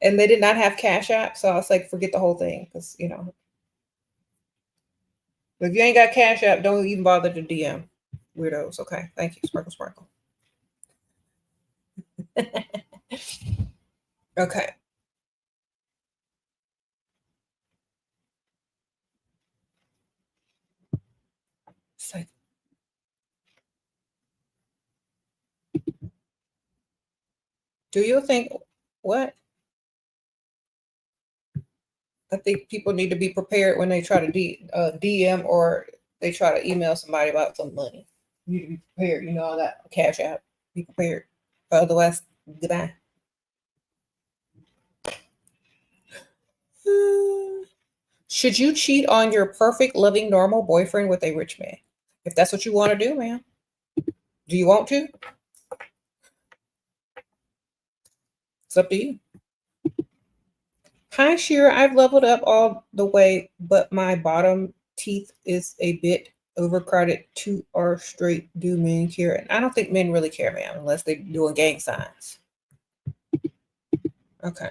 and they did not have Cash App, so I was like, forget the whole thing, because if you ain't got Cash App, don't even bother to DM weirdos. Okay, thank you, sprinkle, sprinkle. Okay. So, do you think what? I think people need to be prepared when they try to DM or they try to email somebody about some money. You need to be prepared. You know all that Cash App. Be prepared. Otherwise, goodbye. Should you cheat on your perfect, loving, normal boyfriend with a rich man? If that's what you want to do, ma'am. Do you want to? It's up to you. Hi, Shira. I've leveled up all the way, but my bottom teeth is a bit overcrowded. Two or straight. Do men care? And I don't think men really care, ma'am, unless they're doing gang signs. Okay.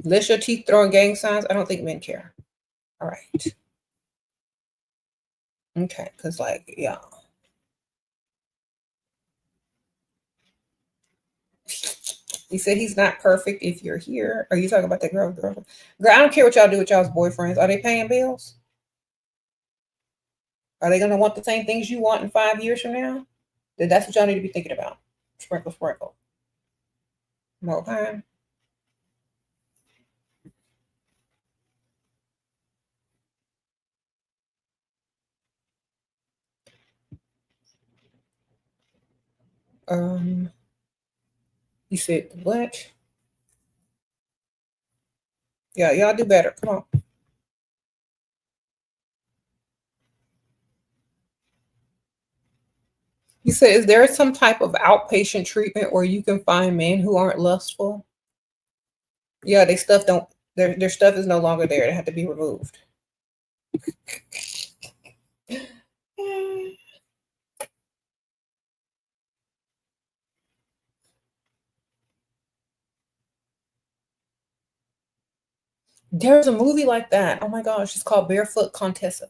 Unless your teeth throwing gang signs, I don't think men care. All right. Okay. Because, yeah. He said he's not perfect if you're here. Are you talking about that girl? Girl, I don't care what y'all do with y'all's boyfriends. Are they paying bills? Are they gonna want the same things you want in 5 years from now? Then that's what y'all need to be thinking about. Sprinkle, sprinkle. Okay. Um, you said what? Yeah, y'all do better. Come on. You said, is there some type of outpatient treatment where you can find men who aren't lustful? Yeah, they stuff don't their stuff is no longer there. It had to be removed. There's a movie like that. Oh my gosh, it's called Barefoot Contessa.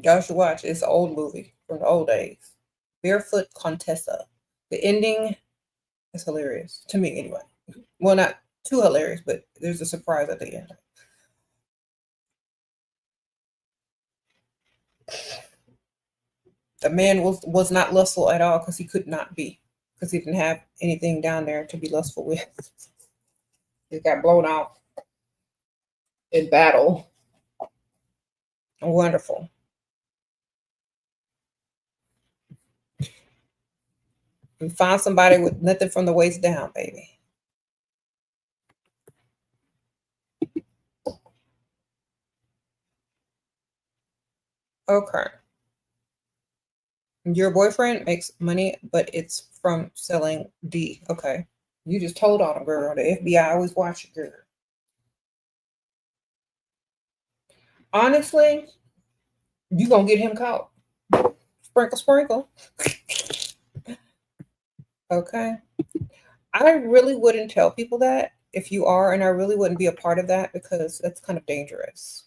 Y'all should watch. It's an old movie from the old days. Barefoot Contessa. The ending is hilarious to me, anyway. Well, not too hilarious, but there's a surprise at the end. The man was not lustful at all because he could not be, because he didn't have anything down there to be lustful with. He got blown out in battle. Wonderful. And find somebody with nothing from the waist down, baby. Okay. Your boyfriend makes money, but it's from selling D. Okay. You just told on him, girl. The FBI always watching, girl. Honestly, you gonna get him caught. Sprinkle, sprinkle. Okay. I really wouldn't tell people that if you are, and I really wouldn't be a part of that because that's kind of dangerous.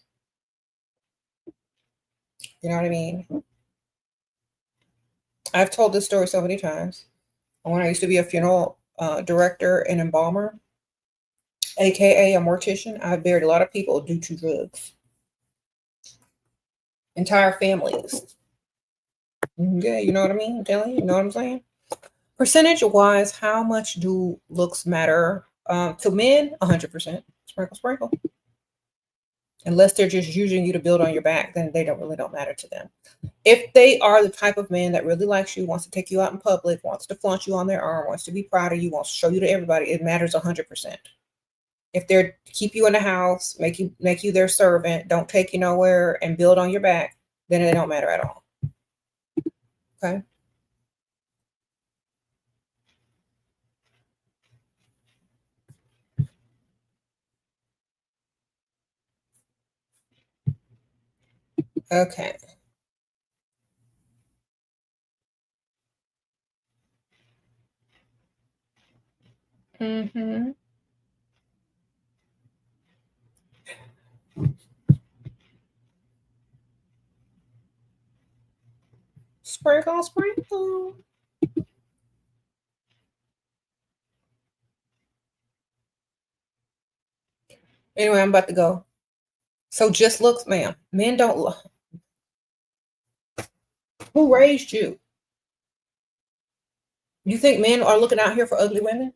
You know what I mean? I've told this story so many times. When I used to be a funeral director and embalmer, aka a mortician, I buried a lot of people due to drugs. Entire families. Yeah, you know what I mean? I'm telling you, you know what I'm saying? Percentage wise, how much do looks matter? To men, 100%. Sprinkle, sprinkle. Unless they're just using you to build on your back, then they don't matter to them. If they are the type of man that really likes you, wants to take you out in public, wants to flaunt you on their arm, wants to be proud of you, wants to show you to everybody, it matters 100%. If they're keep you in the house, make you their servant, don't take you nowhere, and build on your back, then it don't matter at all. Okay. Okay. Mm-hmm. Sprinkle, sprinkle. Anyway, I'm about to go. So just looks, ma'am. Men don't look. Who raised you? You think men are looking out here for ugly women?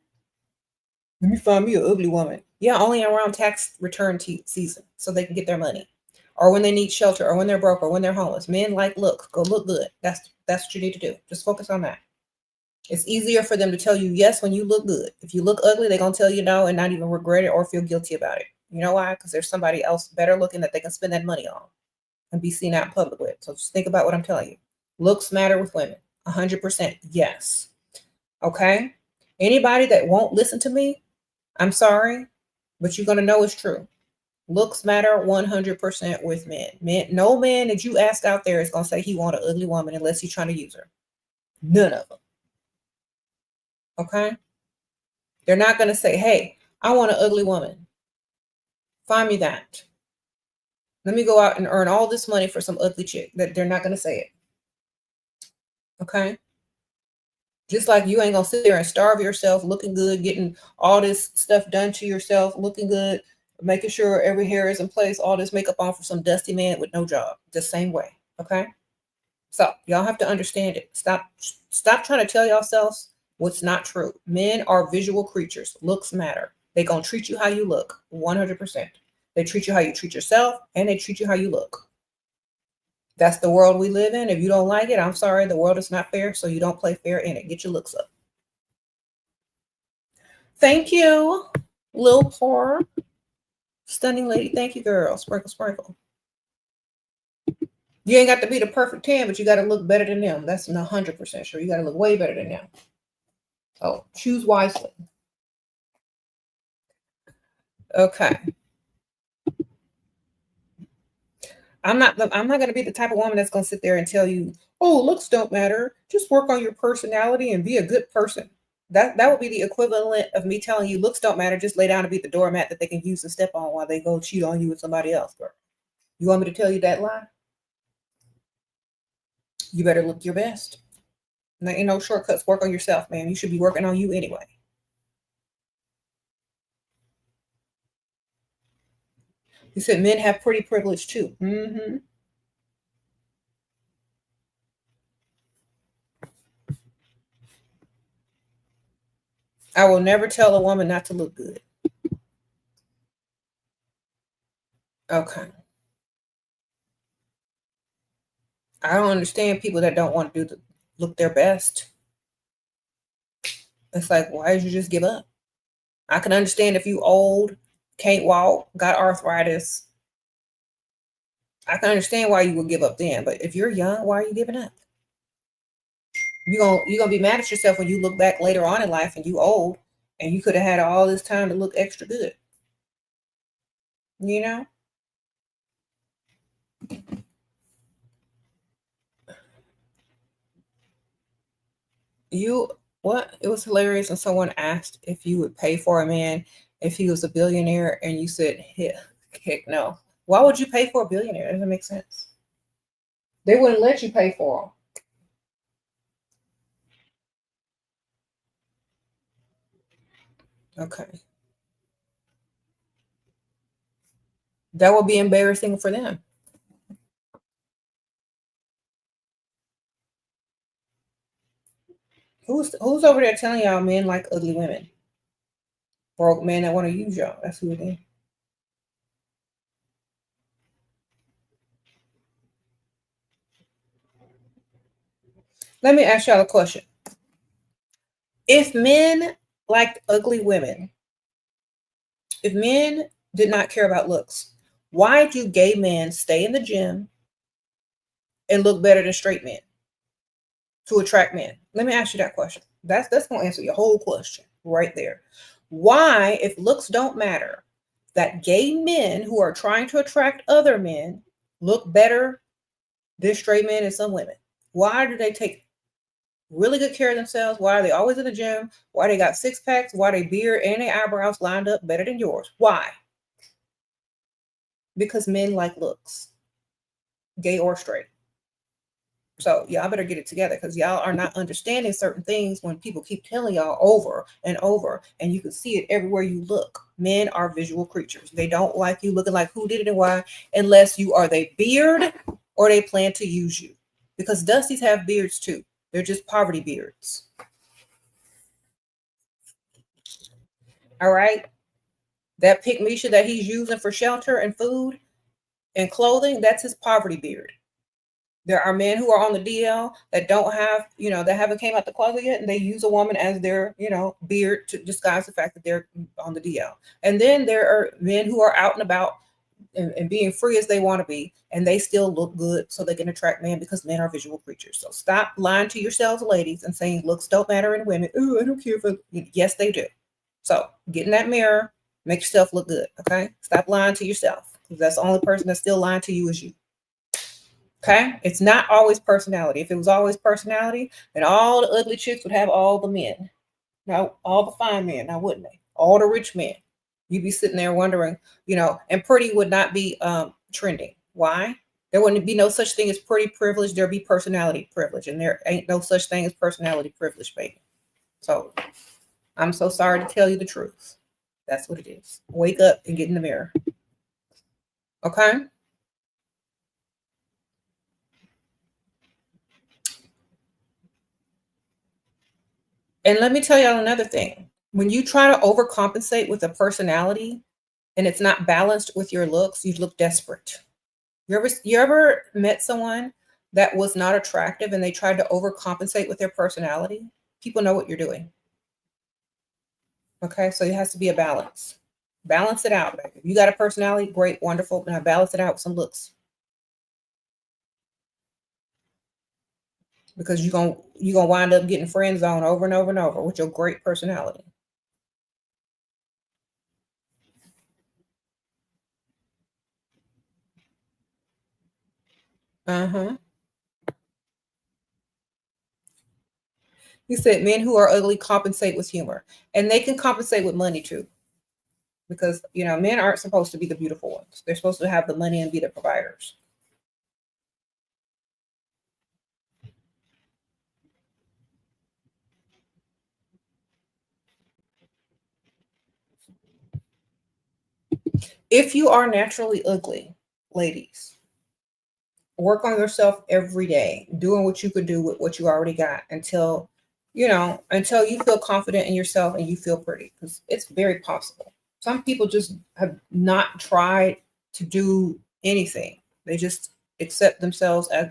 Let me find me an ugly woman. Yeah, only around tax return season so they can get their money. Or when they need shelter, or when they're broke, or when they're homeless. Men like look, go look good. That's what you need to do. Just focus on that. It's easier for them to tell you yes when you look good. If you look ugly, they're gonna tell you no and not even regret it or feel guilty about it. You know why? Because there's somebody else better looking that they can spend that money on and be seen out in public with. So just think about what I'm telling you. Looks matter with women. 100% yes. Okay? Anybody that won't listen to me, I'm sorry, but you're gonna know it's true. Looks matter 100% with men. No man that you ask out there is gonna say he want an ugly woman unless he's trying to use her. None of them. Okay? They're not gonna say, hey, I want an ugly woman. Find me that. Let me go out and earn all this money for some ugly chick. That they're not gonna say it. Okay? Just like you ain't gonna sit there and starve yourself looking good, getting all this stuff done to yourself, looking good, making sure every hair is in place, all this makeup on for some dusty man with no job. The same way. Okay. So y'all have to understand it. Stop trying to tell yourselves what's not true. Men are visual creatures. Looks matter. They gonna treat you how you look. 100%. They treat you how you treat yourself, and they treat you how you look. That's the world we live in. If you don't like it, I'm sorry. The world is not fair, so you don't play fair in it. Get your looks up. Thank you, Lil Poor. Stunning lady. Thank you, girl. Sprinkle, sprinkle. You ain't got to be the perfect 10, but you got to look better than them. That's 100% sure. You got to look way better than them. So choose wisely. Okay. I'm not going to be the type of woman that's going to sit there and tell you, oh, looks don't matter. Just work on your personality and be a good person. That would be the equivalent of me telling you looks don't matter. Just lay down and be the doormat that they can use to step on while they go cheat on you with somebody else. You want me to tell you that lie? You better look your best. There ain't no shortcuts. Work on yourself, man. You should be working on you anyway. He said men have pretty privilege too. Mm-hmm. I will never tell a woman not to look good. Okay. I don't understand people that don't want to look their best. It's like, why did you just give up? I can understand if you old, can't walk, got arthritis. I can understand why you would give up then. But if you're young, why are you giving up? You're gonna be mad at yourself when you look back later on in life and you old and you could have had all this time to look extra good. You know? What? It was hilarious when someone asked if you would pay for a man if he was a billionaire, and you said, heck no. Why would you pay for a billionaire? It doesn't make sense. They wouldn't let you pay for them. Okay. That would be embarrassing for them. Who's over there telling y'all men like ugly women? Broke men that want to use y'all. That's who it is. Let me ask y'all a question. If men liked ugly women, if men did not care about looks, why do gay men stay in the gym and look better than straight men to attract men? Let me ask you that question. That's going to answer your whole question right there. Why, if looks don't matter, that gay men who are trying to attract other men look better than straight men and some women? Why do they take really good care of themselves? Why are they always in the gym? Why they got six packs? Why they beard and their eyebrows lined up better than yours? Why? Because men like looks, gay or straight. So y'all better get it together, because y'all are not understanding certain things when people keep telling y'all over and over, and you can see it everywhere you look. Men are visual creatures. They don't like you looking like who did it and why, unless you are they beard or they plan to use you. Because Dusties have beards too. They're just poverty beards. All right. That pick Misha that he's using for shelter and food and clothing, that's his poverty beard. There are men who are on the DL that don't have, that haven't came out the closet yet, and they use a woman as their, beard to disguise the fact that they're on the DL. And then there are men who are out and about and being free as they want to be, and they still look good so they can attract men, because men are visual creatures. So stop lying to yourselves, ladies, and saying looks don't matter in women. Oh, I don't care if yes, they do. So get in that mirror, make yourself look good. Okay. Stop lying to yourself, because that's the only person that's still lying to you is you. Okay. It's not always personality. If it was always personality, then all the ugly chicks would have all the men. Now, all the fine men, now wouldn't they? All the rich men. You'd be sitting there wondering, and pretty would not be trending. Why? There wouldn't be no such thing as pretty privilege. There'd be personality privilege, and there ain't no such thing as personality privilege, baby. So I'm so sorry to tell you the truth. That's what it is. Wake up and get in the mirror. Okay? And let me tell y'all another thing. When you try to overcompensate with a personality and it's not balanced with your looks, you look desperate. You ever met someone that was not attractive and they tried to overcompensate with their personality? People know what you're doing. Okay, so it has to be a balance. Balance it out, baby. If you got a personality, great, wonderful. Now balance it out with some looks. because you're gonna wind up getting friend zone over and over and over with your great personality. Uh-huh. You said men who are ugly compensate with humor, and they can compensate with money too, because men aren't supposed to be the beautiful ones. They're supposed to have the money and be the providers. If you are naturally ugly, ladies, work on yourself every day, doing what you could do with what you already got until you feel confident in yourself and you feel pretty, because it's very possible. Some people just have not tried to do anything. They just accept themselves as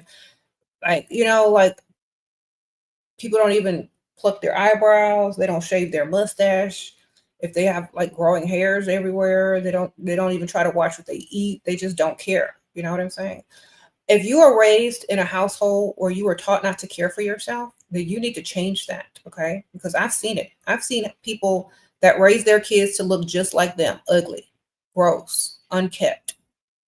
like people don't even pluck their eyebrows, they don't shave their mustache. If they have like growing hairs everywhere, they don't even try to watch what they eat. They just don't care. You know what I'm saying? If you are raised in a household where you were taught not to care for yourself, then you need to change that, okay? Because I've seen it. I've seen people that raise their kids to look just like them, ugly, gross, unkept,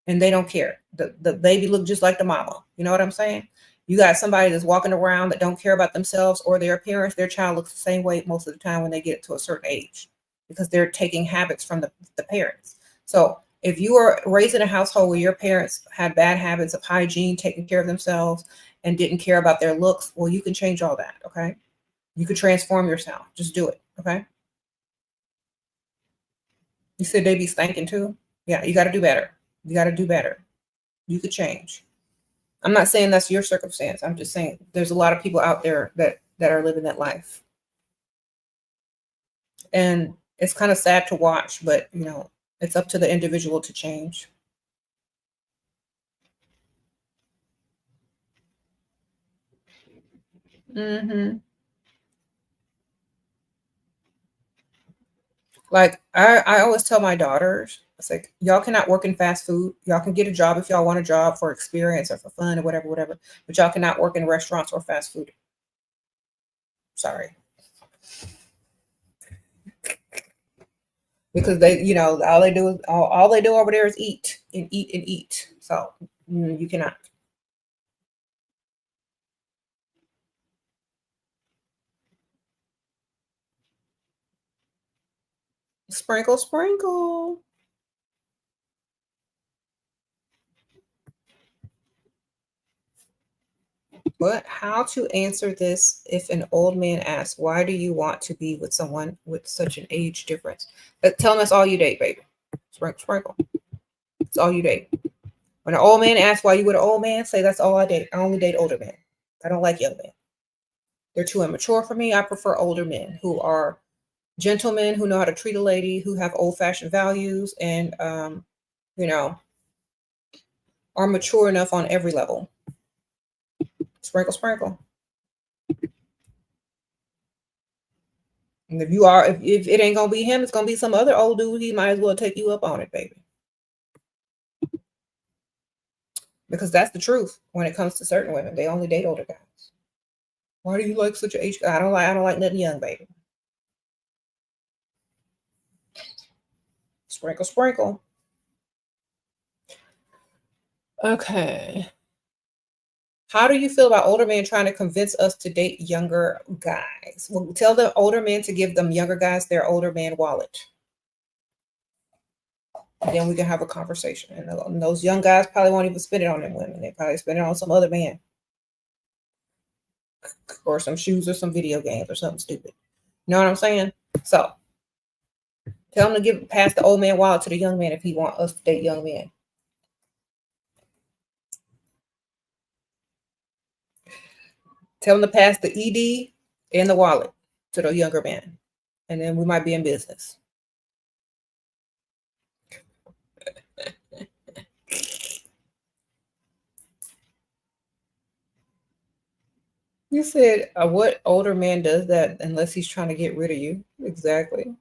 and they don't care. The baby look just like the mama. You know what I'm saying? You got somebody that's walking around that don't care about themselves or their appearance. Their child looks the same way most of the time when they get to a certain age, because they're taking habits from the parents. So if you are raised in a household where your parents had bad habits of hygiene, taking care of themselves, and didn't care about their looks, well, you can change all that, okay? You can transform yourself. Just do it, okay? You said they be stinking too? Yeah, you got to do better. You got to do better. You could change. I'm not saying that's your circumstance. I'm just saying there's a lot of people out there that are living that life. And it's kind of sad to watch, but it's up to the individual to change. Hmm. Like I always tell my daughters, it's like y'all cannot work in fast food. Y'all can get a job if y'all want a job for experience or for fun or whatever, whatever. But y'all cannot work in restaurants or fast food. Sorry, because all they do over there is eat and eat and eat. So you cannot. Sprinkle, sprinkle. What? How to answer this if an old man asks, "Why do you want to be with someone with such an age difference?" Tell them that's all you date, baby. Sprinkle, sprinkle. It's all you date. When an old man asks why you with an old man, say that's all I date. I only date older men. I don't like young men. They're too immature for me. I prefer older men who are gentlemen, who know how to treat a lady, who have old fashioned values, and you know, are mature enough on every level. Sprinkle, sprinkle. And if it ain't gonna be him, it's gonna be some other old dude. He might as well take you up on it, baby. Because that's the truth when it comes to certain women. They only date older guys. Why do you like such an age? I don't like nothing young, baby. Sprinkle, sprinkle. Okay. How do you feel about older men trying to convince us to date younger guys? Well, tell the older men to give them younger guys their older man wallet. Then we can have a conversation. And those young guys probably won't even spend it on them women. They probably spend it on some other man or some shoes or some video games or something stupid. You know what I'm saying? So tell him to pass the old man wallet to the young man if he want us to date young men. Tell him to pass the ED and the wallet to the younger man, and then we might be in business. You said, what older man does that unless he's trying to get rid of you? Exactly.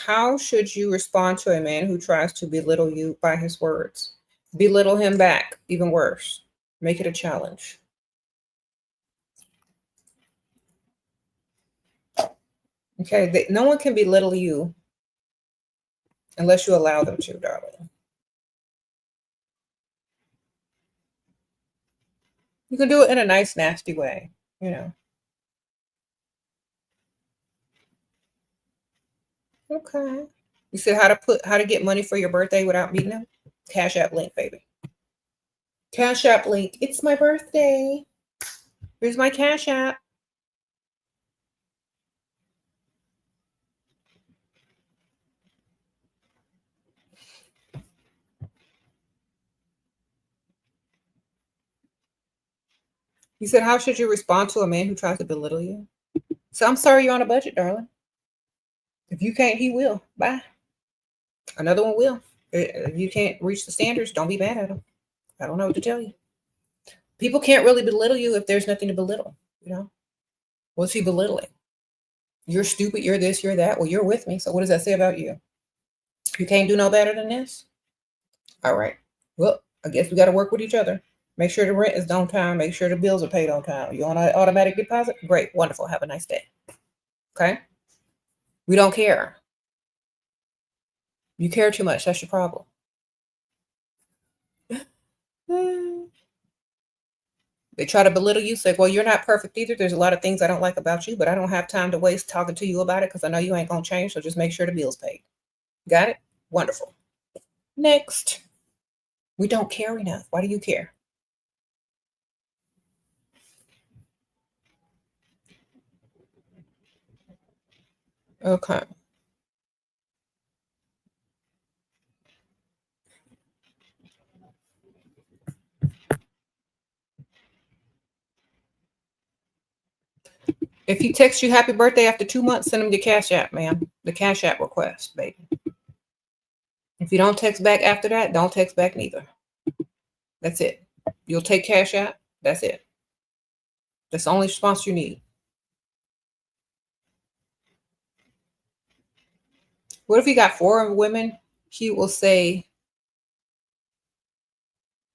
how should you respond to a man who tries to belittle you by his words? Belittle him back, even worse. Make it a challenge. Okay, no one can belittle you unless you allow them to, darling. You can do it in a nice, nasty way, you know. Okay. You said how to get money for your birthday without meeting them? Cash App link, baby. Cash App link. It's my birthday. Here's my Cash App. You said, how should you respond to a man who tries to belittle you? So I'm sorry you're on a budget, darling. If you can't, he will. Bye. Another one will. If you can't reach the standards, don't be mad at him. I don't know what to tell you. People can't really belittle you if there's nothing to belittle, you know? What's he belittling? You're stupid, you're this, you're that. Well, you're with me. So what does that say about you? You can't do no better than this? All right. Well, I guess we got to work with each other. Make sure the rent is on time. Make sure the bills are paid on time. You on an automatic deposit? Great. Wonderful. Have a nice day. Okay? We don't care. You care too much. That's your problem. They try to belittle you. Say, well, you're not perfect either. There's a lot of things I don't like about you, but I don't have time to waste talking to you about it because I know you ain't going to change. So just make sure the bill's paid. Got it? Wonderful. Next. We don't care enough. Why do you care? Okay. If he texts you happy birthday after 2 months, send him the Cash App, ma'am. The Cash App request, baby. If you don't text back after that, don't text back neither. That's it. You'll take Cash App. That's it. That's the only response you need. What if he got 4 women? He will say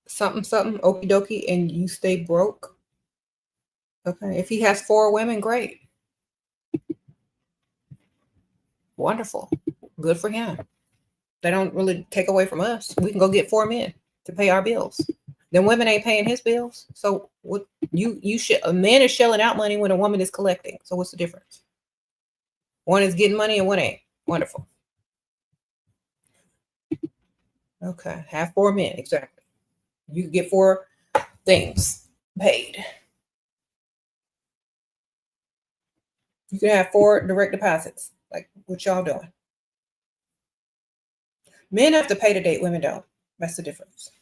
something, okie dokie, and you stay broke. Okay. If he has 4 women, great. Wonderful. Good for him. They don't really take away from us. We can go get 4 men to pay our bills. Then women ain't paying his bills. So what you should, a man is shelling out money when a woman is collecting. So what's the difference? One is getting money and one ain't. Wonderful. Okay. Have 4 men. Exactly. You can get 4 things paid. You can have 4 direct deposits. Like what y'all doing. Men have to pay to date. Women don't. That's the difference.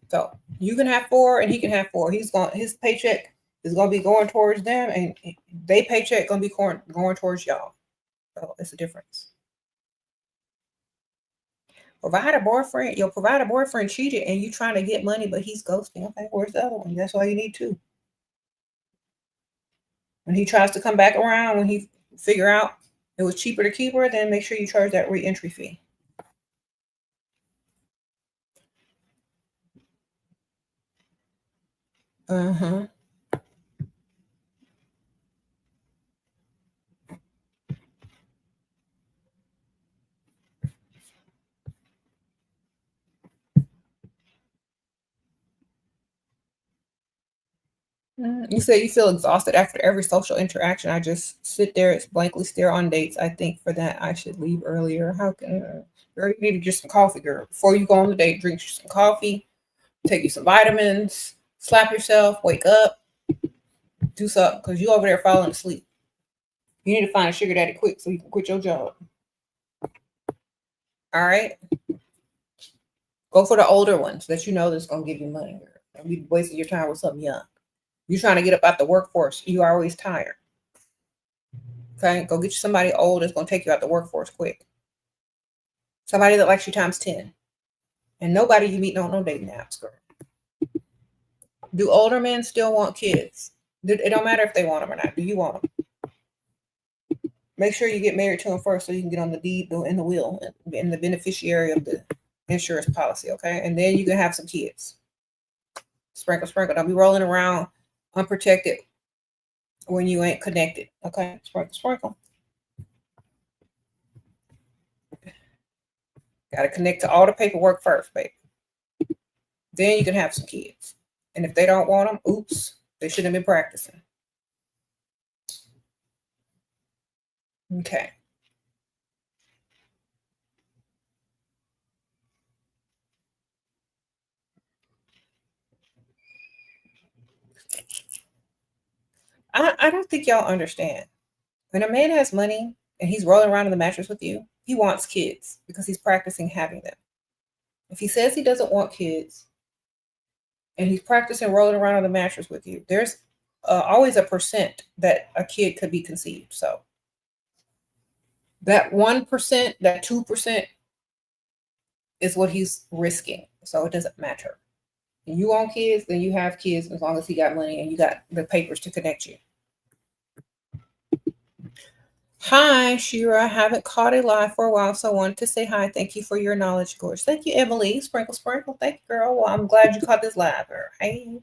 So you can have 4 and he can have 4. His paycheck is going to be going towards them and their paycheck going to be going towards y'all. So it's a difference. Your provider boyfriend cheated and you trying to get money, but he's ghosting. Okay, where's the other one? That's all you need to. When he tries to come back around, when he figure out it was cheaper to keep her, then make sure you charge that re-entry fee. Uh-huh. You say you feel exhausted after every social interaction. I just sit there, blankly stare on dates. I think for that I should leave earlier. How can girl, you need to get some coffee, girl. Before you go on the date, drink some coffee, take you some vitamins, slap yourself, wake up, do something, because you over there falling asleep. You need to find a sugar daddy quick so you can quit your job. All right. Go for the older ones that you know that's gonna give you money, girl. Don't be wasting your time with something young. You're trying to get up out the workforce. You are always tired. Okay, go get you somebody old that's going to take you out the workforce quick. Somebody that likes you times 10. And nobody you meet on no dating apps, girl. Do older men still want kids? It don't matter if they want them or not. Do you want them? Make sure you get married to him first so you can get on the deed and the will and the beneficiary of the insurance policy, okay? And then you can have some kids. Sprinkle, sprinkle. Don't be rolling around unprotected when you ain't connected, okay? Sprinkle, sprinkle. Got to connect to all the paperwork first, baby. Then you can have some kids. And if they don't want them, oops, they shouldn't have been practicing. Okay. I don't think y'all understand. When a man has money and he's rolling around in the mattress with you, he wants kids because he's practicing having them. If he says he doesn't want kids and he's practicing rolling around on the mattress with you, there's always a percent that a kid could be conceived. So that 1%, that 2% is what he's risking. So it doesn't matter. If you want kids, then you have kids as long as he got money and you got the papers to connect you. Hi, Shira. I haven't caught a live for a while, so I wanted to say hi. Thank you for your knowledge, of course. Thank you, Emily. Sprinkle, sprinkle. Thank you, girl. Well, I'm glad you caught this live, girl. Hey.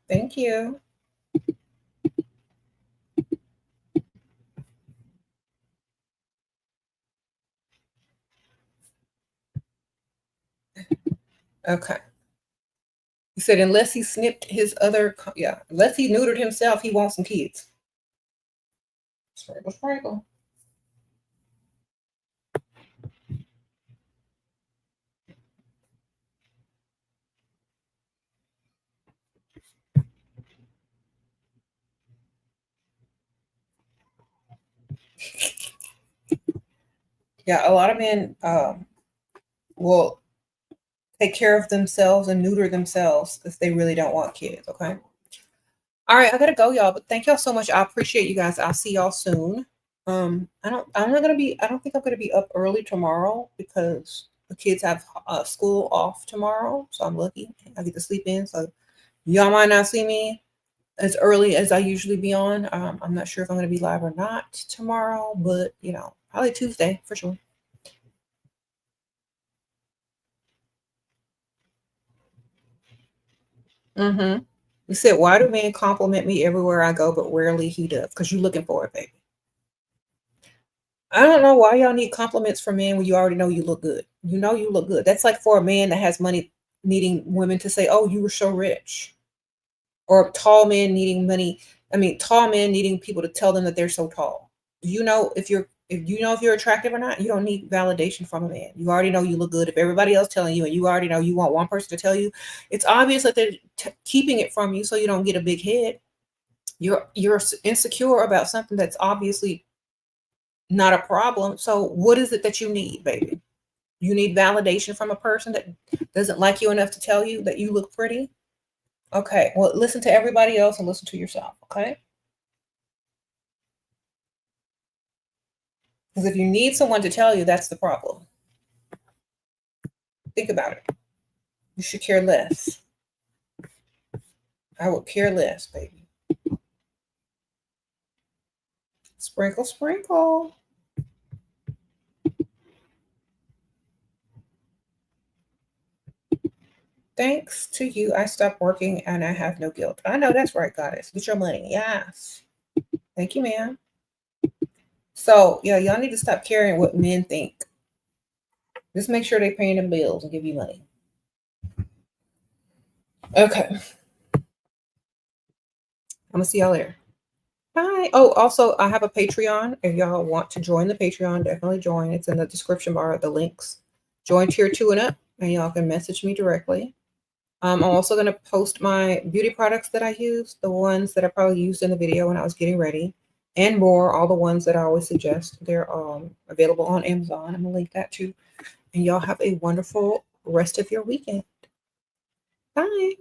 Thank you. Okay. He said, unless he snipped his other, yeah, unless he neutered himself, he wants some kids. Sprinkle, sprinkle. Yeah, a lot of men will take care of themselves and neuter themselves if they really don't want kids. Okay. All right, I gotta go, y'all. But thank y'all so much. I appreciate you guys. I'll see y'all soon. I don't think I'm gonna be up early tomorrow because the kids have school off tomorrow. So I'm lucky. I get to sleep in. So y'all might not see me as early as I usually be on. I'm not sure if I'm gonna be live or not tomorrow, but probably Tuesday for sure. Mm-hmm. You said, why do men compliment me everywhere I go, but rarely he does? Because you're looking for it, baby. I don't know why y'all need compliments from men when you already know you look good. You know you look good. That's like for a man that has money needing women to say, oh, you were so rich. Or tall men needing money. I mean, tall men needing people to tell them that they're so tall. If you're attractive or not, you don't need validation from a man. You already know you look good. If everybody else telling you and you already know you want one person to tell you, it's obvious that they're keeping it from you so you don't get a big head. You're insecure about something that's obviously not a problem. So what is it that you need, baby? You need validation from a person that doesn't like you enough to tell you that you look pretty? Okay, well, listen to everybody else and listen to yourself, okay? Because if you need someone to tell you, that's the problem. Think about it. You should care less. I would care less, baby. Sprinkle, sprinkle. Thanks to you, I stopped working and I have no guilt. I know that's right, goddess. Get your money. Yes. Thank you, ma'am. So, yeah, y'all need to stop caring what men think. Just make sure they're paying them bills and give you money. Okay. I'm going to see y'all later. Bye. Oh, also, I have a Patreon. If y'all want to join the Patreon, definitely join. It's in the description bar, the links. Join tier 2 and up, and y'all can message me directly. I'm also going to post my beauty products that I use, the ones that I probably used in the video when I was getting ready, and more, all the ones that I always suggest. They're available on Amazon. I'm going to link that too. And y'all have a wonderful rest of your weekend. Bye.